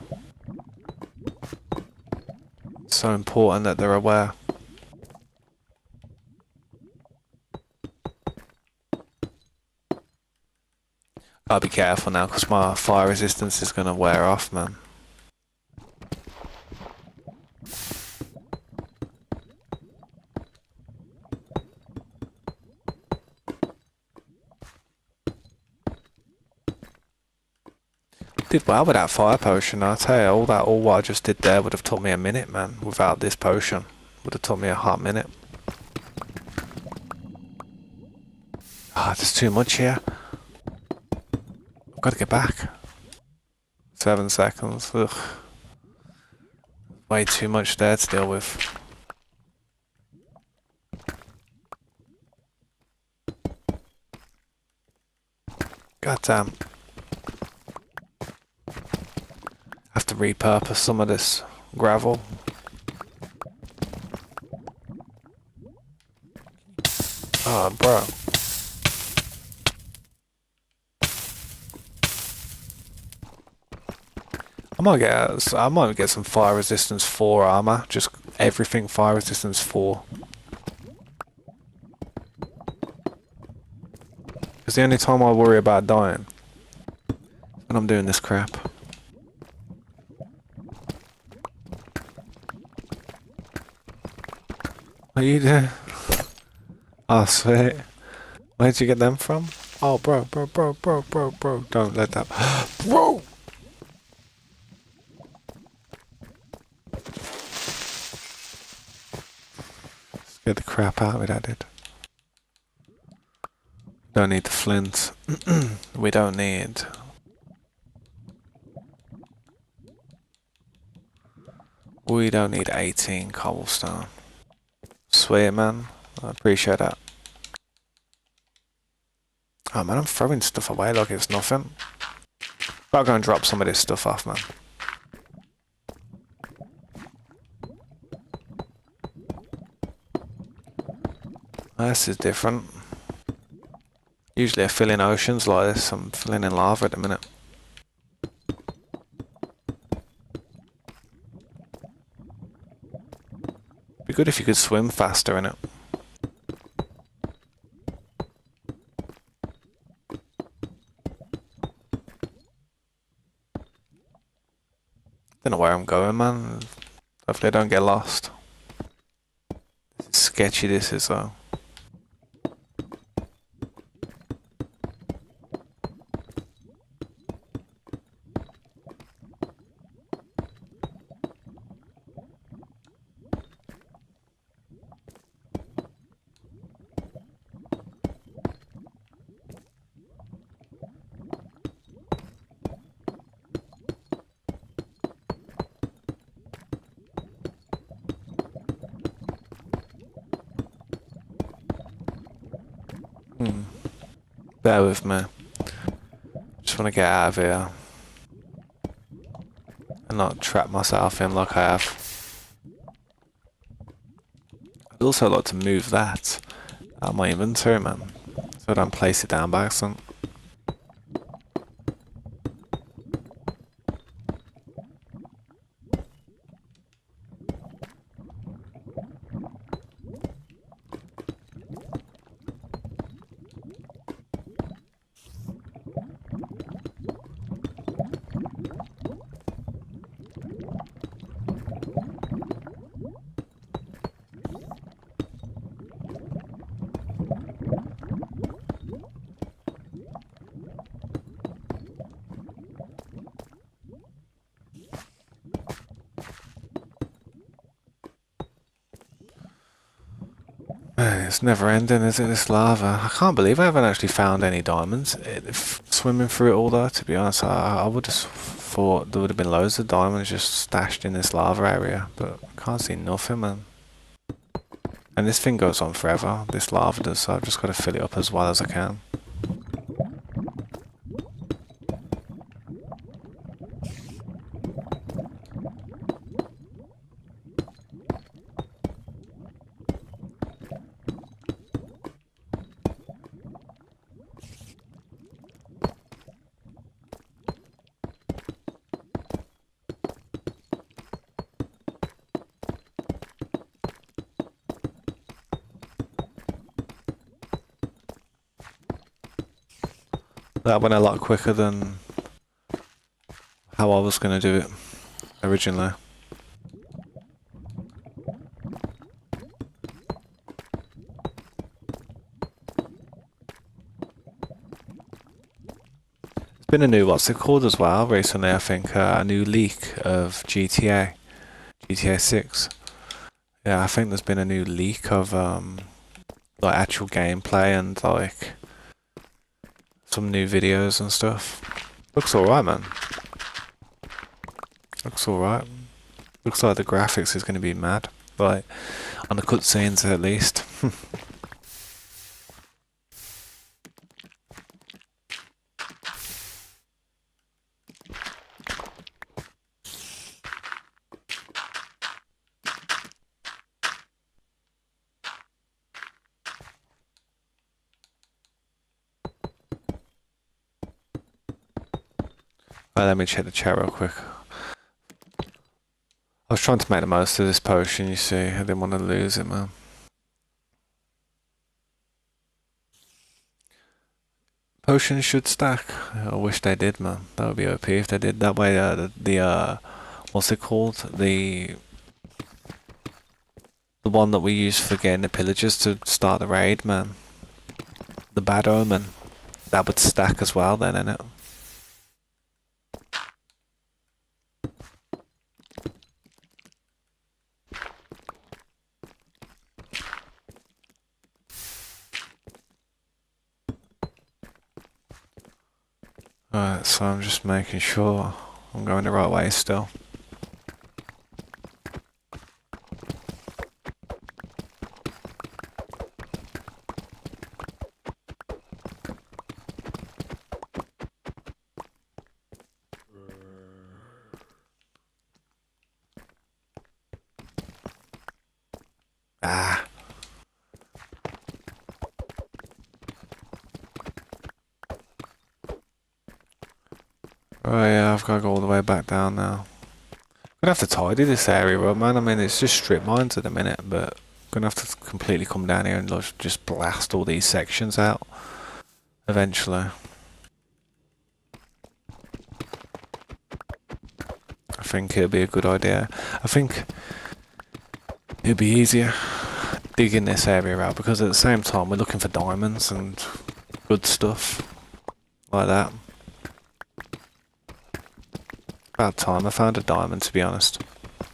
It's so important that they're aware. Gotta be careful now, because my fire resistance is gonna wear off, man. Did well with that fire potion, I tell you, all what I just did there would have took me a minute, man. Without this potion, would have took me a hot minute. Ah, there's too much here. I've got to get back. 7 seconds. Ugh. Way too much there to deal with. God damn. Have to repurpose some of this gravel. Oh, bro. I might get some fire resistance 4 armor. Just everything fire resistance 4. Because the only time I worry about dying is when I'm doing this crap. What are you doing? Oh, sweet. Where'd you get them from? Oh, bro. Don't let that... Bro! Scared the crap out of me, that did. Don't need the flint. We don't need... We don't need 18 cobblestone. Sweet, man. I appreciate that. Oh, man, I'm throwing stuff away like it's nothing. Gotta go and drop some of this stuff off, man. This is different. Usually I fill in oceans like this. I'm filling in lava at the minute. Be good if you could swim faster in it. Don't know where I'm going, man. Hopefully I don't get lost. This is sketchy, this is though. Bear with me. Just want to get out of here. And not trap myself in like I have. I'd also like to move that out of my inventory, man. So I don't place it down by accident. Man, it's never ending, is it, this lava? I can't believe I haven't actually found any diamonds. Swimming through it all though, to be honest, I would have thought there would have been loads of diamonds just stashed in this lava area, but I can't see nothing, man. And this thing goes on forever, this lava does, so I've just got to fill it up as well as I can. That went a lot quicker than how I was going to do it originally. There's been a new, what's it called as well, recently, I think, a new leak of GTA 6. Yeah, I think there's been a new leak of like actual gameplay and like some new videos and stuff. Looks alright, man. Looks alright. Looks like the graphics is going to be mad. Like, on the cutscenes at least. Right, let me check the chat real quick. I was trying to make the most of this potion, you see. I didn't want to lose it, man. Potions should stack. I wish they did, man. That would be OP if they did. That way, what's it called? The one that we use for getting the pillagers to start the raid, man. The Bad Omen. That would stack as well then, innit? Alright, so I'm just making sure I'm going the right way still. Ah. Oh yeah, I've got to go all the way back down now. I'm gonna have to tidy this area up, man. I mean, it's just strip mines at the minute, but I'm gonna have to completely come down here and just blast all these sections out eventually. I think it'd be a good idea. I think it'd be easier digging this area out, because at the same time we're looking for diamonds and good stuff like that. About time I found a diamond, to be honest. I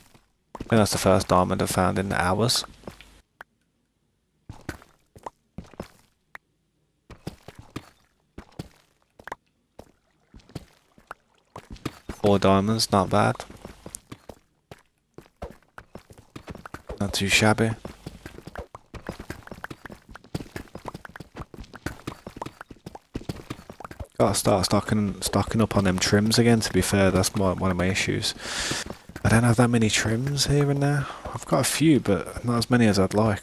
think that's the first diamond I've found in hours. Four diamonds, not bad. Not too shabby. Gotta start stocking up on them trims again, to be fair. That's one of my issues. I don't have that many trims here and there. I've got a few, but not as many as I'd like.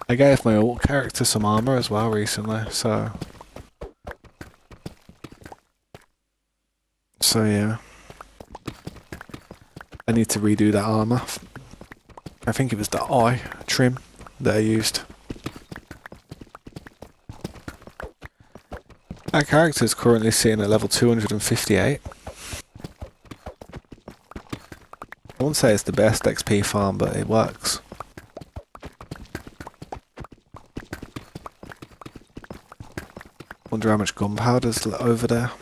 I gave my alt character some armor as well recently, so yeah. I need to redo that armor. I think it was the eye trim that I used. That character is currently sitting at level 258. I won't say it's the best XP farm, but it works. Wonder how much gunpowder's over there.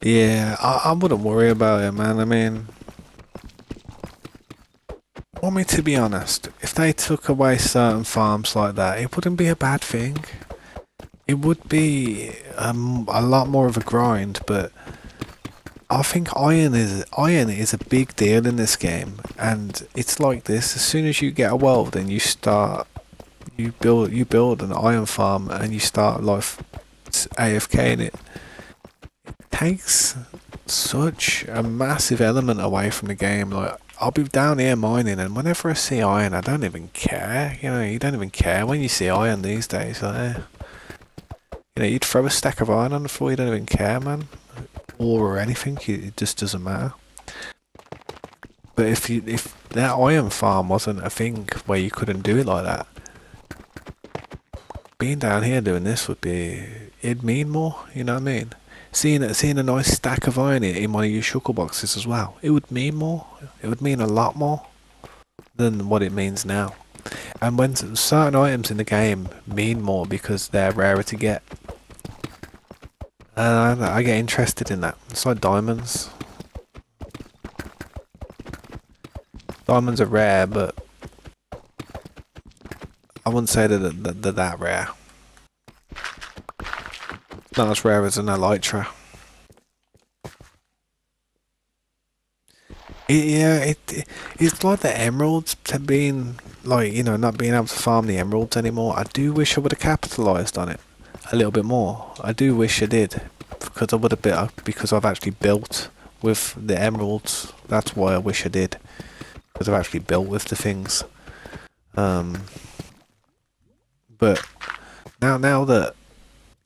Yeah, I wouldn't worry about it, man. I mean, want me to be honest, if they took away certain farms like that, it wouldn't be a bad thing. It would be a lot more of a grind, but I think iron is a big deal in this game, and it's like this. As soon as you get a world and you build an iron farm and you start life AFK in it. Takes such a massive element away from the game. Like, I'll be down here mining, and whenever I see iron, I don't even care. You know, you don't even care when you see iron these days. Like, you know, you'd throw a stack of iron on the floor, you don't even care, man. Or anything, it just doesn't matter. But if that iron farm wasn't a thing where you couldn't do it like that, being down here doing this it'd mean more. You know what I mean? Seeing a nice stack of iron in one of your shulker boxes as well, it would mean more. It would mean a lot more than what it means now. And when certain items in the game mean more because they're rarer to get, I get interested in that. It's like diamonds. Diamonds are rare, but I wouldn't say that they're that rare. Not as rare as an elytra. It's like the emeralds being, like, you know, not being able to farm the emeralds anymore. I do wish I would have capitalised on it a little bit more. I do wish I did, because I've actually built with the emeralds. That's why I wish I did, because I've actually built with the things. But now that,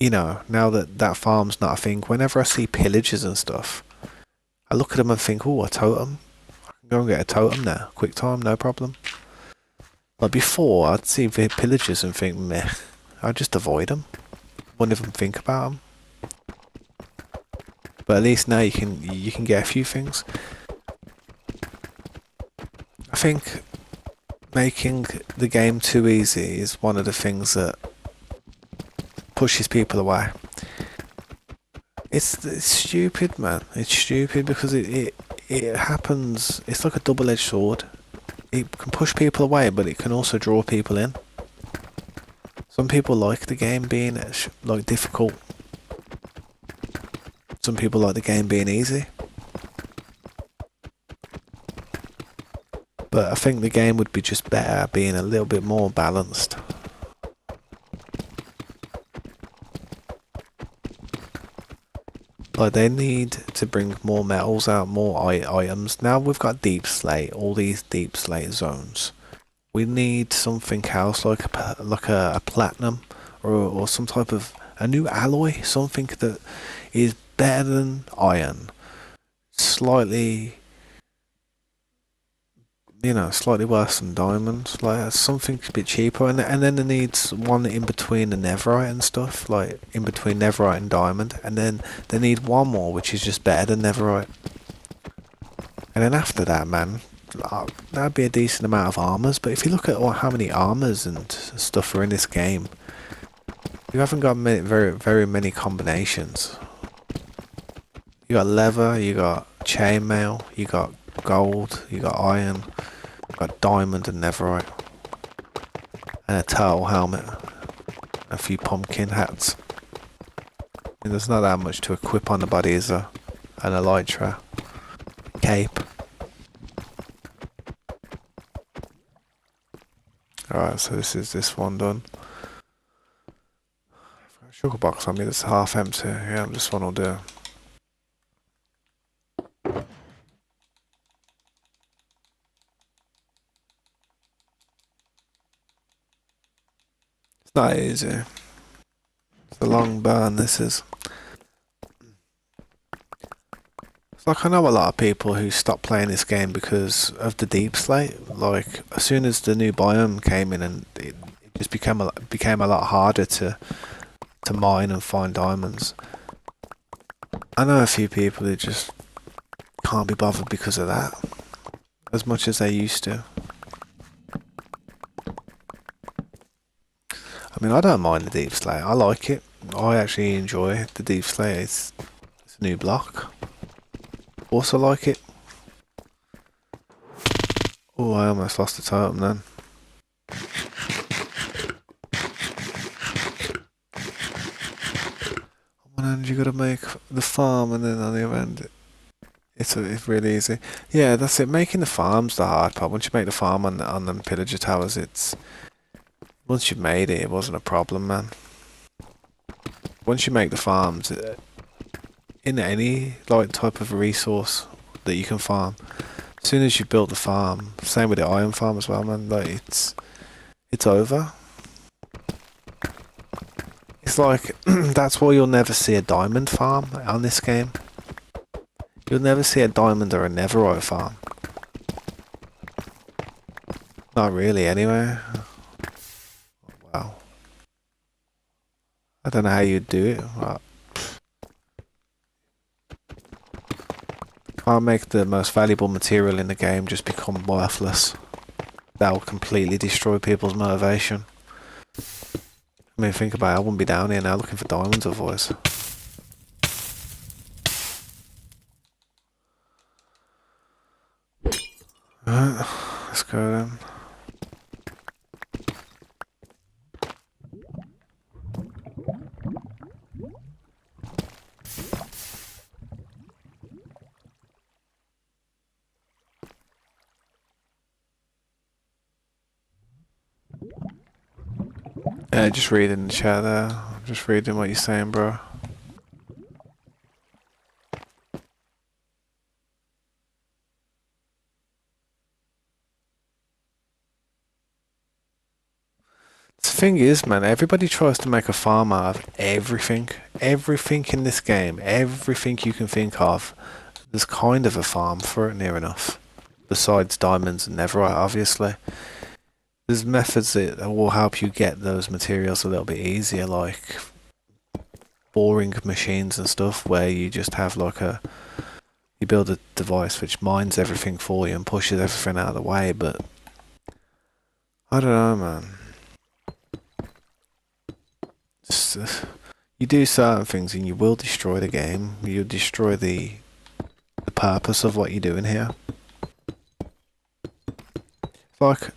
you know, now that farm's not a thing, whenever I see pillages and stuff, I look at them and think, oh, a totem. I can go and get a totem now. Quick time, no problem. Like before, I'd see pillages and think, meh. I'd just avoid them. Wouldn't even think about them. But at least now you can get a few things. I think making the game too easy is one of the things that pushes people away. It's stupid, man. It's stupid because it happens. It's like a double-edged sword. It can push people away, but it can also draw people in. Some people like the game being like difficult. Some people like the game being easy. But I think the game would be just better being a little bit more balanced. Like, they need to bring more metals out, more items. Now we've got deep slate, all these deep slate zones. We need something else, like a platinum or some type of a new alloy, something that is better than iron, slightly, slightly worse than diamonds, like something a bit cheaper, and then there needs one in between the netherite and stuff, like in between netherite and diamond, and then they need one more which is just better than netherite. And then after that, man, that'd be a decent amount of armors. But if you look at how many armors and stuff are in this game, you haven't got very many combinations. You got leather, you got chainmail, you got gold, you got iron, you got diamond and netherite, and a turtle helmet, a few pumpkin hats. I mean, there's not that much to equip on the body, is there? An elytra, cape. Alright, so this one done. I've got a sugar box on me that's half empty. Yeah, this one will do. It's not easy. It's a long burn, this is. It's like I know a lot of people who stopped playing this game because of the deep slate. Like, as soon as the new biome came in, and it just became a lot harder to mine and find diamonds. I know a few people who just can't be bothered because of that, as much as they used to. I mean, I don't mind the deep slate. I like it. I actually enjoy the deep slate. It's a new block. Also like it. Oh, I almost lost the totem then. On one end you gotta make the farm, and then on the other end it's really easy. Yeah, that's it. Making the farm's the hard part. Once you make the farm on them pillager towers, once you've made it, it wasn't a problem, man. Once you make the farms, in any like type of resource that you can farm, as soon as you build the farm, same with the iron farm as well, man, like it's over. It's like that's why you'll never see a diamond farm on this game. You'll never see a diamond or a netherite farm. Not really, anyway. Wow. I don't know how you'd do it. Can't make the most valuable material in the game just become worthless. That will completely destroy people's motivation. I mean, think about it, I wouldn't be down here now looking for diamonds otherwise. Alright, let's go then. Yeah, just reading the chat there. Just reading what you're saying, bro. The thing is, man, everybody tries to make a farm out of everything. Everything in this game, everything you can think of, there's kind of a farm for it near enough. Besides diamonds and netherite, obviously. There's methods that will help you get those materials a little bit easier, like boring machines and stuff, where you just have like you build a device which mines everything for you and pushes everything out of the way, but I don't know, man. You do certain things and you will destroy the game. You'll destroy the purpose of what you're doing here. Like,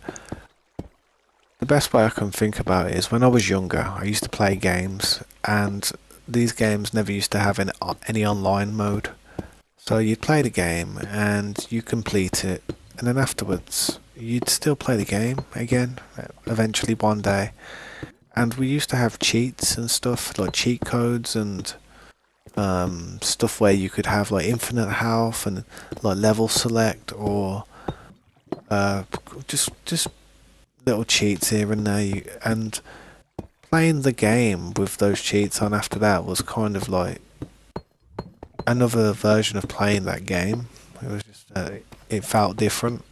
the best way I can think about it is when I was younger, I used to play games, and these games never used to have any online mode. So you'd play the game and you complete it, and then afterwards you'd still play the game again, eventually one day. And we used to have cheats and stuff, like cheat codes and stuff where you could have like infinite health and like level select, or just little cheats here and there, and playing the game with those cheats on after that was kind of like another version of playing that game. It was just it felt different.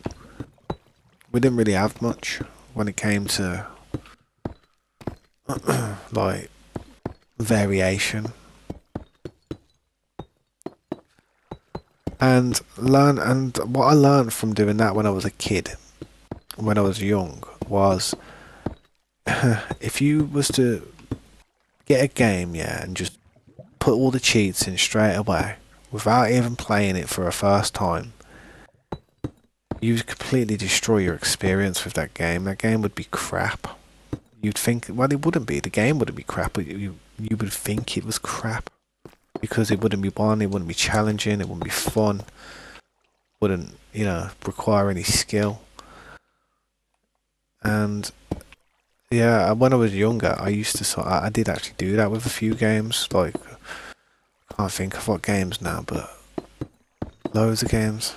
We didn't really have much when it came to like variation. And what I learned from doing that when I was a kid, when I was young, was if you was to get a game, yeah, and just put all the cheats in straight away without even playing it for a first time, you would completely destroy your experience with that game. That game would be crap. You'd think, well, it wouldn't be. The game wouldn't be crap, but you would think it was crap because it wouldn't be fun, it wouldn't be challenging, it wouldn't be fun, wouldn't, you know, require any skill. And yeah, when I was younger, I used to I did actually do that with a few games. Like, I can't think of what games now, but loads of games.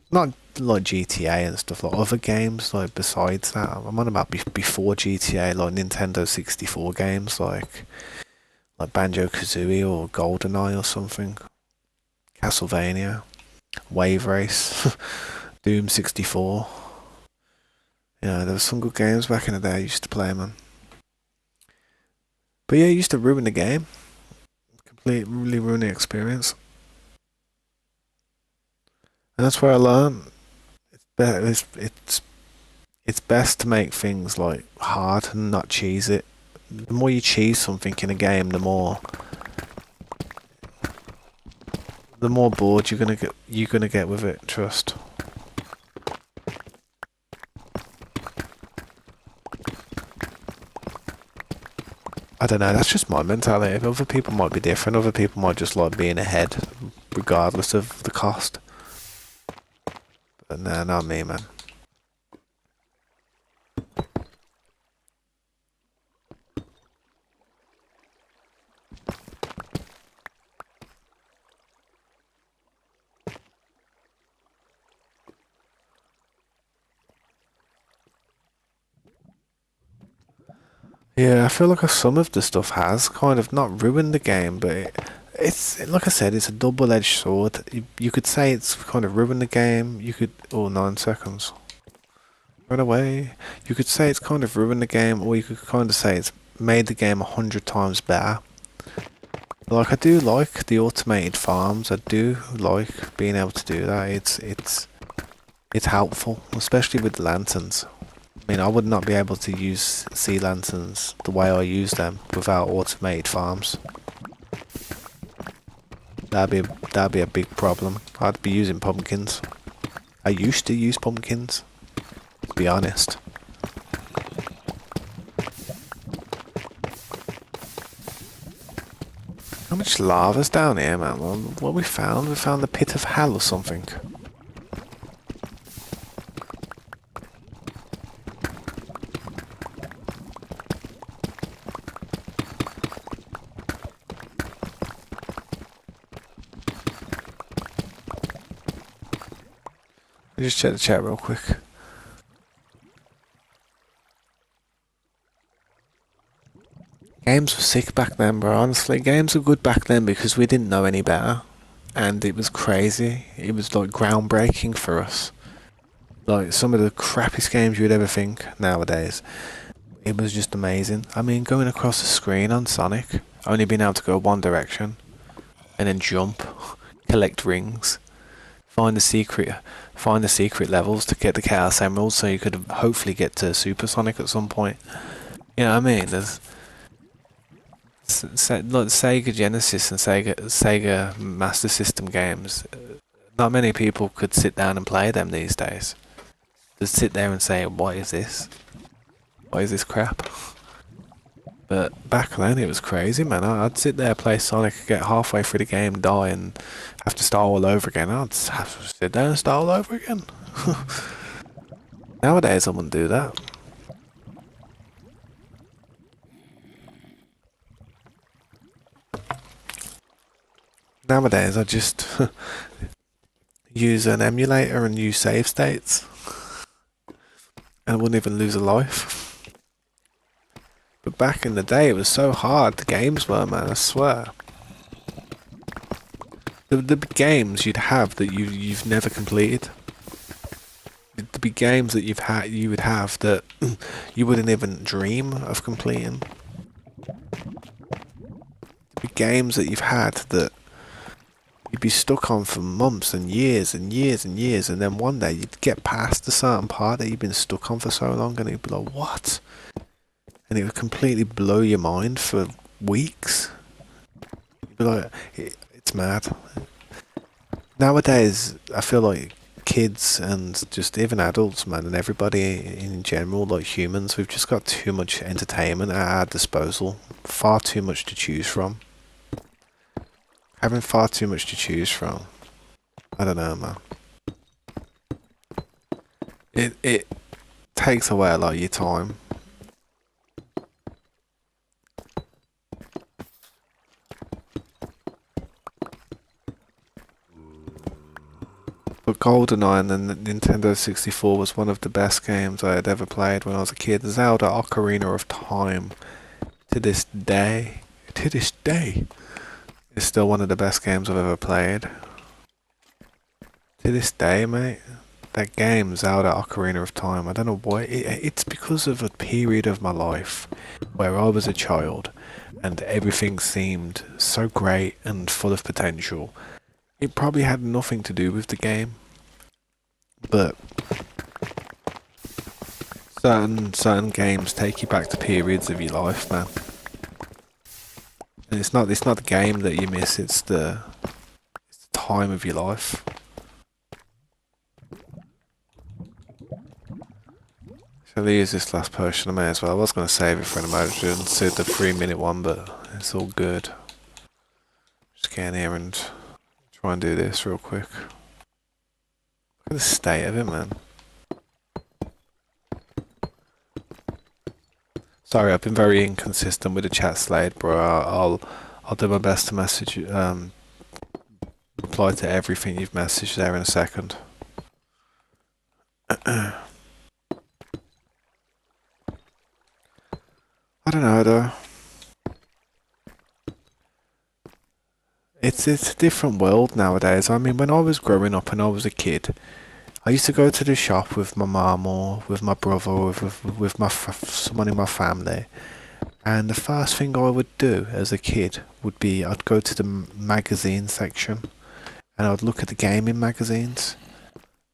Not like GTA and stuff, like other games, like besides that. I'm on about before GTA, like Nintendo 64 games, like Banjo-Kazooie or GoldenEye or something. Castlevania, Wave Race, Doom 64. Yeah, there was some good games back in the day I used to play, man. But yeah, it used to ruin the game. Completely ruin the experience. And that's where I learned it's best to make things like hard and not cheese it. The more you cheese something in a game, the more bored you're gonna get with it, trust. I don't know, that's just my mentality. Other people might be different, other people might just like being ahead regardless of the cost. But no, not me, man. Yeah, I feel like some of the stuff has kind of not ruined the game, but it's like I said, it's a double-edged sword. You could say it's kind of ruined the game. You could, oh, 9 seconds. Run away. You could say it's kind of ruined the game, or you could kind of say it's made the game 100 times better. Like, I do like the automated farms. I do like being able to do that. It's helpful, especially with the lanterns. I mean, I would not be able to use sea lanterns the way I use them without automated farms. That'd be a big problem. I'd be using pumpkins. I used to use pumpkins, to be honest. How much lava's down here, man? What we found? We found the pit of hell or something. Just check the chat real quick. Games were sick back then, bro. Honestly, games were good back then because we didn't know any better. And it was crazy. It was like groundbreaking for us. Like some of the crappiest games you would ever think nowadays. It was just amazing. I mean, going across the screen on Sonic, only being able to go one direction, and then jump, collect rings, find the secret levels to get the Chaos Emeralds, so you could hopefully get to Super Sonic at some point. You know what I mean? There's like Sega Genesis and Sega Master System games. Not many people could sit down and play them these days. Just sit there and say, "What is this? What is this crap?" But back then it was crazy, man. I'd sit there, play Sonic, get halfway through the game, die, and have to start all over again. I'd have to sit there and start all over again. Nowadays I wouldn't do that. Nowadays I just use an emulator and use save states. And I wouldn't even lose a life. But But back in the day, it was so hard. The games were, man. I swear. The games you'd have that you've never completed. There'd be games that you would have that you wouldn't even dream of completing. There'd be games that you've had that you'd be stuck on for months and years and years and years, and then one day you'd get past a certain part that you've been stuck on for so long, and you'd be like, what? And it would completely blow your mind for weeks. You'd be like, it's mad. Nowadays, I feel like kids and just even adults, man, and everybody in general, like humans, we've just got too much entertainment at our disposal. Far too much to choose from. Having far too much to choose from. I don't know, man. It takes away a lot of your time. But GoldenEye and the Nintendo 64 was one of the best games I had ever played when I was a kid. Zelda Ocarina of Time, to this day, is still one of the best games I've ever played. To this day, mate, that game, Zelda Ocarina of Time, I don't know why, it's because of a period of my life where I was a child and everything seemed so great and full of potential. It probably had nothing to do with the game, but certain games take you back to periods of your life, man. And it's not the game that you miss, it's the time of your life. Shall I use this last potion? I may as well. I was going to save it for an emergency, the 3-minute one, but it's all good. Just get in here and try and do this real quick. Look at the state of it, man. Sorry, I've been very inconsistent with the chat slate, bro. I'll do my best to message reply to everything you've messaged there in a second. I don't know though. It's a different world nowadays. I mean, when I was growing up and I was a kid, I used to go to the shop with my mum or with my brother or with someone in my family. And the first thing I would do as a kid would be I'd go to the magazine section and I'd look at the gaming magazines.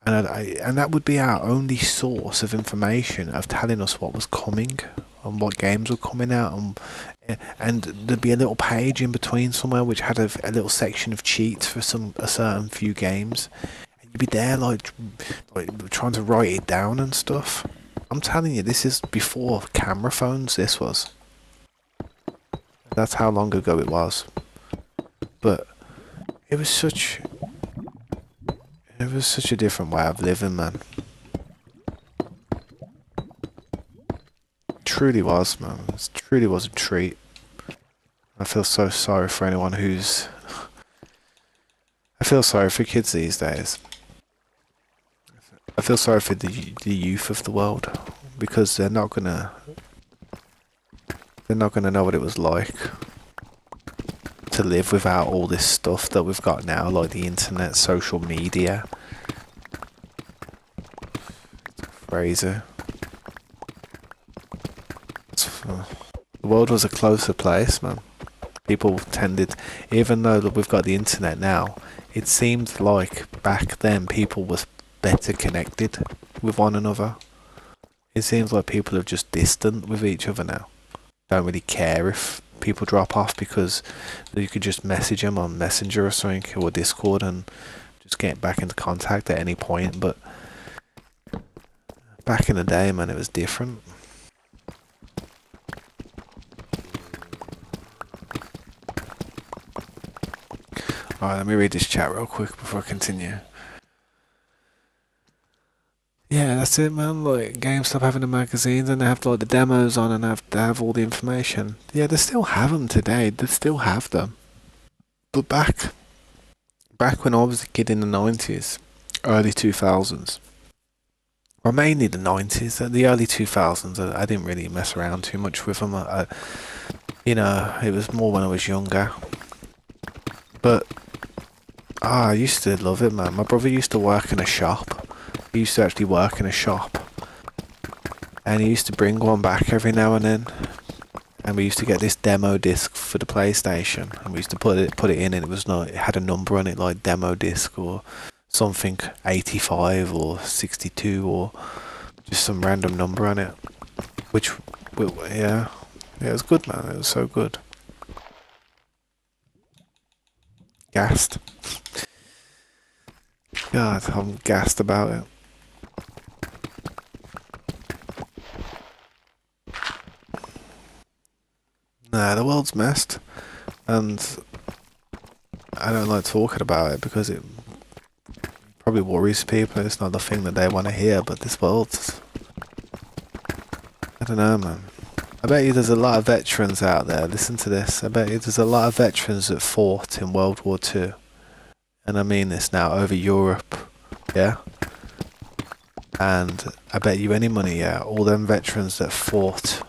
And that would be our only source of information of telling us what was coming and what games were coming out, and there'd be a little page in between somewhere which had a little section of cheats for a certain few games. And you'd be there like trying to write it down and stuff. I'm telling you, this is before camera phones. This was. That's how long ago it was. But it was such a different way of living, man. It truly was, man. It truly was a treat. I feel so sorry for anyone who's... I feel sorry for kids these days. I feel sorry for the youth of the world, because they're not gonna know what it was like to live without all this stuff that we've got now, like the internet, social media. It's crazy. The world was a closer place, man. People tended, even though we've got the internet now, it seemed like back then people was better connected with one another. It seems like people are just distant with each other now. Don't really care if people drop off, because you could just message them on Messenger or something, or Discord, and just get back into contact at any point. But back in the day, man, it was different. Alright, let me read this chat real quick before I continue. Yeah, that's it, man. Like, GameStop having the magazines, and they have like the demos on, and they have all the information. Yeah, they still have them today. They still have them. But back when I was a kid in the 90s, early 2000s, Well, mainly the 90s, the early 2000s. I didn't really mess around too much with them. It was more when I was younger. But I used to love it, man. My brother used to work in a shop. He used to actually work in a shop, and he used to bring one back every now and then. And we used to get this demo disc for the PlayStation, and we used to put it in, and it had a number on it like demo disc or something 85 or 62 or just some random number on it. Yeah, it was good, man. It was so good. Gassed. God, I'm gassed about it. Nah, the world's messed, and I don't like talking about it because it probably worries people. It's not the thing that they want to hear, but this world's... I don't know, man. I bet you there's a lot of veterans out there. Listen to this. I bet you there's a lot of veterans that fought in World War II. And I mean this now, over Europe. Yeah? And I bet you any money, yeah, all them veterans that fought,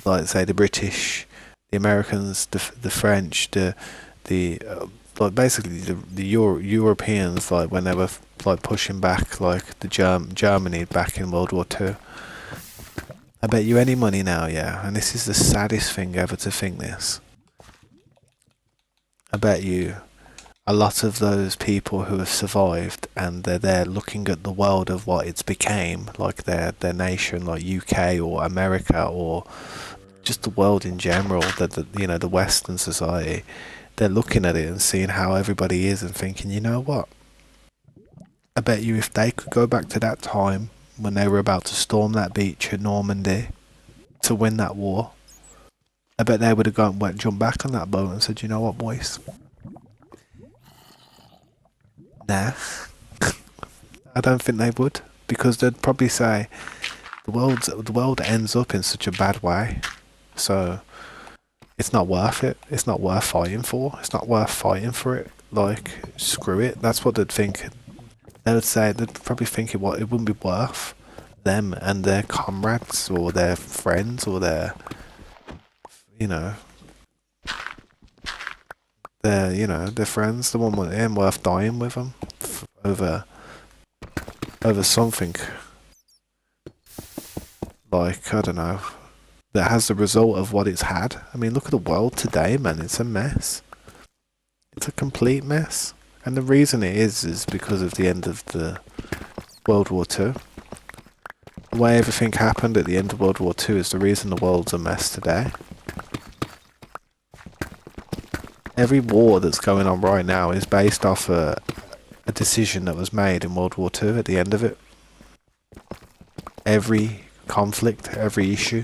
like say the British, the Americans, the French, like basically the Europeans, like when they were like pushing back, like the Germany back in World War II. I bet you any money now, yeah, and this is the saddest thing ever to think this. I bet you a lot of those people who have survived and they're there looking at the world of what it's became, like their nation, like UK or America or just the world in general, the Western society, they're looking at it and seeing how everybody is and thinking, you know what? I bet you if they could go back to that time when they were about to storm that beach at Normandy to win that war, I bet they would have jumped back on that boat and said, you know what, boys? Nah. I don't think they would, because they'd probably say the world ends up in such a bad way, so it's not worth it. It's not worth fighting for. It's not worth fighting for it. Like, screw it. That's what they'd think. They'd probably think it wouldn't be worth them and their comrades or their friends or their friends. The one it ain't worth dying with them over something like, I don't know, that has the result of what it's had. I mean, look at the world today, man. It's a mess. It's a complete mess. And the reason it is because of the end of the World War II. The way everything happened at the end of World War II is the reason the world's a mess today. Every war that's going on right now is based off a decision that was made in World War II at the end of it. Every conflict, every issue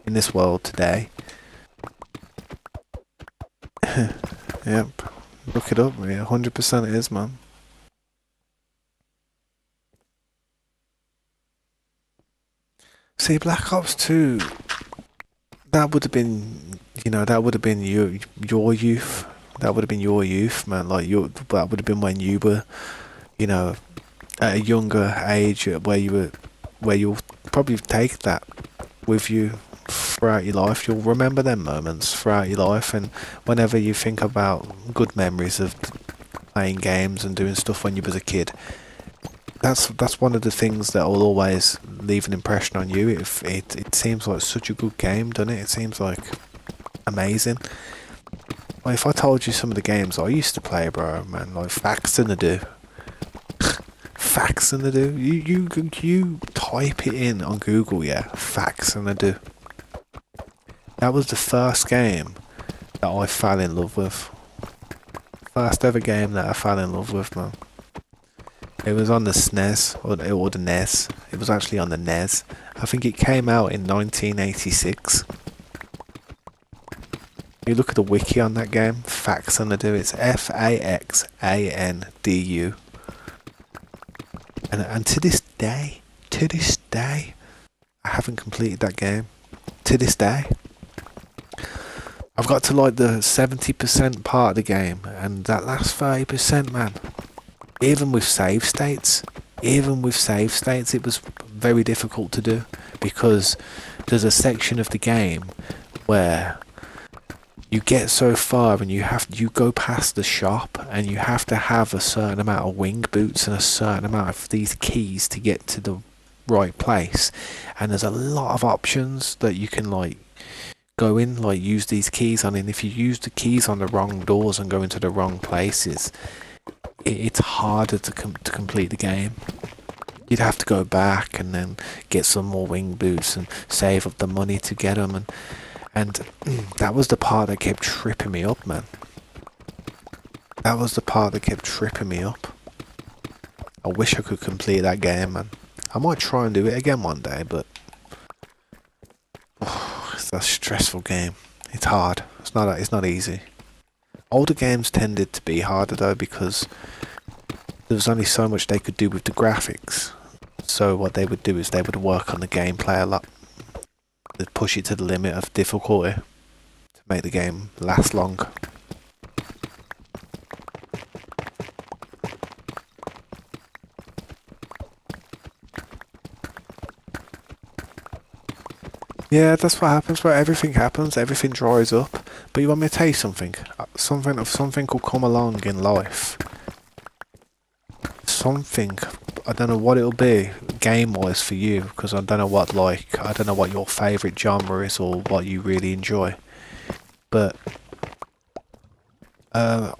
in this world today. Yep. Look it up, yeah, 100% it is, man. See, Black Ops 2, that would have been, that would have been your youth. That would have been your youth, man. Like, that would have been when you were, at a younger age, where you'll probably take that with you throughout your life. You'll remember them moments throughout your life, and whenever you think about good memories of playing games and doing stuff when you was a kid, that's one of the things that will always leave an impression on you. It seems like such a good game, doesn't it? It seems like amazing. Like, if I told you some of the games I used to play, bro, man, like Facts and the Do. Facts and the Do. You type it in on Google, yeah. Facts and the Do. That was the first game that I fell in love with. First ever game that I fell in love with, man. It was on the SNES, or the NES. It was actually on the NES. I think it came out in 1986. You look at the wiki on that game, Facts and the Do, it's FAXANDU. And to this day, I haven't completed that game. To this day. I've got to like the 70% part of the game, and that last 30%, man, even with save states, it was very difficult to do, because there's a section of the game where you get so far and you go past the shop and you have to have a certain amount of wing boots and a certain amount of these keys to get to the right place. And there's a lot of options that you can like go in, like use these keys on, and if you use the keys on the wrong doors and go into the wrong places, it's harder to complete the game. You'd have to go back and then get some more wing boots and save up the money to get them, and that was the part that kept tripping me up, man. That was the part that kept tripping me up. I wish I could complete that game, man. I might try and do it again one day, but it's a stressful game. It's hard. It's not easy. Older games tended to be harder though, because there was only so much they could do with the graphics. So what they would do is they would work on the gameplay a lot. They'd push it to the limit of difficulty to make the game last long. Yeah, that's what happens, where everything happens, everything dries up. But you want me to tell you something? Something will come along in life. Something, I don't know what it'll be, game-wise for you, because I don't know what your favourite genre is or what you really enjoy. But I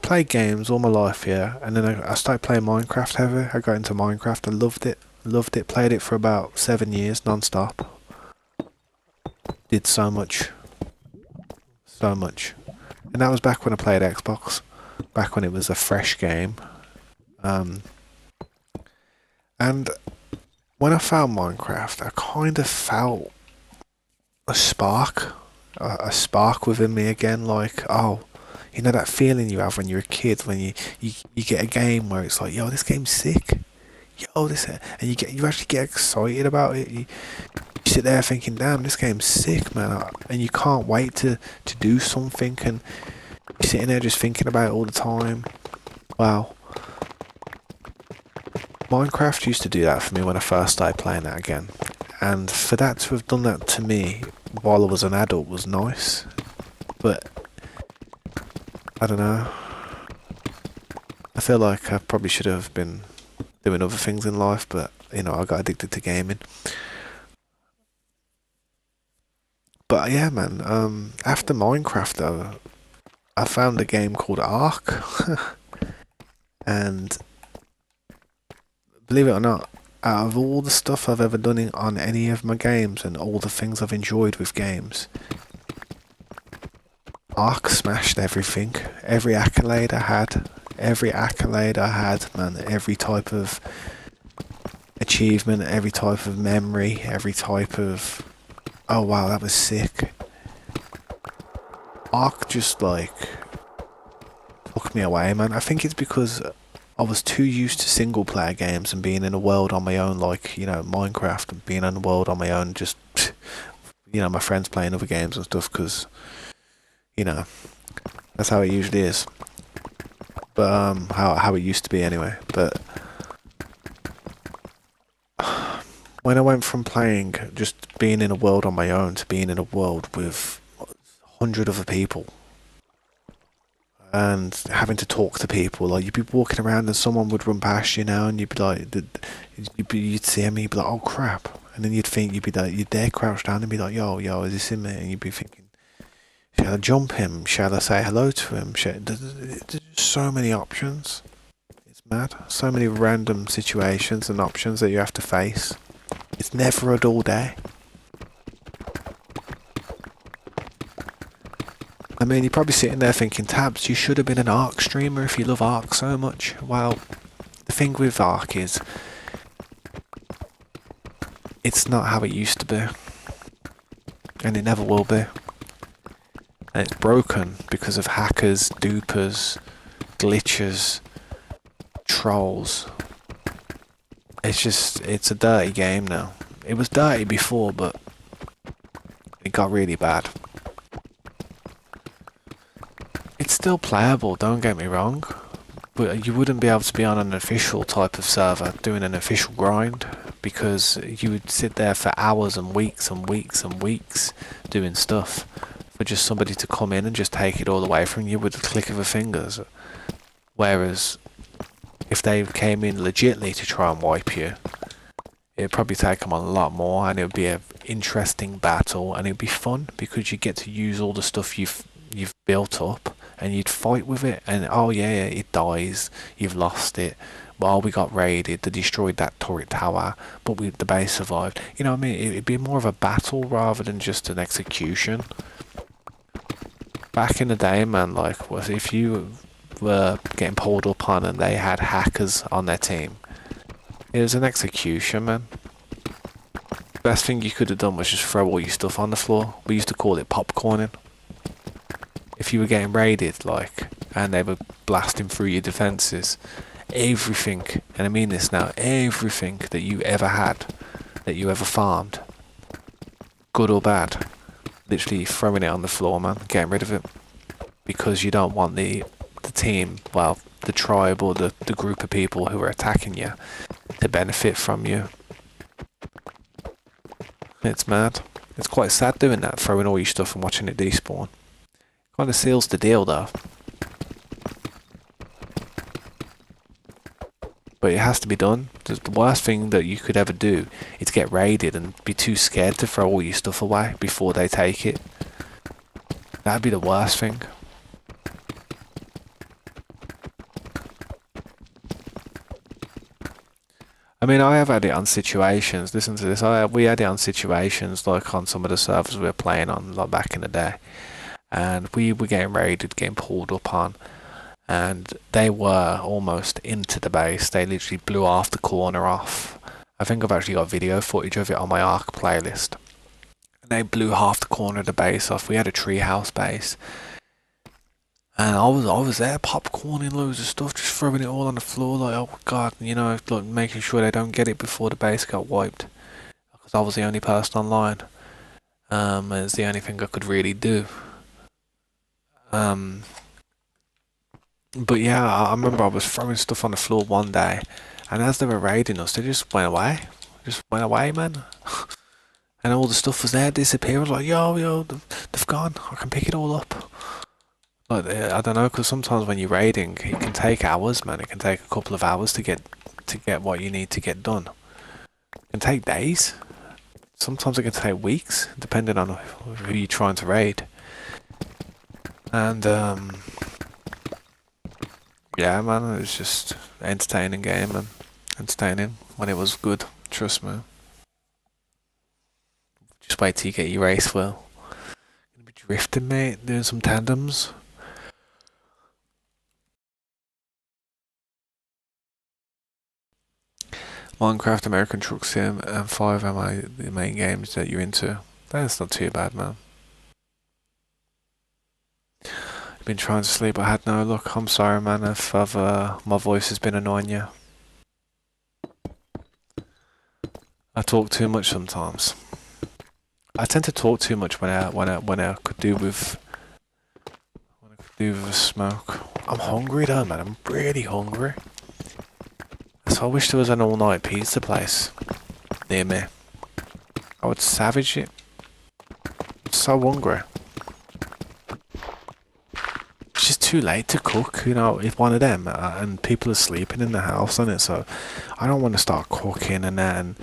played games all my life, yeah, and then I started playing Minecraft heavy. I got into Minecraft, I loved it, played it for about 7 years non-stop. Did so much. And that was back when I played Xbox, back when it was a fresh game. And when I found Minecraft, I kind of felt a spark within me again, like, oh, you know that feeling you have when you're a kid, when you get a game where it's like, yo, this game's sick. Yo, this, and you actually get excited about it. You sit there thinking, damn, this game's sick, man, and you can't wait to do something, and you're sitting there just thinking about it all the time. Wow. Minecraft used to do that for me when I first started playing that again, and for that to have done that to me while I was an adult was nice, but I don't know. I feel like I probably should have been doing other things in life, but you know, I got addicted to gaming. But yeah, man, after Minecraft though, I found a game called Ark, and believe it or not, out of all the stuff I've ever done on any of my games and all the things I've enjoyed with games, Ark smashed everything. Every accolade I had, man, every type of achievement, every type of memory, every type of, oh wow, that was sick. Ark just like took me away, man. I think it's because I was too used to single player games and being in a world on my own, like, you know, Minecraft, and being in a world on my own, just, you know, my friends playing other games and stuff, because, you know, that's how it usually is. But how it used to be anyway. But when I went from playing, just being in a world on my own, to being in a world with 100 other people and having to talk to people, like, you'd be walking around and someone would run past you now, and you'd be like, you'd see him, and you'd be like, oh crap, and then you'd be like, you'd dare crouch down and be like, yo, is this him? And you'd be thinking, shall I jump him? Shall I say hello to him? There's so many options. It's mad. So many random situations and options that you have to face. It's never a dull day. I mean, you're probably sitting there thinking, Tabs, you should have been an Ark streamer if you love Ark so much. Well, the thing with Ark is, it's not how it used to be. And it never will be. And it's broken because of hackers, dupers, glitches, trolls. It's a dirty game now. It was dirty before, but it got really bad. It's still playable, don't get me wrong, But you wouldn't be able to be on an official type of server doing an official grind, because you would sit there for hours and weeks and weeks and weeks doing stuff for just somebody to come in and just take it all away from you with the click of a fingers. Whereas if they came in legitly to try and wipe you, it'd probably take them a lot more, and it would be an interesting battle, and it'd be fun because you get to use all the stuff you've built up, and you'd fight with it, and oh yeah, it dies, you've lost it. Well, we got raided, they destroyed that turret tower, but the base survived. You know what I mean? It'd be more of a battle rather than just an execution. Back in the day, man, like, was if you were getting pulled up on and they had hackers on their team, it was an execution, man. Best thing you could have done was just throw all your stuff on the floor. We used to call it popcorning. If you were getting raided, like, and they were blasting through your defences, everything, and I mean this now, everything that you ever had, that you ever farmed, good or bad, literally throwing it on the floor, man, getting rid of it. Because you don't want the team, well, the tribe or the group of people who are attacking you to benefit from you. It's mad. It's quite sad doing that, throwing all your stuff and watching it despawn. Kind of seals the deal though. But it has to be done. The worst thing that you could ever do is get raided and be too scared to throw all your stuff away before they take it. That'd be the worst thing. I mean, I have had it on situations, listen to this, we had it on situations like on some of the servers we were playing on like back in the day. And we were getting raided, getting pulled up on, and they were almost into the base. They literally blew half the corner off. I think I've actually got video footage of it on my Ark playlist. And they blew half the corner of the base off. We had a treehouse base. And I was there popcorning loads of stuff, just throwing it all on the floor, like, oh god, you know, like making sure they don't get it before the base got wiped. Because I was the only person online. And it's the only thing I could really do. But yeah, I remember I was throwing stuff on the floor one day, and as they were raiding us, they just went away. Just went away, man. And all the stuff was there, disappeared. I was like, yo, they've gone. I can pick it all up. Like, I don't know, because sometimes when you're raiding, it can take hours, man. It can take a couple of hours to get what you need to get done. It can take days. Sometimes it can take weeks, depending on who you're trying to raid. And yeah, man, it was just entertaining game, and entertaining when it was good. Trust me. Just wait till you get your race wheel. Gonna be drifting, mate, doing some tandems. Minecraft, American Truck Sim, and 5 the main games that you're into. That's not too bad, man. Been trying to sleep, I had no luck. I'm sorry, man, if my voice has been annoying you. I talk too much sometimes. I tend to talk too much when I could do with a smoke. I'm hungry though, man. I'm really hungry. So I wish there was an all-night pizza place near me. I would savage it. I'm so hungry. It's just too late to cook, you know, if one of them, and people are sleeping in the house on it, so I don't want to start cooking and that, and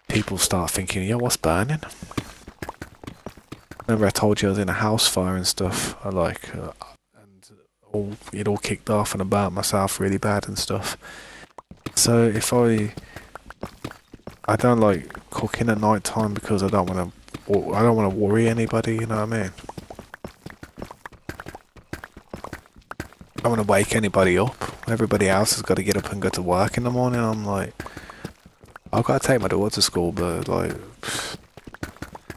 people start thinking, yo, what's burning? Remember I told you I was in a house fire and stuff, and it all kicked off and I burnt myself really bad and stuff. So if I don't like cooking at night time because I don't want to worry anybody, you know what I mean? I don't want to wake anybody up. Everybody else has got to get up and go to work in the morning. I'm like, I've got to take my daughter to school, but like,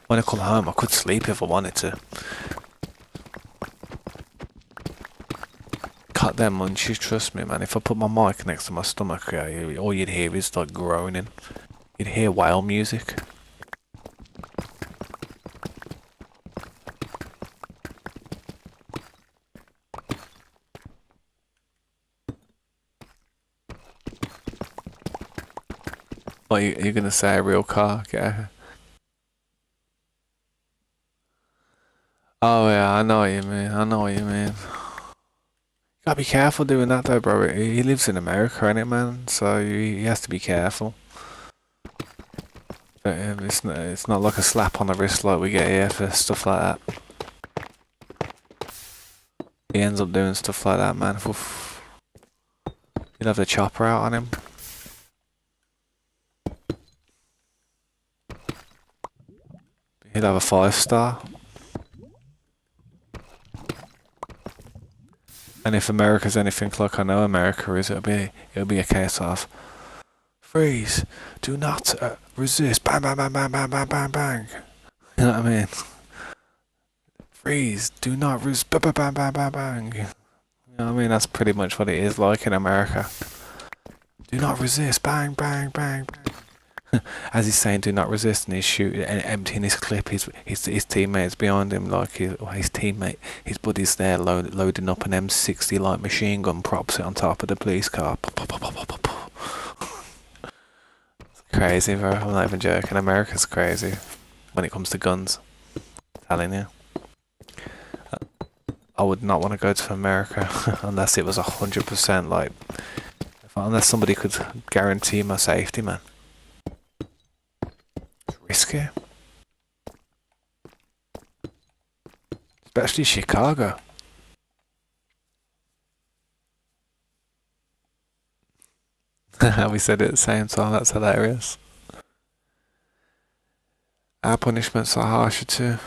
when I come home, I could sleep if I wanted to. Cut them munchies, trust me, man. If I put my mic next to my stomach, all you'd hear is like groaning. You'd hear whale music. What you gonna say? A real car? Yeah. Oh yeah, I know what you mean. I know what you mean. Gotta be careful doing that though, bro. He lives in America, innit, man? So he has to be careful. But it's not like a slap on the wrist like we get here for stuff like that. He ends up doing stuff like that, man. Oof. You'd have the chopper out on him. He'd have a 5-star. And if America's anything like I know America is, it'll be a case of freeze, do not resist, bang, bang, bang, bang, bang, bang, bang, bang. You know what I mean? Freeze, do not resist, bang, bang, bang, bang, bang. You know what I mean? That's pretty much what it is like in America. Do not resist, bang, bang, bang, bang. As he's saying, do not resist, and he's shooting and emptying his clip. His teammates behind him, like his buddy's there loading up an M60 like machine gun, props it on top of the police car. It's crazy, bro. I'm not even joking. America's crazy when it comes to guns. I'm telling you. I would not want to go to America unless it was 100% like, unless somebody could guarantee my safety, man. Risky. Especially Chicago. We said it at the same time, that's hilarious. Our punishments are harsher too.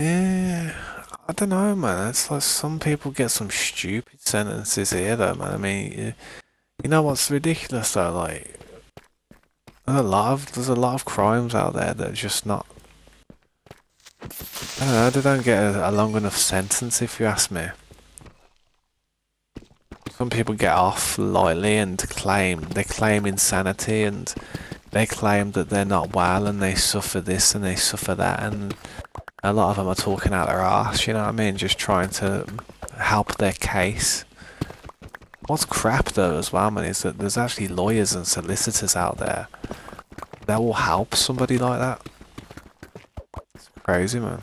Yeah, I don't know, man. It's like some people get some stupid sentences here, though, man. I mean, you know what's ridiculous, though? Like, there's a lot of crimes out there that are just not. I don't know. They don't get a long enough sentence, if you ask me. Some people get off lightly and they claim insanity, and they claim that they're not well and they suffer this and they suffer that, and a lot of them are talking out their arse, you know what I mean, just trying to help their case. What's crap though as well, man, is that there's actually lawyers and solicitors out there that will help somebody like that. It's crazy, man.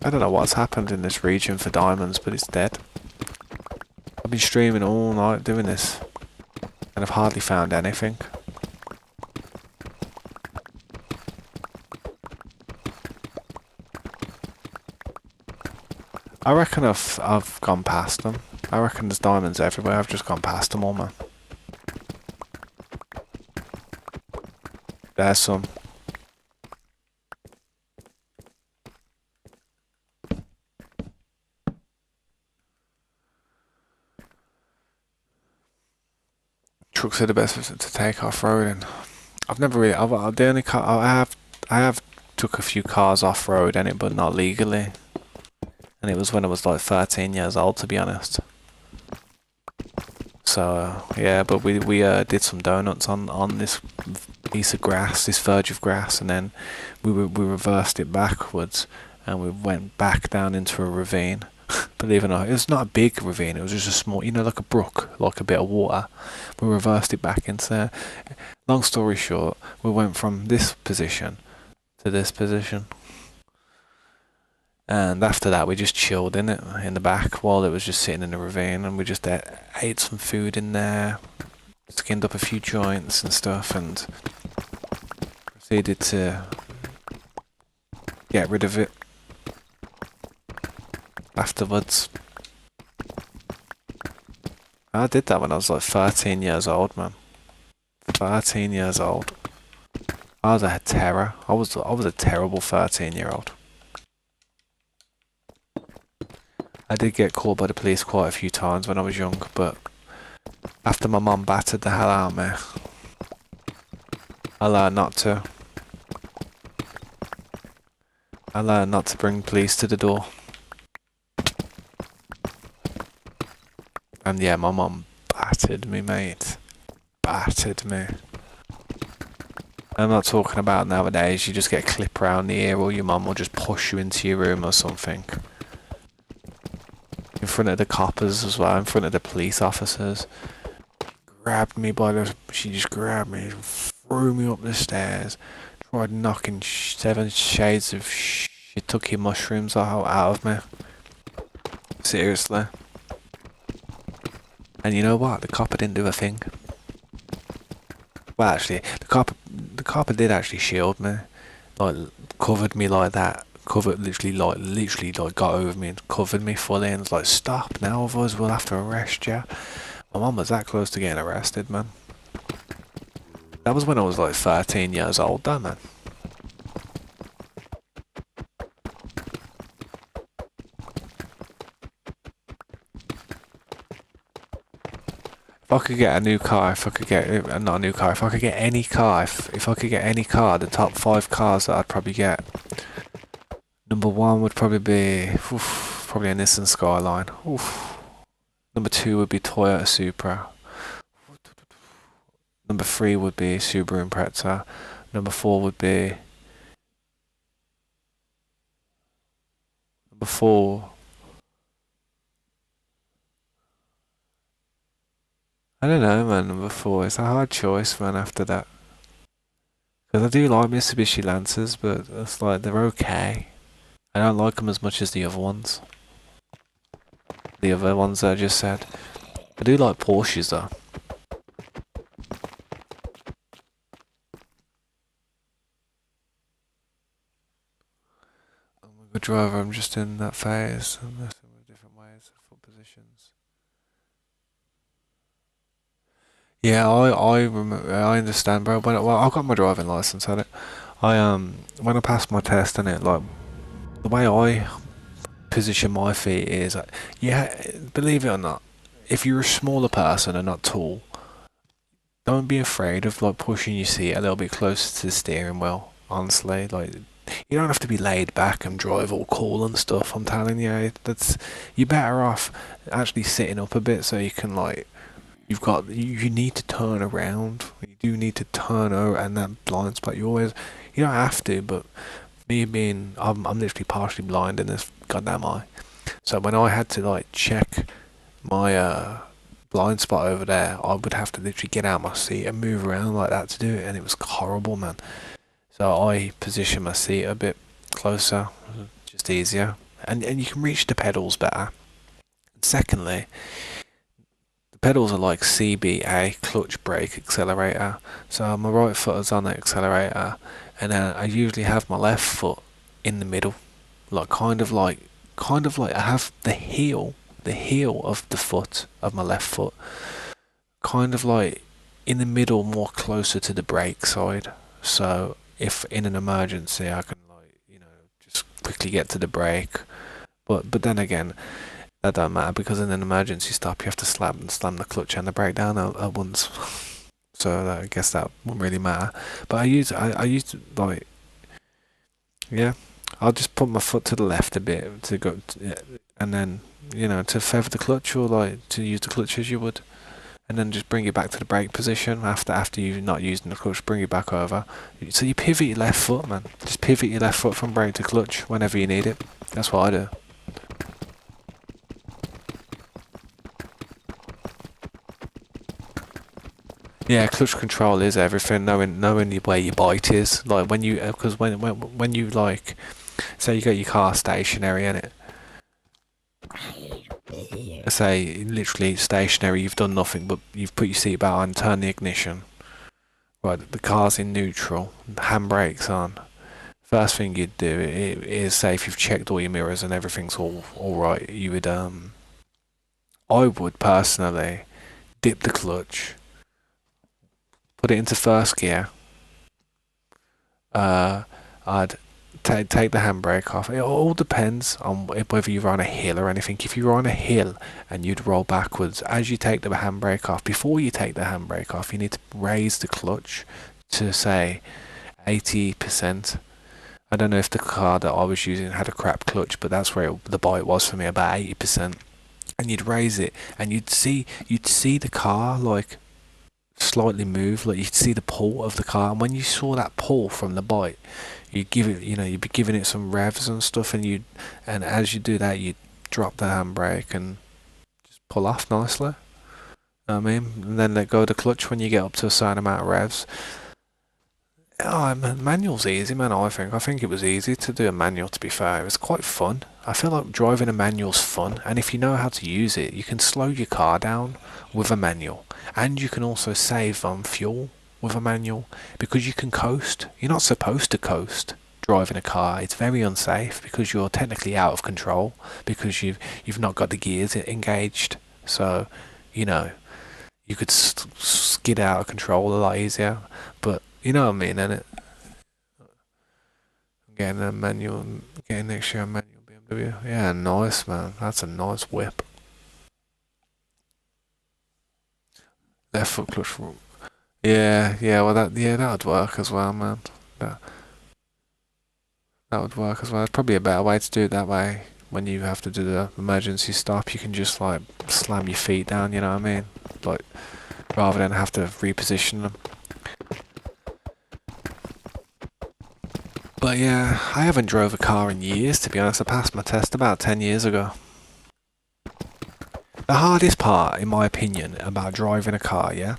I don't know what's happened in this region for diamonds, but it's dead. I've been streaming all night doing this, and I've hardly found anything. I reckon I've gone past them. I reckon there's diamonds everywhere. I've just gone past them all, man. There's some. Trucks are the best to take off-roading. I've never really. The only car I have took a few cars off-road in it, but not legally. And it was when I was like 13 years old, to be honest. So yeah, but we did some donuts on this piece of grass, this verge of grass, and then we reversed it backwards, and we went back down into a ravine. Believe it or not, it was not a big ravine. It was just a small, you know, like a brook, like a bit of water. We reversed it back into there. Long story short, we went from this position to this position. And after that, we just chilled in it, in the back, while it was just sitting in the ravine, and we just ate some food in there, skinned up a few joints and stuff, and proceeded to get rid of it afterwards. I did that when I was like 13 years old, man. 13 years old. I was a terror. I was a terrible 13-year-old. I did get caught by the police quite a few times when I was young, but after my mum battered the hell out of me, I learned not to. I learned not to bring police to the door. And yeah, my mum battered me, mate. Battered me. I'm not talking about nowadays, you just get a clip around the ear, or your mum will just push you into your room or something. front of the coppers as well, in front of the police officers. Grabbed me by the... She just grabbed me, threw me up the stairs, tried knocking 7 shades of shitucky mushrooms out of me. Seriously. And you know what? The copper didn't do a thing. Well, actually, the copper did actually shield me, like covered me like that. Literally got over me and covered me fully and was like, stop now, otherwise we'll have to arrest you. My mum was that close to getting arrested, man. That was when I was like 13 years old, though, man. If I could get a new car, if I could get any car, if I could get any car, the top 5 cars that I'd probably get. Number 1 would probably be probably a Nissan Skyline. Number 2 would be Toyota Supra. Number 3 would be Subaru Impreza. Number 4 would be... Number 4... I don't know, man, number 4. It's a hard choice, man, after that. Because I do like Mitsubishi Lancers, but it's like, they're okay. I don't like them as much as the other ones. The other ones that I just said. I do like Porsches, though. I'm a good driver, I'm just in that phase. I'm messing with different ways of foot positions. Yeah, I remember, I understand, bro. Well, I got my driving license at it. When I passed my test and it, like, the way I position my feet is, yeah, believe it or not, if you're a smaller person and not tall, don't be afraid of like pushing your seat a little bit closer to the steering wheel. Honestly, like, you don't have to be laid back and drive all cool and stuff. I'm telling you, you're better off actually sitting up a bit so you can like. You need to turn around. You do need to turn over, and that blind spot. You don't have to, but me being, I'm literally partially blind in this goddamn eye. So when I had to like check my blind spot over there, I would have to literally get out my seat and move around like that to do it, and it was horrible, man. So I positioned my seat a bit closer, just easier, and you can reach the pedals better. And secondly, pedals are like CBA, clutch, brake, accelerator. So my right foot is on the accelerator, and then I usually have my left foot in the middle, like kind of like I have the heel of the foot of my left foot, kind of like in the middle, more closer to the brake side. So if in an emergency, I can like just quickly get to the brake. But then again, that don't matter, because in an emergency stop you have to slam the clutch and the brake down at once. So I guess that wouldn't really matter. But I use like, yeah, I'll just put my foot to the left a bit to go, and then to feather the clutch, or like to use the clutch as you would, and then just bring it back to the brake position after you've not using the clutch. Bring it back over. So you pivot your left foot, man. Just pivot your left foot from brake to clutch whenever you need it. That's what I do. Yeah, clutch control is everything. Knowing where your bite is, like when you, because when you like, say you got your car stationary in it. Say literally stationary, you've done nothing but you've put your seatbelt on, turn the ignition. Right, the car's in neutral, handbrake's on. First thing you'd do is say if you've checked all your mirrors and everything's all right, you would I would personally dip the clutch, put it into first gear. I'd take the handbrake off. It all depends on whether you're on a hill or anything. If you're on a hill and you'd roll backwards, as you take the handbrake off, before you take the handbrake off, you need to raise the clutch to say 80%. I don't know if the car that I was using had a crap clutch, but that's where the bite was for me, about 80%. And you'd raise it, and you'd see the car like slightly move, like you'd see the pull of the car. And when you saw that pull from the bite, you'd give it, you'd be giving it some revs and stuff, and as you do that, you'd drop the handbrake, and pull off nicely. I mean, and then let go of the clutch when you get up to a certain amount of revs. Oh, manual's easy, man. I think it was easy to do a manual. To be fair, it was quite fun. I feel like driving a manual's fun, and if you know how to use it, you can slow your car down with a manual, and you can also save on fuel with a manual because you can coast. You're not supposed to coast driving a car. It's very unsafe because you're technically out of control because you've not got the gears engaged. So, you know, you could skid out of control a lot easier. But you know what I mean, innit? Getting a manual, getting next year a manual BMW. Yeah, nice, man. That's a nice whip. Left foot clutch. Yeah. Well, that would work as well, man. That that would work as well. It's probably a better way to do it that way. When you have to do the emergency stop, you can just like slam your feet down. You know what I mean? Like rather than have to reposition them. But yeah, I haven't drove a car in years, to be honest. I passed my test about 10 years ago. The hardest part, in my opinion, about driving a car, yeah,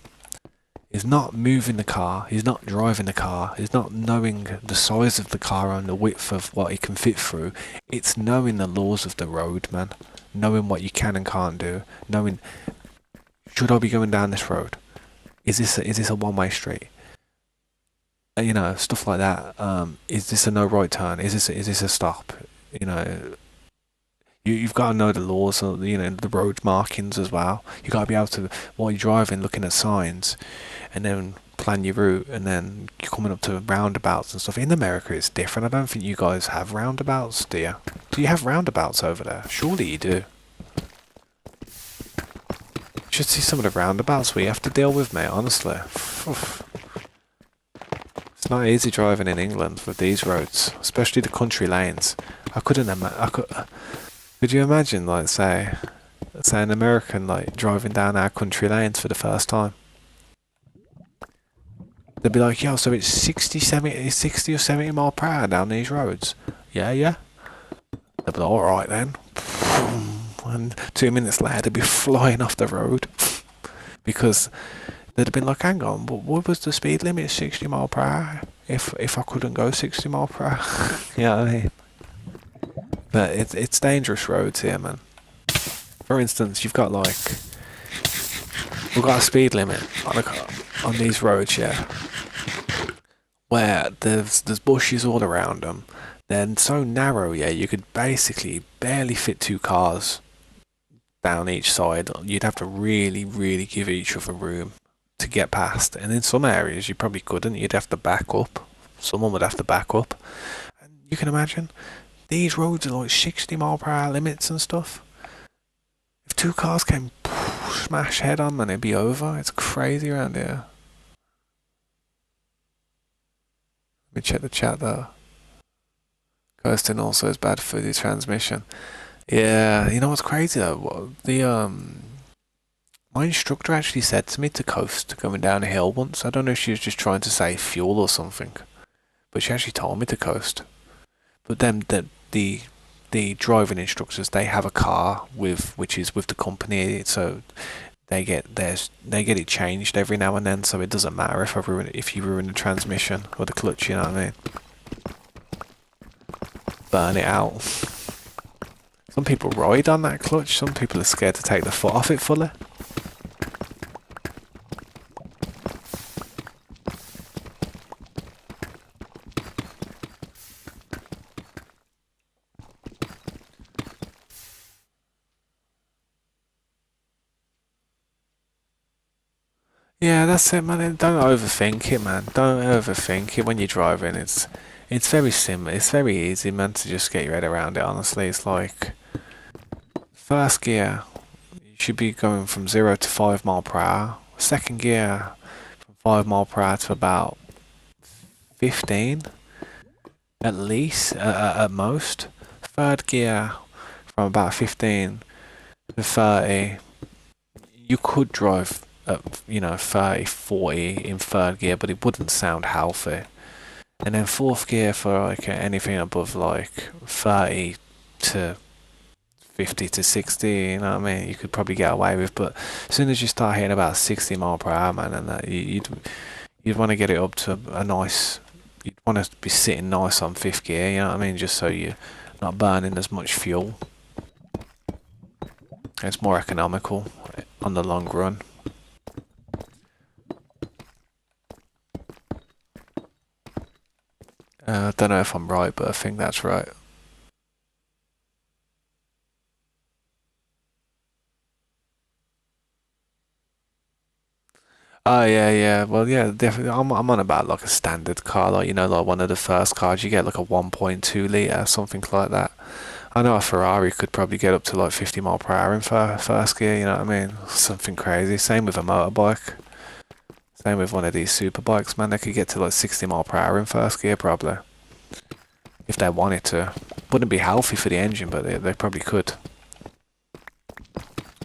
is not moving the car, is not driving the car, is not knowing the size of the car and the width of what it can fit through. It's knowing the laws of the road, man. Knowing what you can and can't do. Knowing, should I be going down this road? Is this a one-way street? You know, stuff like that. Is this a no right turn? Is this a stop? You know, you've got to know the laws, you know, the road markings as well. You got to be able to, while you're driving, looking at signs, and then plan your route, and then you're coming up to roundabouts and stuff. In America, it's different. I don't think you guys have roundabouts, do you? Do you have roundabouts over there? Surely you do. You should see some of the roundabouts we have to deal with, mate. Honestly. It's not easy driving in England with these roads, especially the country lanes. Could you imagine, like, say an American, like, driving down our country lanes for the first time? They'd be like, yo, so it's 60 or 70 mile per hour down these roads? Yeah. They'd be like, alright then. And 2 minutes later, they'd be flying off the road. Because they'd have been like, hang on, but what was the speed limit? 60 mile per hour? If I couldn't go 60 mile per hour? You know what I mean? But it's dangerous roads here, man. For instance, we've got a speed limit on these roads, yeah, where there's bushes all around them. They're so narrow, yeah, you could basically barely fit two cars down each side. You'd have to really, really give each other room to get past. And in some areas, you probably couldn't. You'd have to back up. Someone would have to back up. And you can imagine, these roads are like 60 mile per hour limits and stuff. If two cars came smash head on, man, it'd be over. It's crazy around here. Let me check the chat though. Coasting also is bad for the transmission. Yeah, you know what's crazy though? My instructor actually said to me to coast going down a hill once. I don't know if she was just trying to save fuel or something, but she actually told me to coast. But then the driving instructors, they have a car which is with the company, so they get it changed every now and then. So it doesn't matter if you ruin the transmission or the clutch. You know what I mean? Burn it out. Some people ride on that clutch. Some people are scared to take the foot off it fully. Yeah, that's it, man. Don't overthink it, man. Don't overthink it when you're driving. It's very simple. It's very easy, man, to just get your head around it. Honestly, it's like first gear, you should be going from 0 to 5 mile per hour. Second gear, from 5 mile per hour to about 15, at least, at most. Third gear, from about 15 to 30. You could drive at 30, 40 in third gear, but it wouldn't sound healthy. And then fourth gear for like anything above like 30 to 50 to 60, you know what I mean, you could probably get away with. But as soon as you start hitting about 60 mile per hour, man, and that, you'd want to get it up to a nice, you'd want to be sitting nice on fifth gear, you know what I mean, just so you're not burning as much fuel. It's more economical on the long run. I don't know if I'm right, but I think that's right. Oh yeah, yeah. Well, yeah, definitely. I'm on about like a standard car, like like one of the first cars you get, like a 1.2 liter, something like that. I know a Ferrari could probably get up to like 50 mile per hour in first gear. You know what I mean? Something crazy. Same with a motorbike. Same with one of these super bikes, man. They could get to like 60 mile per hour in first gear probably, if they wanted to. Wouldn't be healthy for the engine, but they probably could.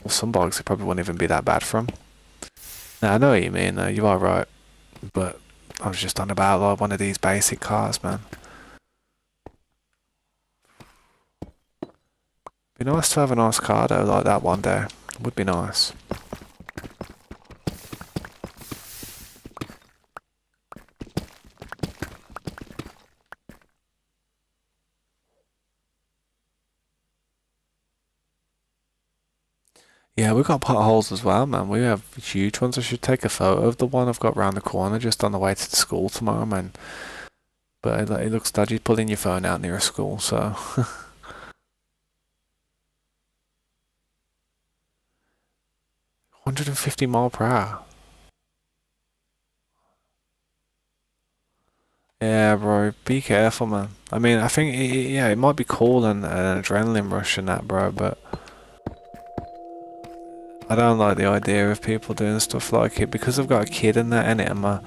Well, some bikes it probably wouldn't even be that bad for them. Now, I know what you mean, you are right. But I was just on about like one of these basic cars, man. Be nice to have a nice car though, like that one day. Would be nice. Yeah, we've got potholes as well, man. We have huge ones. I should take a photo of the one I've got round the corner just on the way to the school tomorrow, man. But it looks dodgy pulling your phone out near a school, so. 150 mile per hour. Yeah, bro, be careful, man. I mean, I think, yeah, it might be cool and an adrenaline rush and that, bro, but I don't like the idea of people doing stuff like it because I've got a kid and that in it, and I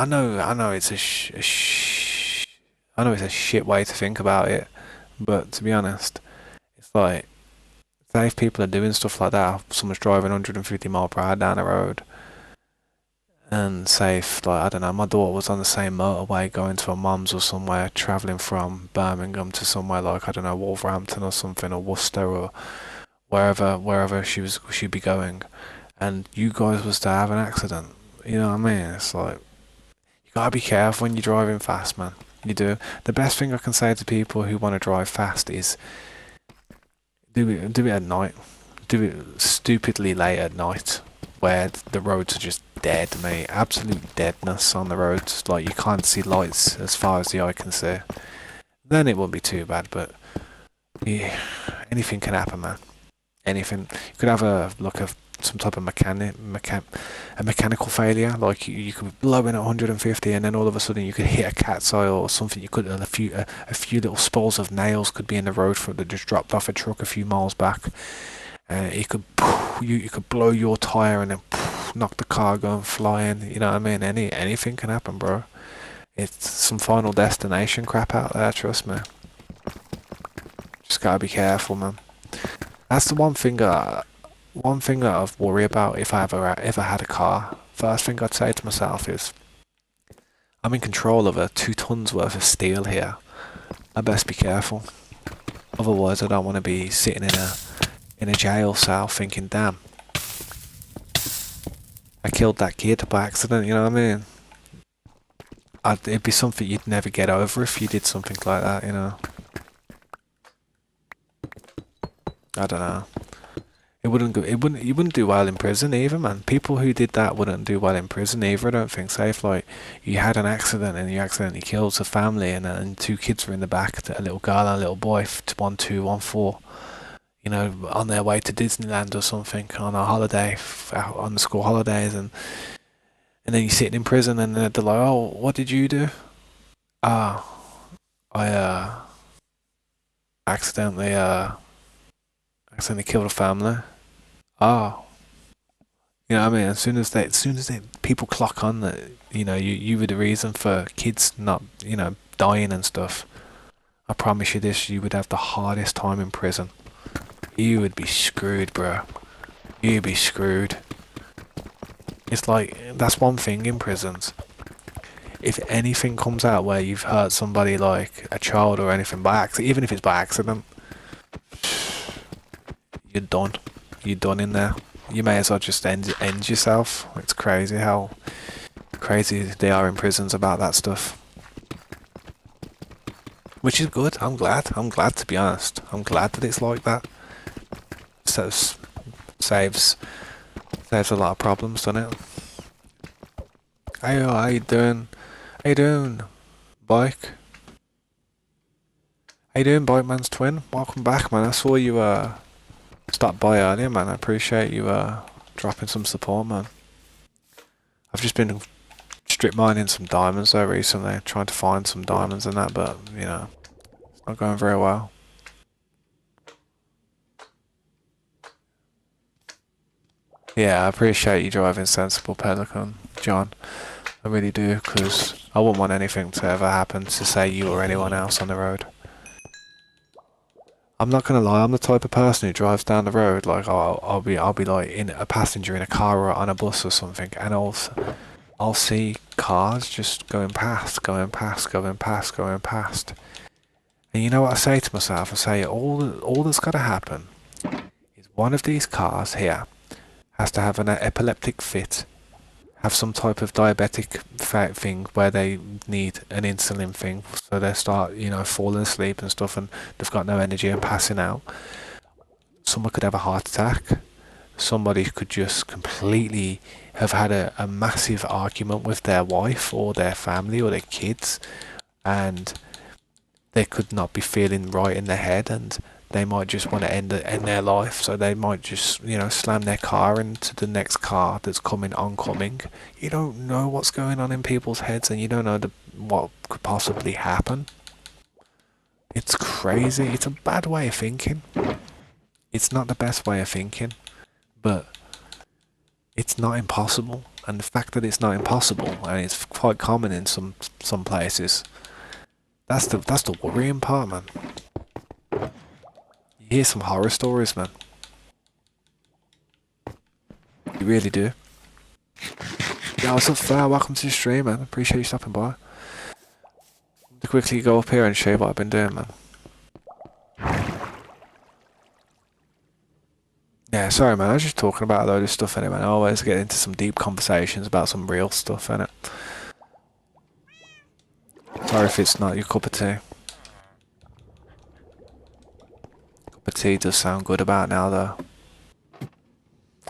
know it's I know it's a shit way to think about it, but to be honest, it's like, say if people are doing stuff like that, someone's driving 150 mile per hour down the road, and say if, like, I don't know, my daughter was on the same motorway going to her mum's or somewhere, travelling from Birmingham to somewhere like, I don't know, Wolverhampton or something, or Worcester or wherever she'd be going, and you guys was to have an accident. You know what I mean? It's like you gotta be careful when you're driving fast, man. You do. The best thing I can say to people who want to drive fast is do it at night. Do it stupidly late at night, where the roads are just dead, mate. Absolute deadness on the roads. Like you can't see lights as far as the eye can see. Then it won't be too bad, but yeah, anything can happen, man. Anything. You could have some type of a mechanical failure. Like you could blow in at 150, and then all of a sudden you could hit a cat's eye or something. You could a few little spalls of nails could be in the road that just dropped off a truck a few miles back. It could you could blow your tire and then knock the car going flying. You know what I mean? Anything can happen, bro. It's some Final Destination crap out there. Trust me. Just gotta be careful, man. That's the one thing that I worry about if I ever had a car. First thing I'd say to myself is, I'm in control of a 2 tons worth of steel here. I best be careful. Otherwise, I don't want to be sitting in a jail cell thinking, damn, I killed that kid by accident. You know what I mean? It'd be something you'd never get over if you did something like that. You know? I don't know. It wouldn't go. It wouldn't. You wouldn't do well in prison either, man. People who did that wouldn't do well in prison either. I don't think. Say if like you had an accident and you accidentally killed a family and 2 kids were in the back, a little girl and a little boy, 1, 2, 1, 4. You know, on their way to Disneyland or something on a holiday, on the school holidays, and then you're sitting in prison and they're like, "Oh, what did you do?" Ah, I accidentally accidentally killed a family. Oh, you know what I mean? As soon as they people clock on that, you were the reason for kids not, dying and stuff. I promise you this, you would have the hardest time in prison. You would be screwed, bro. You'd be screwed. It's like, that's one thing in prisons. If anything comes out where you've hurt somebody, like a child or anything by accident, even if it's by accident, you're done. You're done in there. You may as well just end yourself. It's crazy how crazy they are in prisons about that stuff. Which is good. I'm glad. I'm glad, to be honest. I'm glad that it's like that. So saves a lot of problems, doesn't it? Hey, how you doing? How you doing, Bike? How you doing, Bike Man's twin? Welcome back, man. I saw you stop by earlier, man. I appreciate you dropping some support, man. I've just been strip mining some diamonds though recently, trying to find some diamonds and that, but you know, it's not going very well. Yeah, I appreciate you driving sensible, Pelican, John. I really do, because I wouldn't want anything to ever happen to say you or anyone else on the road. I'm not gonna lie, I'm the type of person who drives down the road like I'll be like in a passenger in a car or on a bus or something, and I'll see cars just going past. And you know what I say to myself? I say all that's gotta happen is one of these cars here has to have an epileptic fit, have some type of diabetic thing where they need an insulin thing, so they start, you know, falling asleep and stuff, and they've got no energy and passing out. Someone could have a heart attack. Somebody could just completely have had a massive argument with their wife or their family or their kids, and they could not be feeling right in their head, and they might just want to end their life, so they might just, you know, slam their car into the next car that's oncoming. You don't know what's going on in people's heads, and you don't know what could possibly happen. It's crazy. It's a bad way of thinking. It's not the best way of thinking, but it's not impossible. And the fact that it's not impossible, and it's quite common in some places, that's the worrying part, man. You hear some horror stories, man. You really do. Yeah, what's up, Fair? Welcome to the stream, man. Appreciate you stopping by. To quickly go up here and show you what I've been doing, man. Yeah, sorry, man. I was just talking about a load of stuff, anyway. I always get into some deep conversations about some real stuff, innit? Sorry if it's not your cup of tea. Cup of tea does sound good about now, though.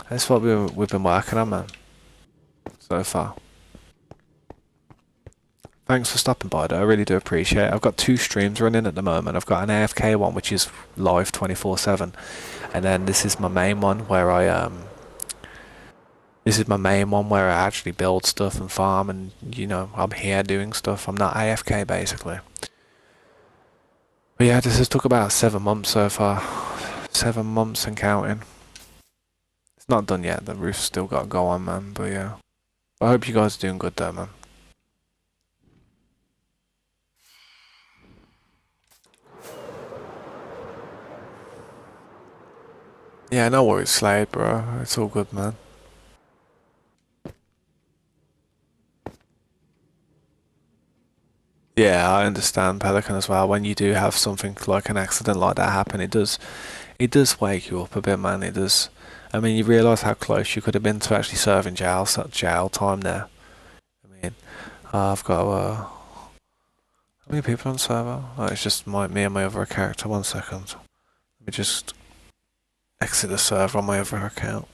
That's what we've been working on, man. So far. Thanks for stopping by, though. I really do appreciate it. I've got 2 streams running at the moment. I've got an AFK one, which is live 24/7, and then this is my main one where I actually build stuff and farm, and you know, I'm here doing stuff. I'm not AFK basically. But yeah, this has took about 7 months so far. 7 months and counting. It's not done yet. The roof's still got to go on, man. But yeah, I hope you guys are doing good though, man. Yeah, no worries, Slade, bro. It's all good, man. Yeah, I understand, Pelican, as well. When you do have something like an accident like that happen, it does wake you up a bit, man. It does. I mean, you realise how close you could have been to actually serving jail time there. I mean, I've got how many people on server? Oh, it's just me and my other character. 1 second. Let me just exit the server on my other account.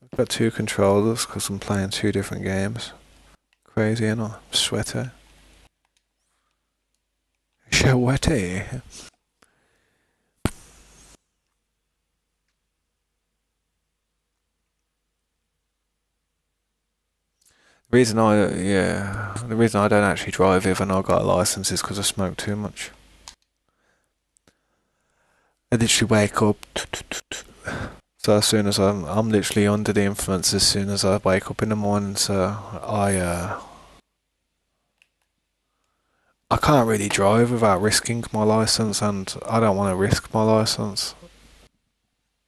I've got 2 controllers because I'm playing 2 different games. Crazy, you know? Sweaty. Sweaty. The reason I don't actually drive even I got a license is because I smoke too much. I literally wake up. So as soon as I'm literally under the influence as soon as I wake up in the morning, so I can't really drive without risking my license, and I don't want to risk my license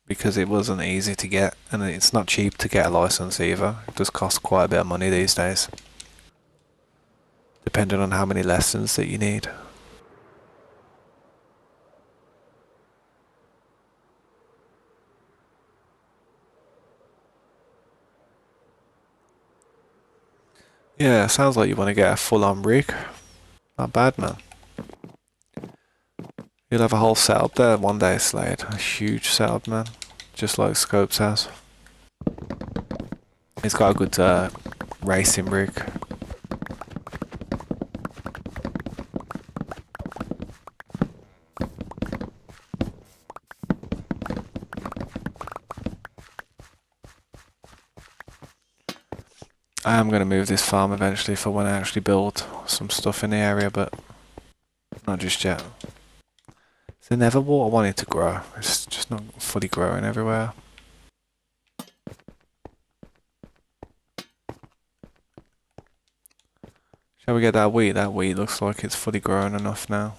because it wasn't easy to get, and it's not cheap to get a license either. It does cost quite a bit of money these days, depending on how many lessons that you need. Yeah, sounds like you want to get a full-on rig. Not bad, man. You'll have a whole setup there one day, Slade. A huge setup, man. Just like Scopes has. He's got a good racing rig. I am going to move this farm eventually for when I actually build some stuff in the area, but not just yet. It's inevitable. I want it to grow. It's just not fully growing everywhere. Shall we get that wheat? That wheat looks like it's fully grown enough now.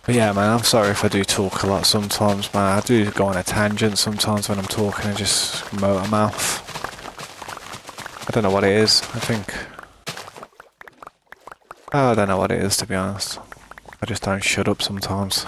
But yeah, man, I'm sorry if I do talk a lot sometimes, man. I do go on a tangent sometimes when I'm talking and just motor mouth. I don't know what it is. I don't know what it is, to be honest. I just don't shut up sometimes.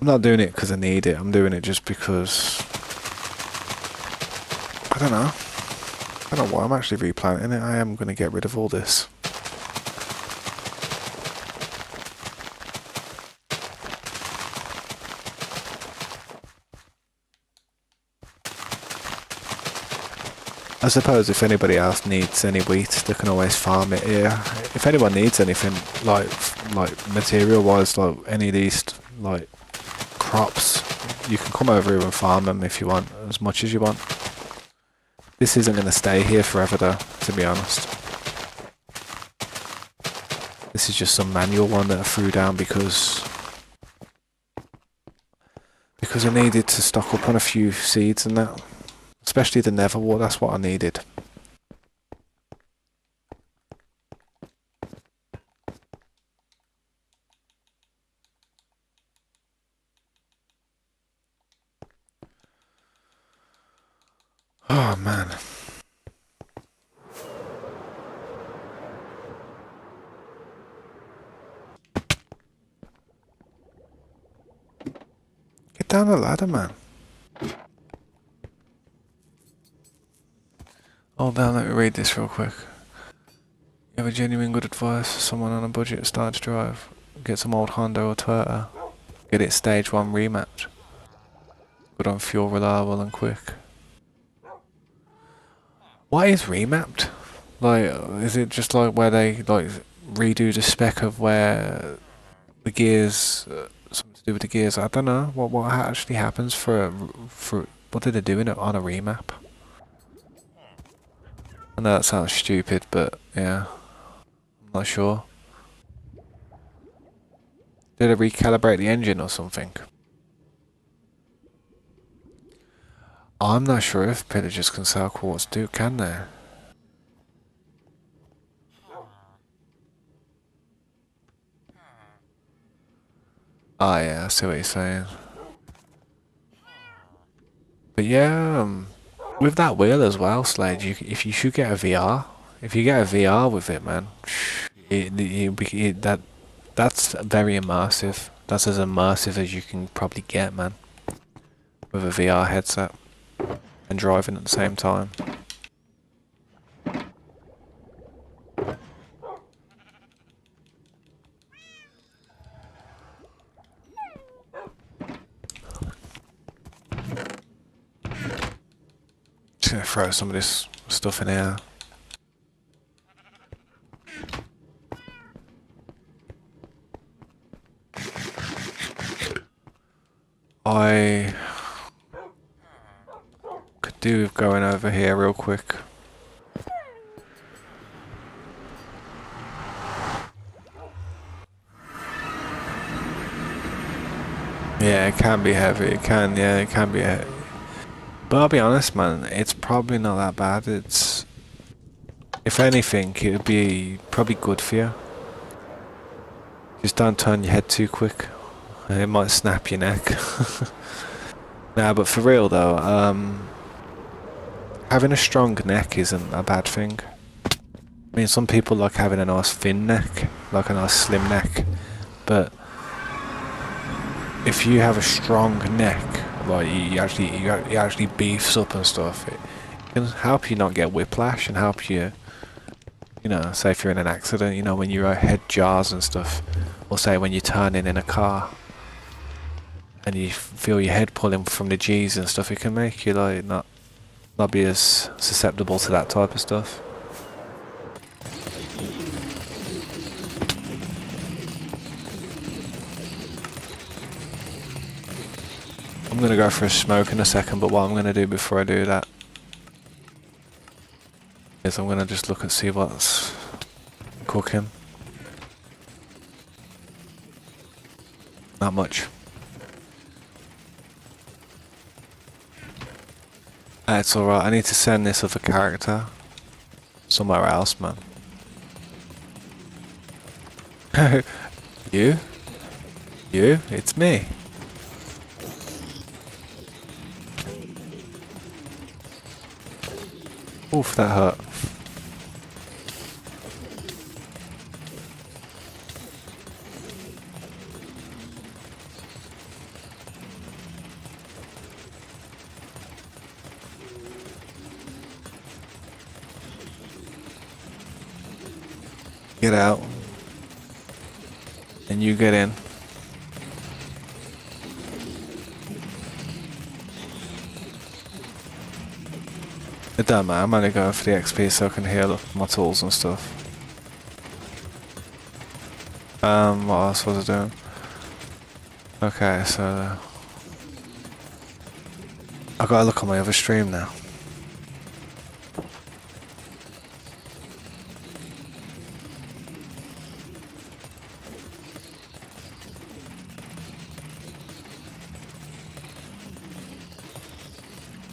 I'm not doing it because I need it. I'm doing it just because... I don't know. I don't know why I'm actually replanting it. I am going to get rid of all this. I suppose if anybody else needs any wheat, they can always farm it here. If anyone needs anything, like material-wise, like any of these, like, crops, you can come over here and farm them if you want, as much as you want. This isn't going to stay here forever though, to be honest. This is just some manual one that I threw down because I needed to stock up on a few seeds and that. Especially the Neverwort, that's what I needed. Oh man. Get down the ladder, man. Hold down, let me read this real quick. You have a genuine good advice for someone on a budget starting to drive. Get some old Honda or Toyota. Get it stage 1 remapped. Good on fuel, reliable and quick. What is remapped? Like, is it just like where they like redo the spec of where the gears, something to do with the gears? I don't know. What actually happens for what did they do on a remap? I know that sounds stupid, but yeah, I'm not sure. Did they recalibrate the engine or something? I'm not sure if pillagers can sell quartz, can they? Oh yeah, I see what you're saying. But yeah, with that wheel as well, Slade, if you should get a VR, if you get a VR with it, man, that's very immersive. That's as immersive as you can probably get, man, with a VR headset and driving at the same time. Just gonna throw some of this stuff in here. I could do with going over here real quick. Yeah, it can be heavy. It can be heavy. But I'll be honest, man, it's probably not that bad. It's, if anything, it would be probably good for you. Just don't turn your head too quick. It might snap your neck. Nah, but for real though, having a strong neck isn't a bad thing. I mean, some people like having a nice thin neck, like a nice slim neck. But if you have a strong neck, like you actually beefs up and stuff, it can help you not get whiplash and help you, you know, say if you're in an accident, you know, when your head jars and stuff, or say when you're turning in a car and you feel your head pulling from the G's and stuff, it can make you like not be as susceptible to that type of stuff. I'm gonna go for a smoke in a second, but what I'm gonna do before I do that is I'm gonna just look and see what's cooking. Not much. It's alright, I need to send this other character somewhere else, man. You? You? It's me. Oof, that hurt. Get out. And you get in. It don't matter, I'm only going for the XP so I can heal my tools and stuff. What else was I doing? Okay, so I gotta look on my other stream now.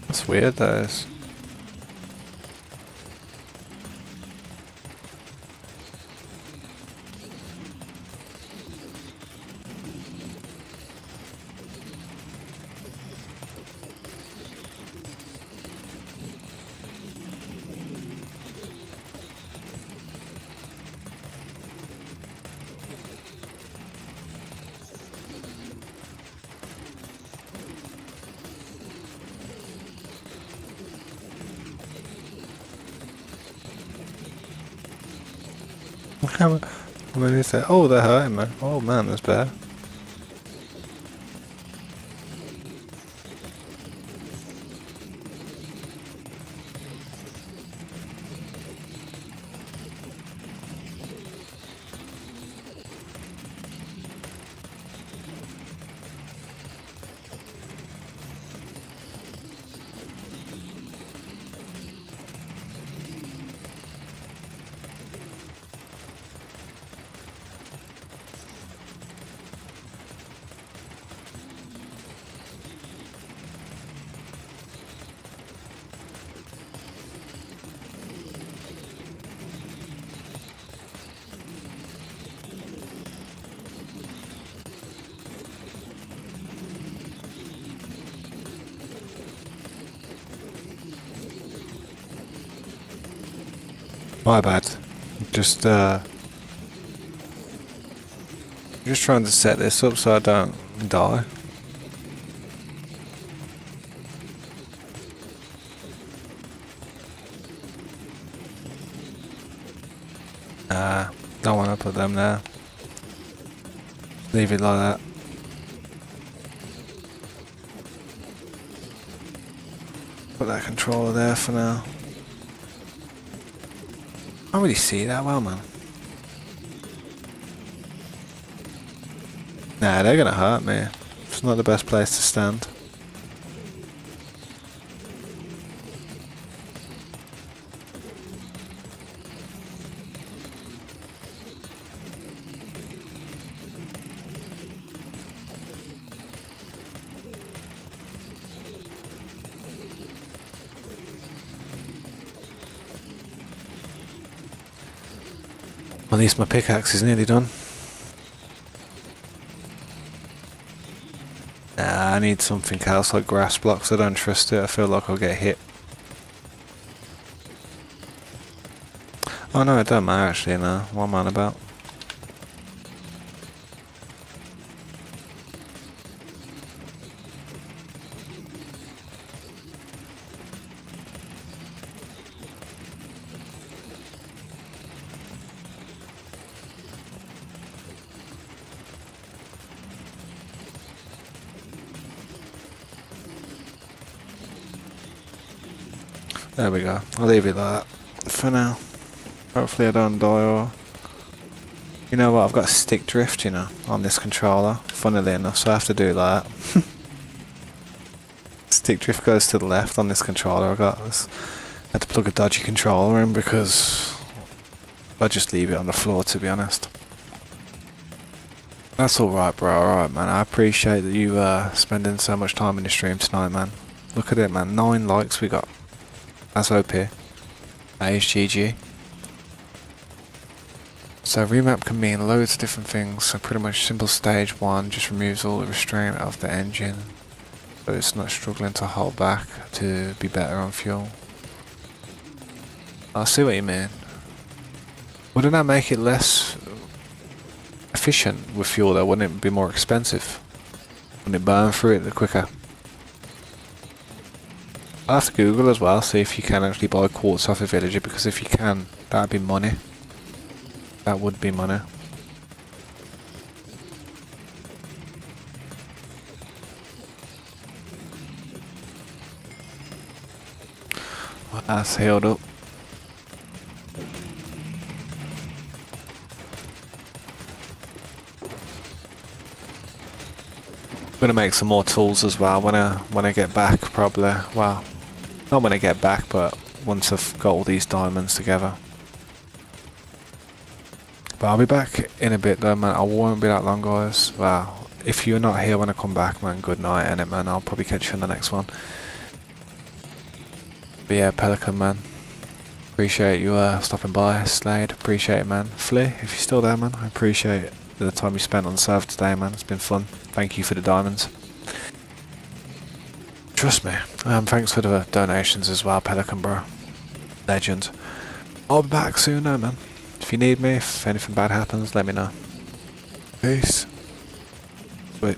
That's weird, that is. What is that? Oh, they're hurting, man. Oh man, that's bad. My bad. Just trying to set this up so I don't die. Don't want to put them there. Leave it like that. Put that controller there for now. I can't really see that well, man. Nah, they're gonna hurt me. It's not the best place to stand. At least my pickaxe is nearly done. Nah, I need something else like grass blocks. I don't trust it. I feel like I'll get hit. Oh no, it don't matter actually, no. What am I on about? There we go. I'll leave it like that for now. Hopefully I don't die or... You know what, I've got stick drift, you know, on this controller. Funnily enough, so I have to do that. Stick drift goes to the left on this controller. I had to plug a dodgy controller in because I just leave it on the floor, to be honest. That's alright, bro. Alright, man. I appreciate that you spending so much time in the stream tonight, man. Look at it, man. 9 likes we got. That's OP. That is GG. So remap can mean loads of different things. So pretty much simple stage 1 just removes all the restraint of the engine, so it's not struggling to hold back to be better on fuel. I see what you mean. Wouldn't that make it less efficient with fuel though? Wouldn't it be more expensive? Wouldn't it burn through it the quicker? I'll have to Google as well, see if you can actually buy quartz off a villager, because if you can, that'd be money. That would be money. Well, that's healed up. I'm gonna make some more tools as well when I get back, probably. Well, not when I get back, but once I've got all these diamonds together. But I'll be back in a bit though, man. I won't be that long, guys. Well, if you're not here when I come back, man, good night, innit, man. I'll probably catch you in the next one. But yeah, Pelican, man. Appreciate you stopping by, Slade. Appreciate it, man. Flea, if you're still there, man, I appreciate the time you spent on the server today, man. It's been fun. Thank you for the diamonds. Trust me. Thanks for the donations as well, Pelican, bro. Legend. I'll be back soon, though, man. If you need me, if anything bad happens, let me know. Peace. Sweet.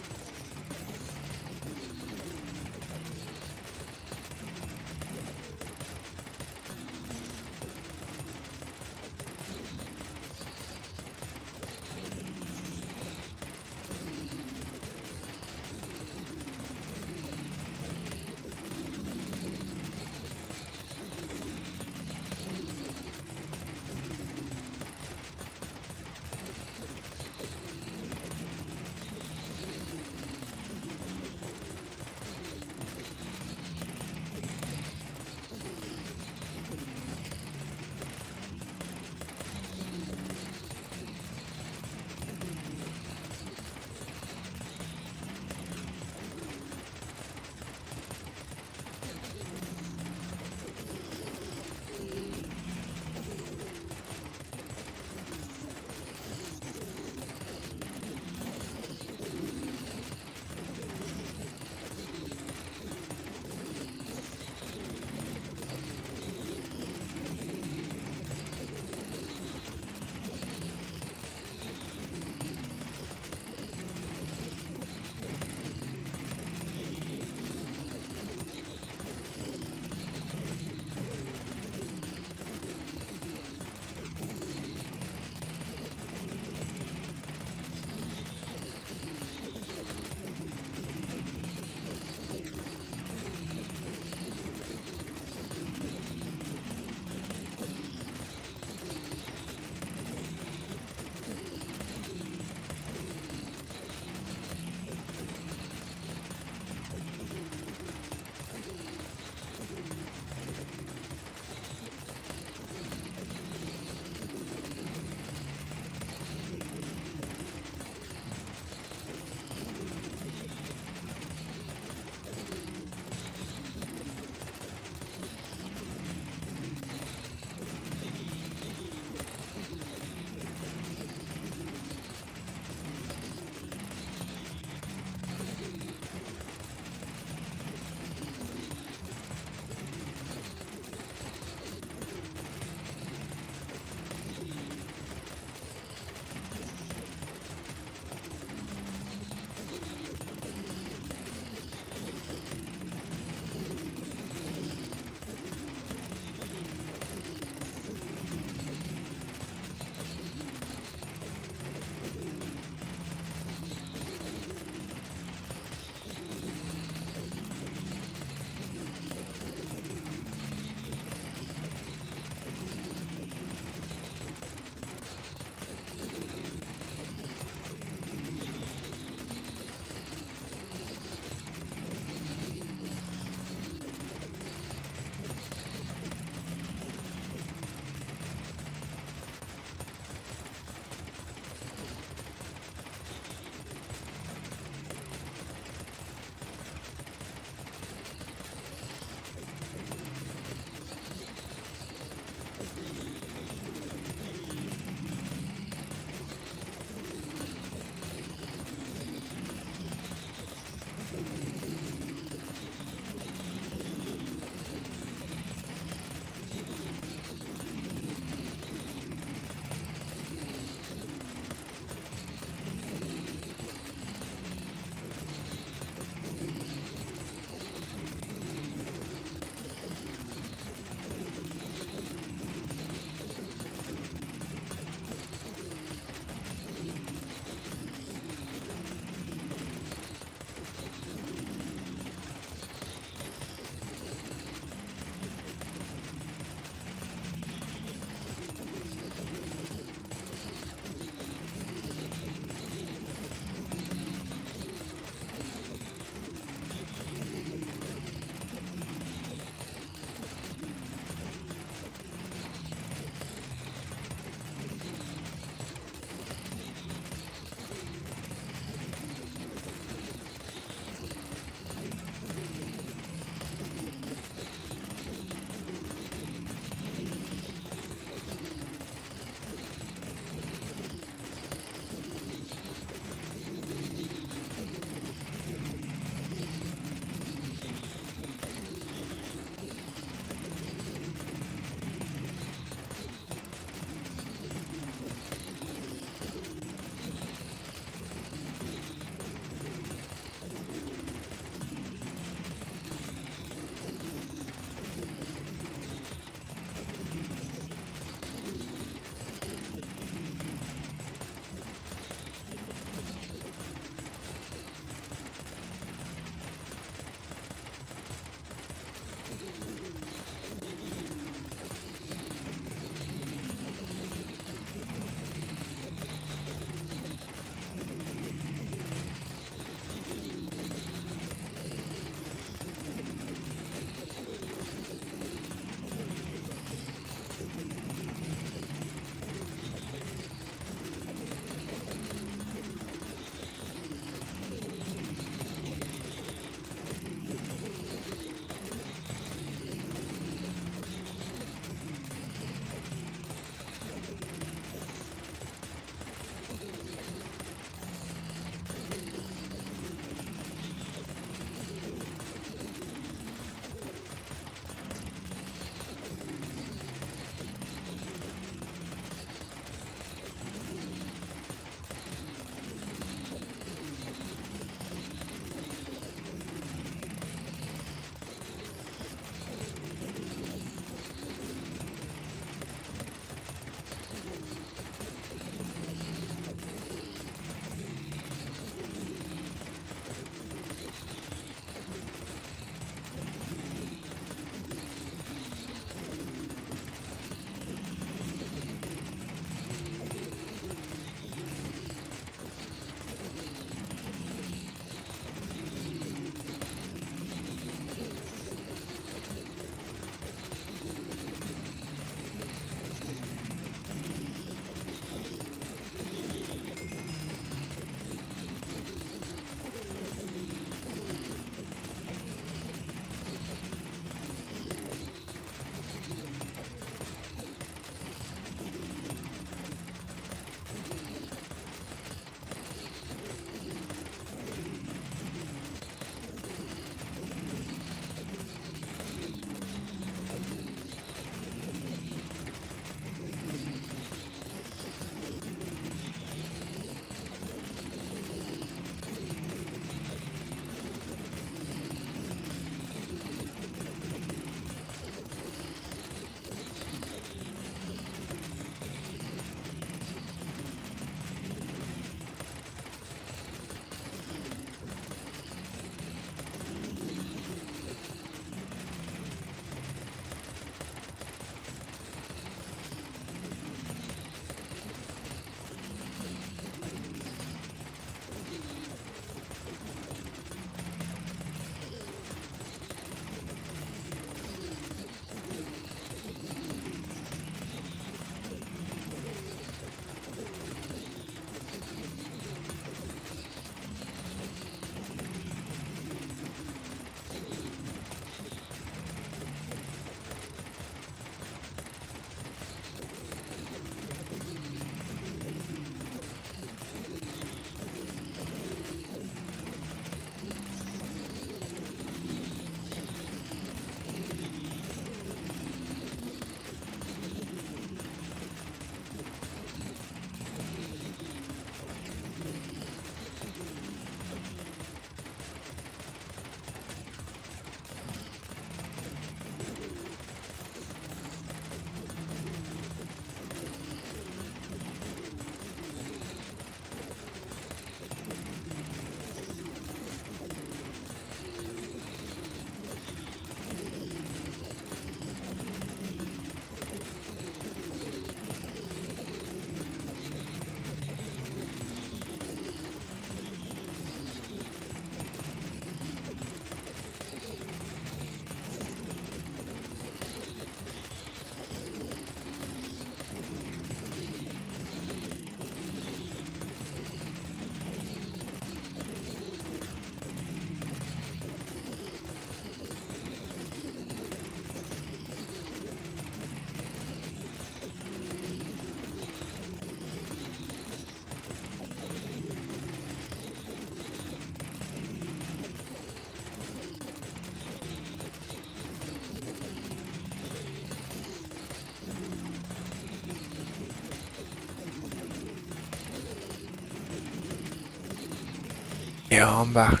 Yeah, I'm back.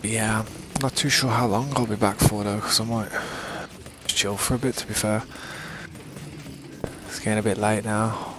Yeah, not too sure how long I'll be back for though, because I might just chill for a bit, to be fair. It's getting a bit late now.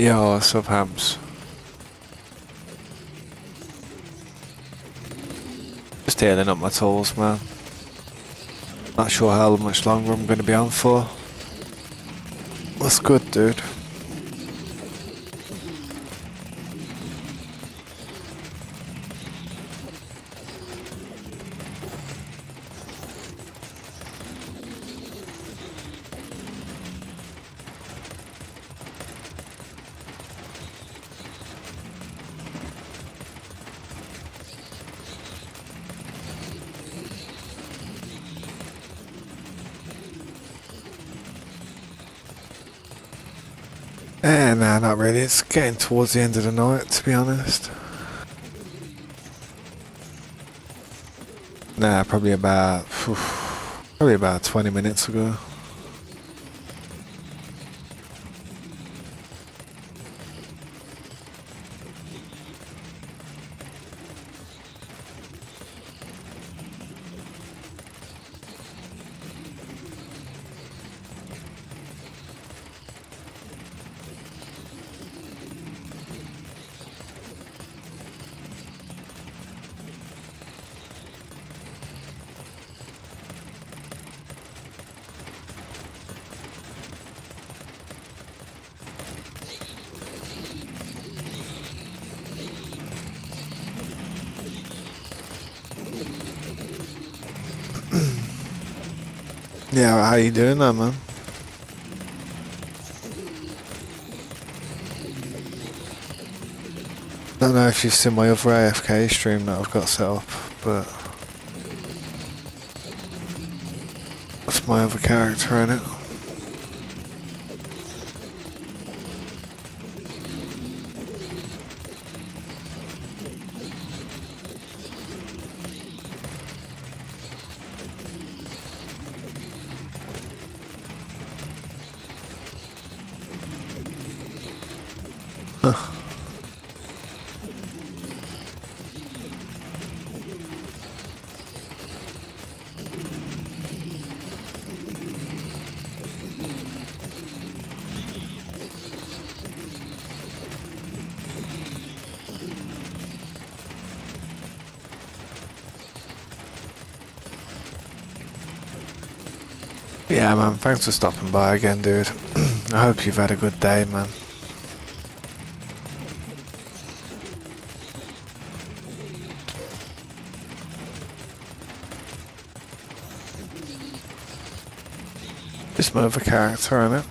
Yo, what's up, Hams? Just healing up my tools, man. Not sure how much longer I'm gonna be on for. What's good, dude? Nah, not really. It's getting towards the end of the night, to be honest. Nah, probably about 20 minutes ago. Yeah, how you doing there, man? Don't know if you've seen my other AFK stream that I've got set up, but that's my other character in it. Huh. Yeah, man, thanks for stopping by again, dude. I hope you've had a good day, man. Just my other character in it.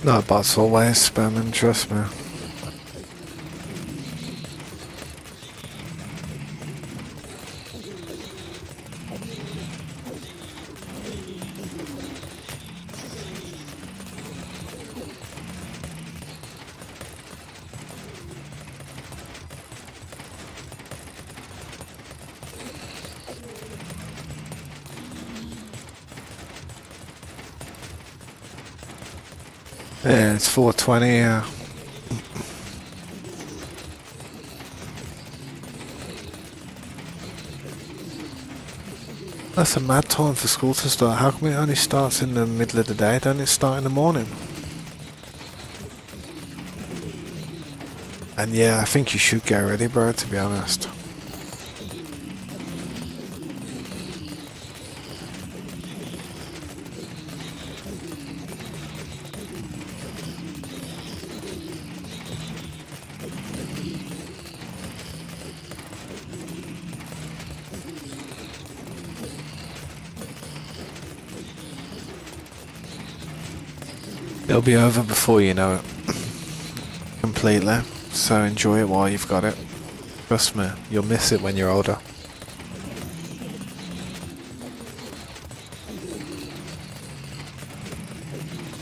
No, bots always spamming, trust me. Yeah, it's 4:20, yeah. That's a mad time for school to start. How come it only starts in the middle of the day? Don't it start in the morning? And yeah, I think you should get ready, bro, to be honest. It'll be over before you know it. Completely. So enjoy it while you've got it. Trust me, you'll miss it when you're older.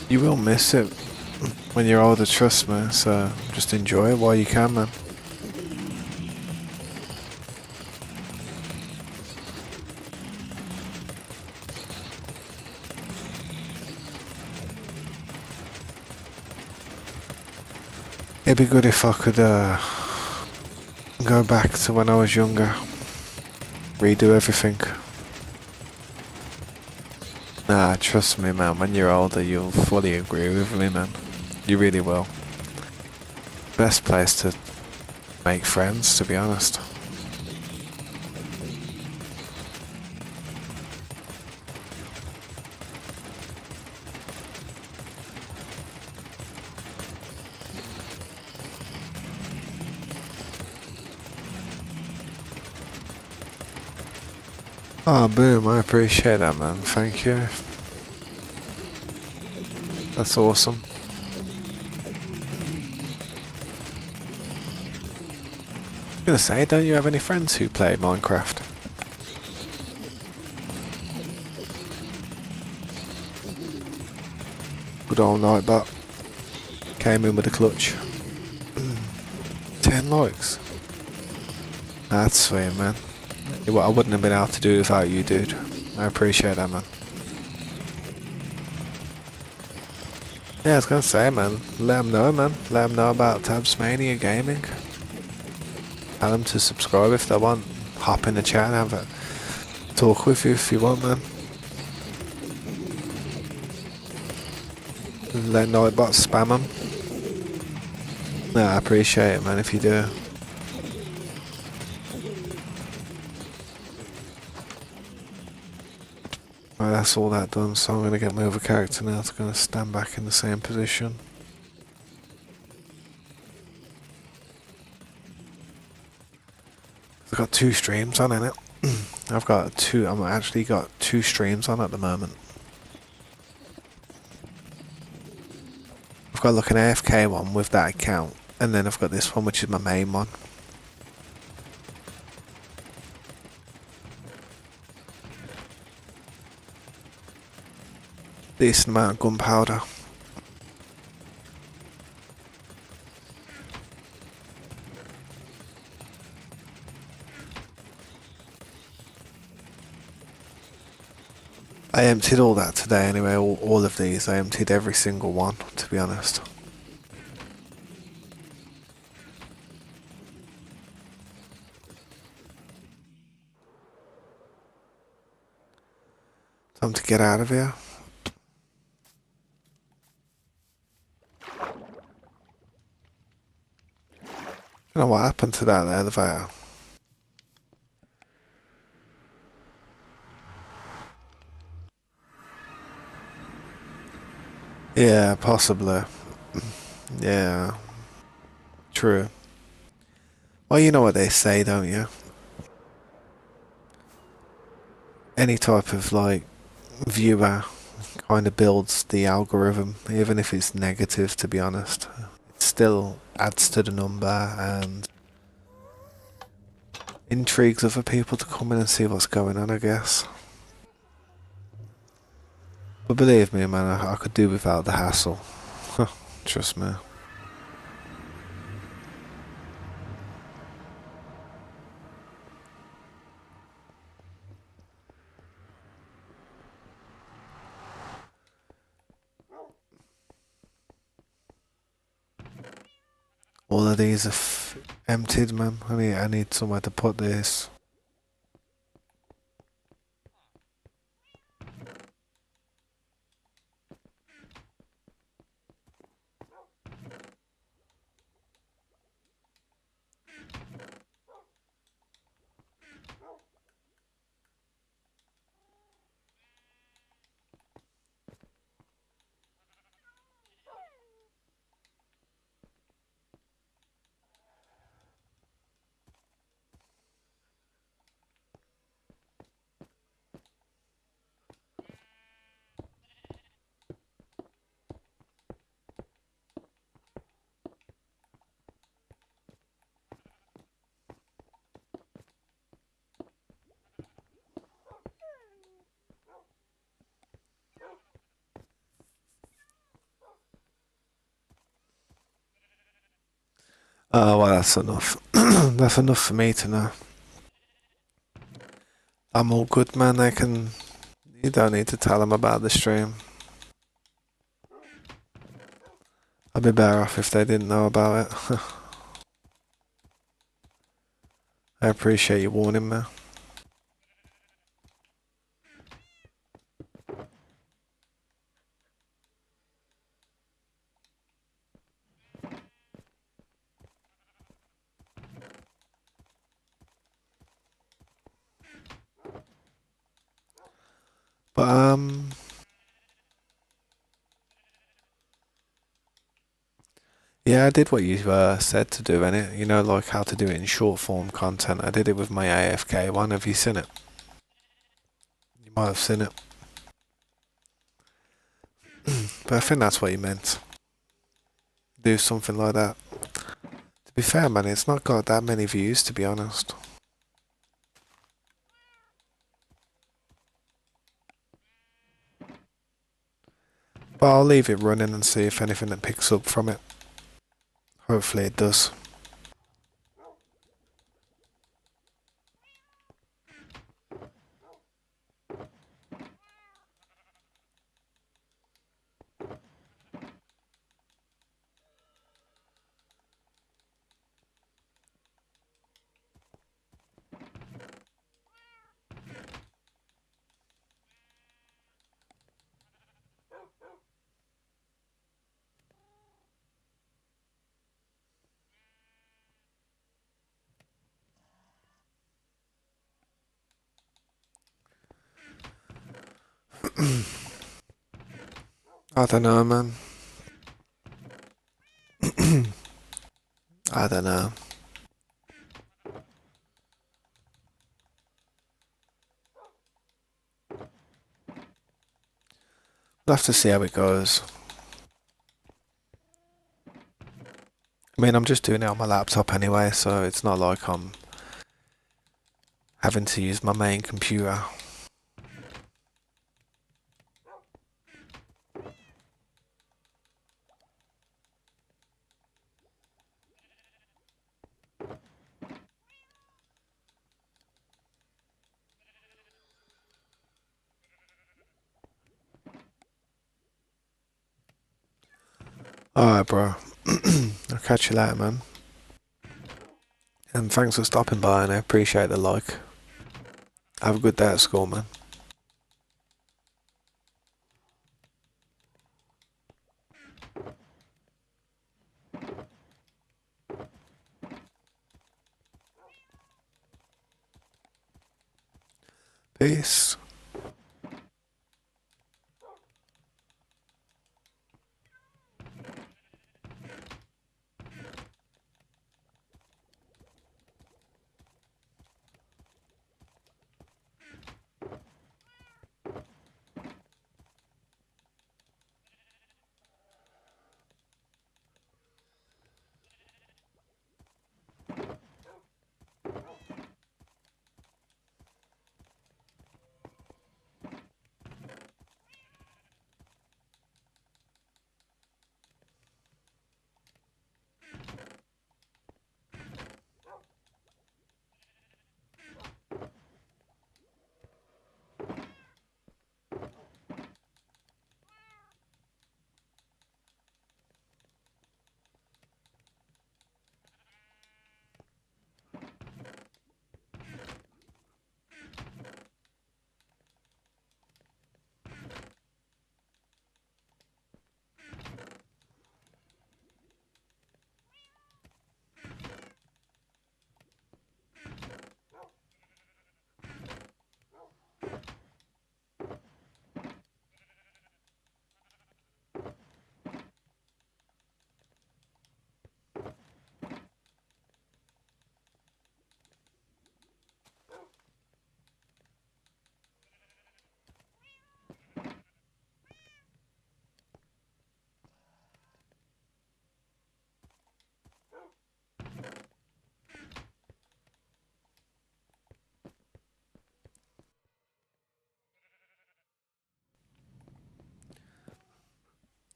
You will miss it when you're older, trust me. So just enjoy it while you can, man. It'd be good if I could go back to when I was younger, redo everything. Nah, trust me, man, when you're older you'll fully agree with me, man. You really will. Best place to make friends, to be honest. Oh, boom, I appreciate that, man. Thank you. That's awesome. I was gonna say, don't you have any friends who play Minecraft? Good old Nightbot. Came in with a clutch. 10 likes. That's sweet, man. I wouldn't have been able to do it without you, dude. I appreciate that, man. Yeah, I was gonna say, man. Let them know, man. Let them know about Tabsmania Gaming. Tell them to subscribe if they want. Hop in the chat and have a talk with you if you want, man. Let Nightbot spam them. No, I appreciate it, man, if you do. Right, that's all that done, so I'm going to get my other character now to going to stand back in the same position. I've got 2 streams on in it. I've actually got 2 streams on at the moment. I've got like an AFK one with that account, and then I've got this one which is my main one. Decent amount of gunpowder. I emptied all that today anyway, all of these. I emptied every single one, to be honest. Time to get out of here. I don't know what happened to that elevator. Yeah, possibly. Yeah. True. Well, you know what they say, don't you? Any type of, like, viewer kind of builds the algorithm, even if it's negative, to be honest. It still adds to the number and intrigues other people to come in and see what's going on, I guess. But believe me, man, I could do without the hassle. Trust me. All of these are emptied, man. I need somewhere to put this. Oh, well, that's enough. That's enough for me to know. I'm all good, man. You don't need to tell them about the stream. I'd be better off if they didn't know about it. I appreciate you warning me. But, yeah, I did what you said to do, innit? You know, like how to do it in short form content. I did it with my AFK one. Have you seen it? You might have seen it. But I think that's what you meant. Do something like that. To be fair, man, it's not got that many views, to be honest. But I'll leave it running and see if anything that picks up from it. Hopefully it does. I don't know, man. I don't know. We'll have to see how it goes. I mean, I'm just doing it on my laptop anyway, so it's not like I'm having to use my main computer. Alright, bro. I'll catch you later, man. And thanks for stopping by, and I appreciate the like. Have a good day at school, man. Peace.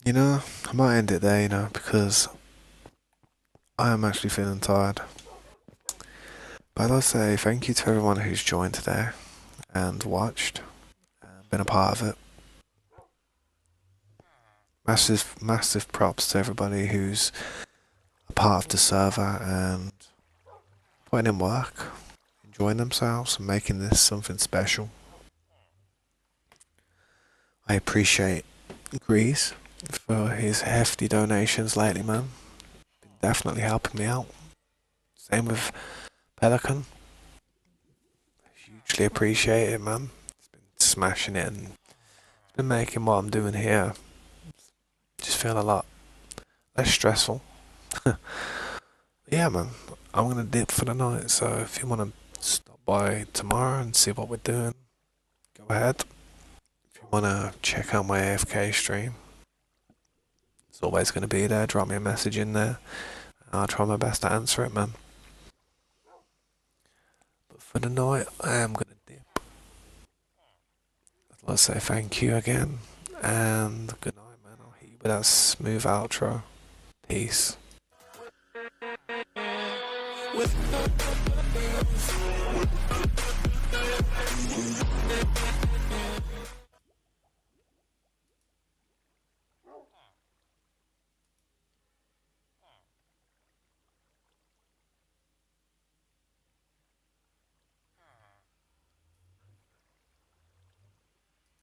You know, I might end it there, because I am actually feeling tired. But I'll say thank you to everyone who's joined today and watched and been a part of it. Massive, massive props to everybody who's a part of the server and putting in work, enjoying themselves and making this something special. I appreciate Grease for his hefty donations lately, man. Been definitely helping me out. Same with Pelican. Hugely appreciate it, man. It's been smashing it and it's been making what I'm doing here just feel a lot less stressful. Yeah, man. I'm gonna dip for the night, so if you wanna stop by tomorrow and see what we're doing, go ahead. If you wanna check out my AFK stream, it's always gonna be there. Drop me a message in there. I'll try my best to answer it, man. But for the night, I am gonna dip. Let's say thank you again, and good night, man. I'll hit you with that smooth outro. Peace.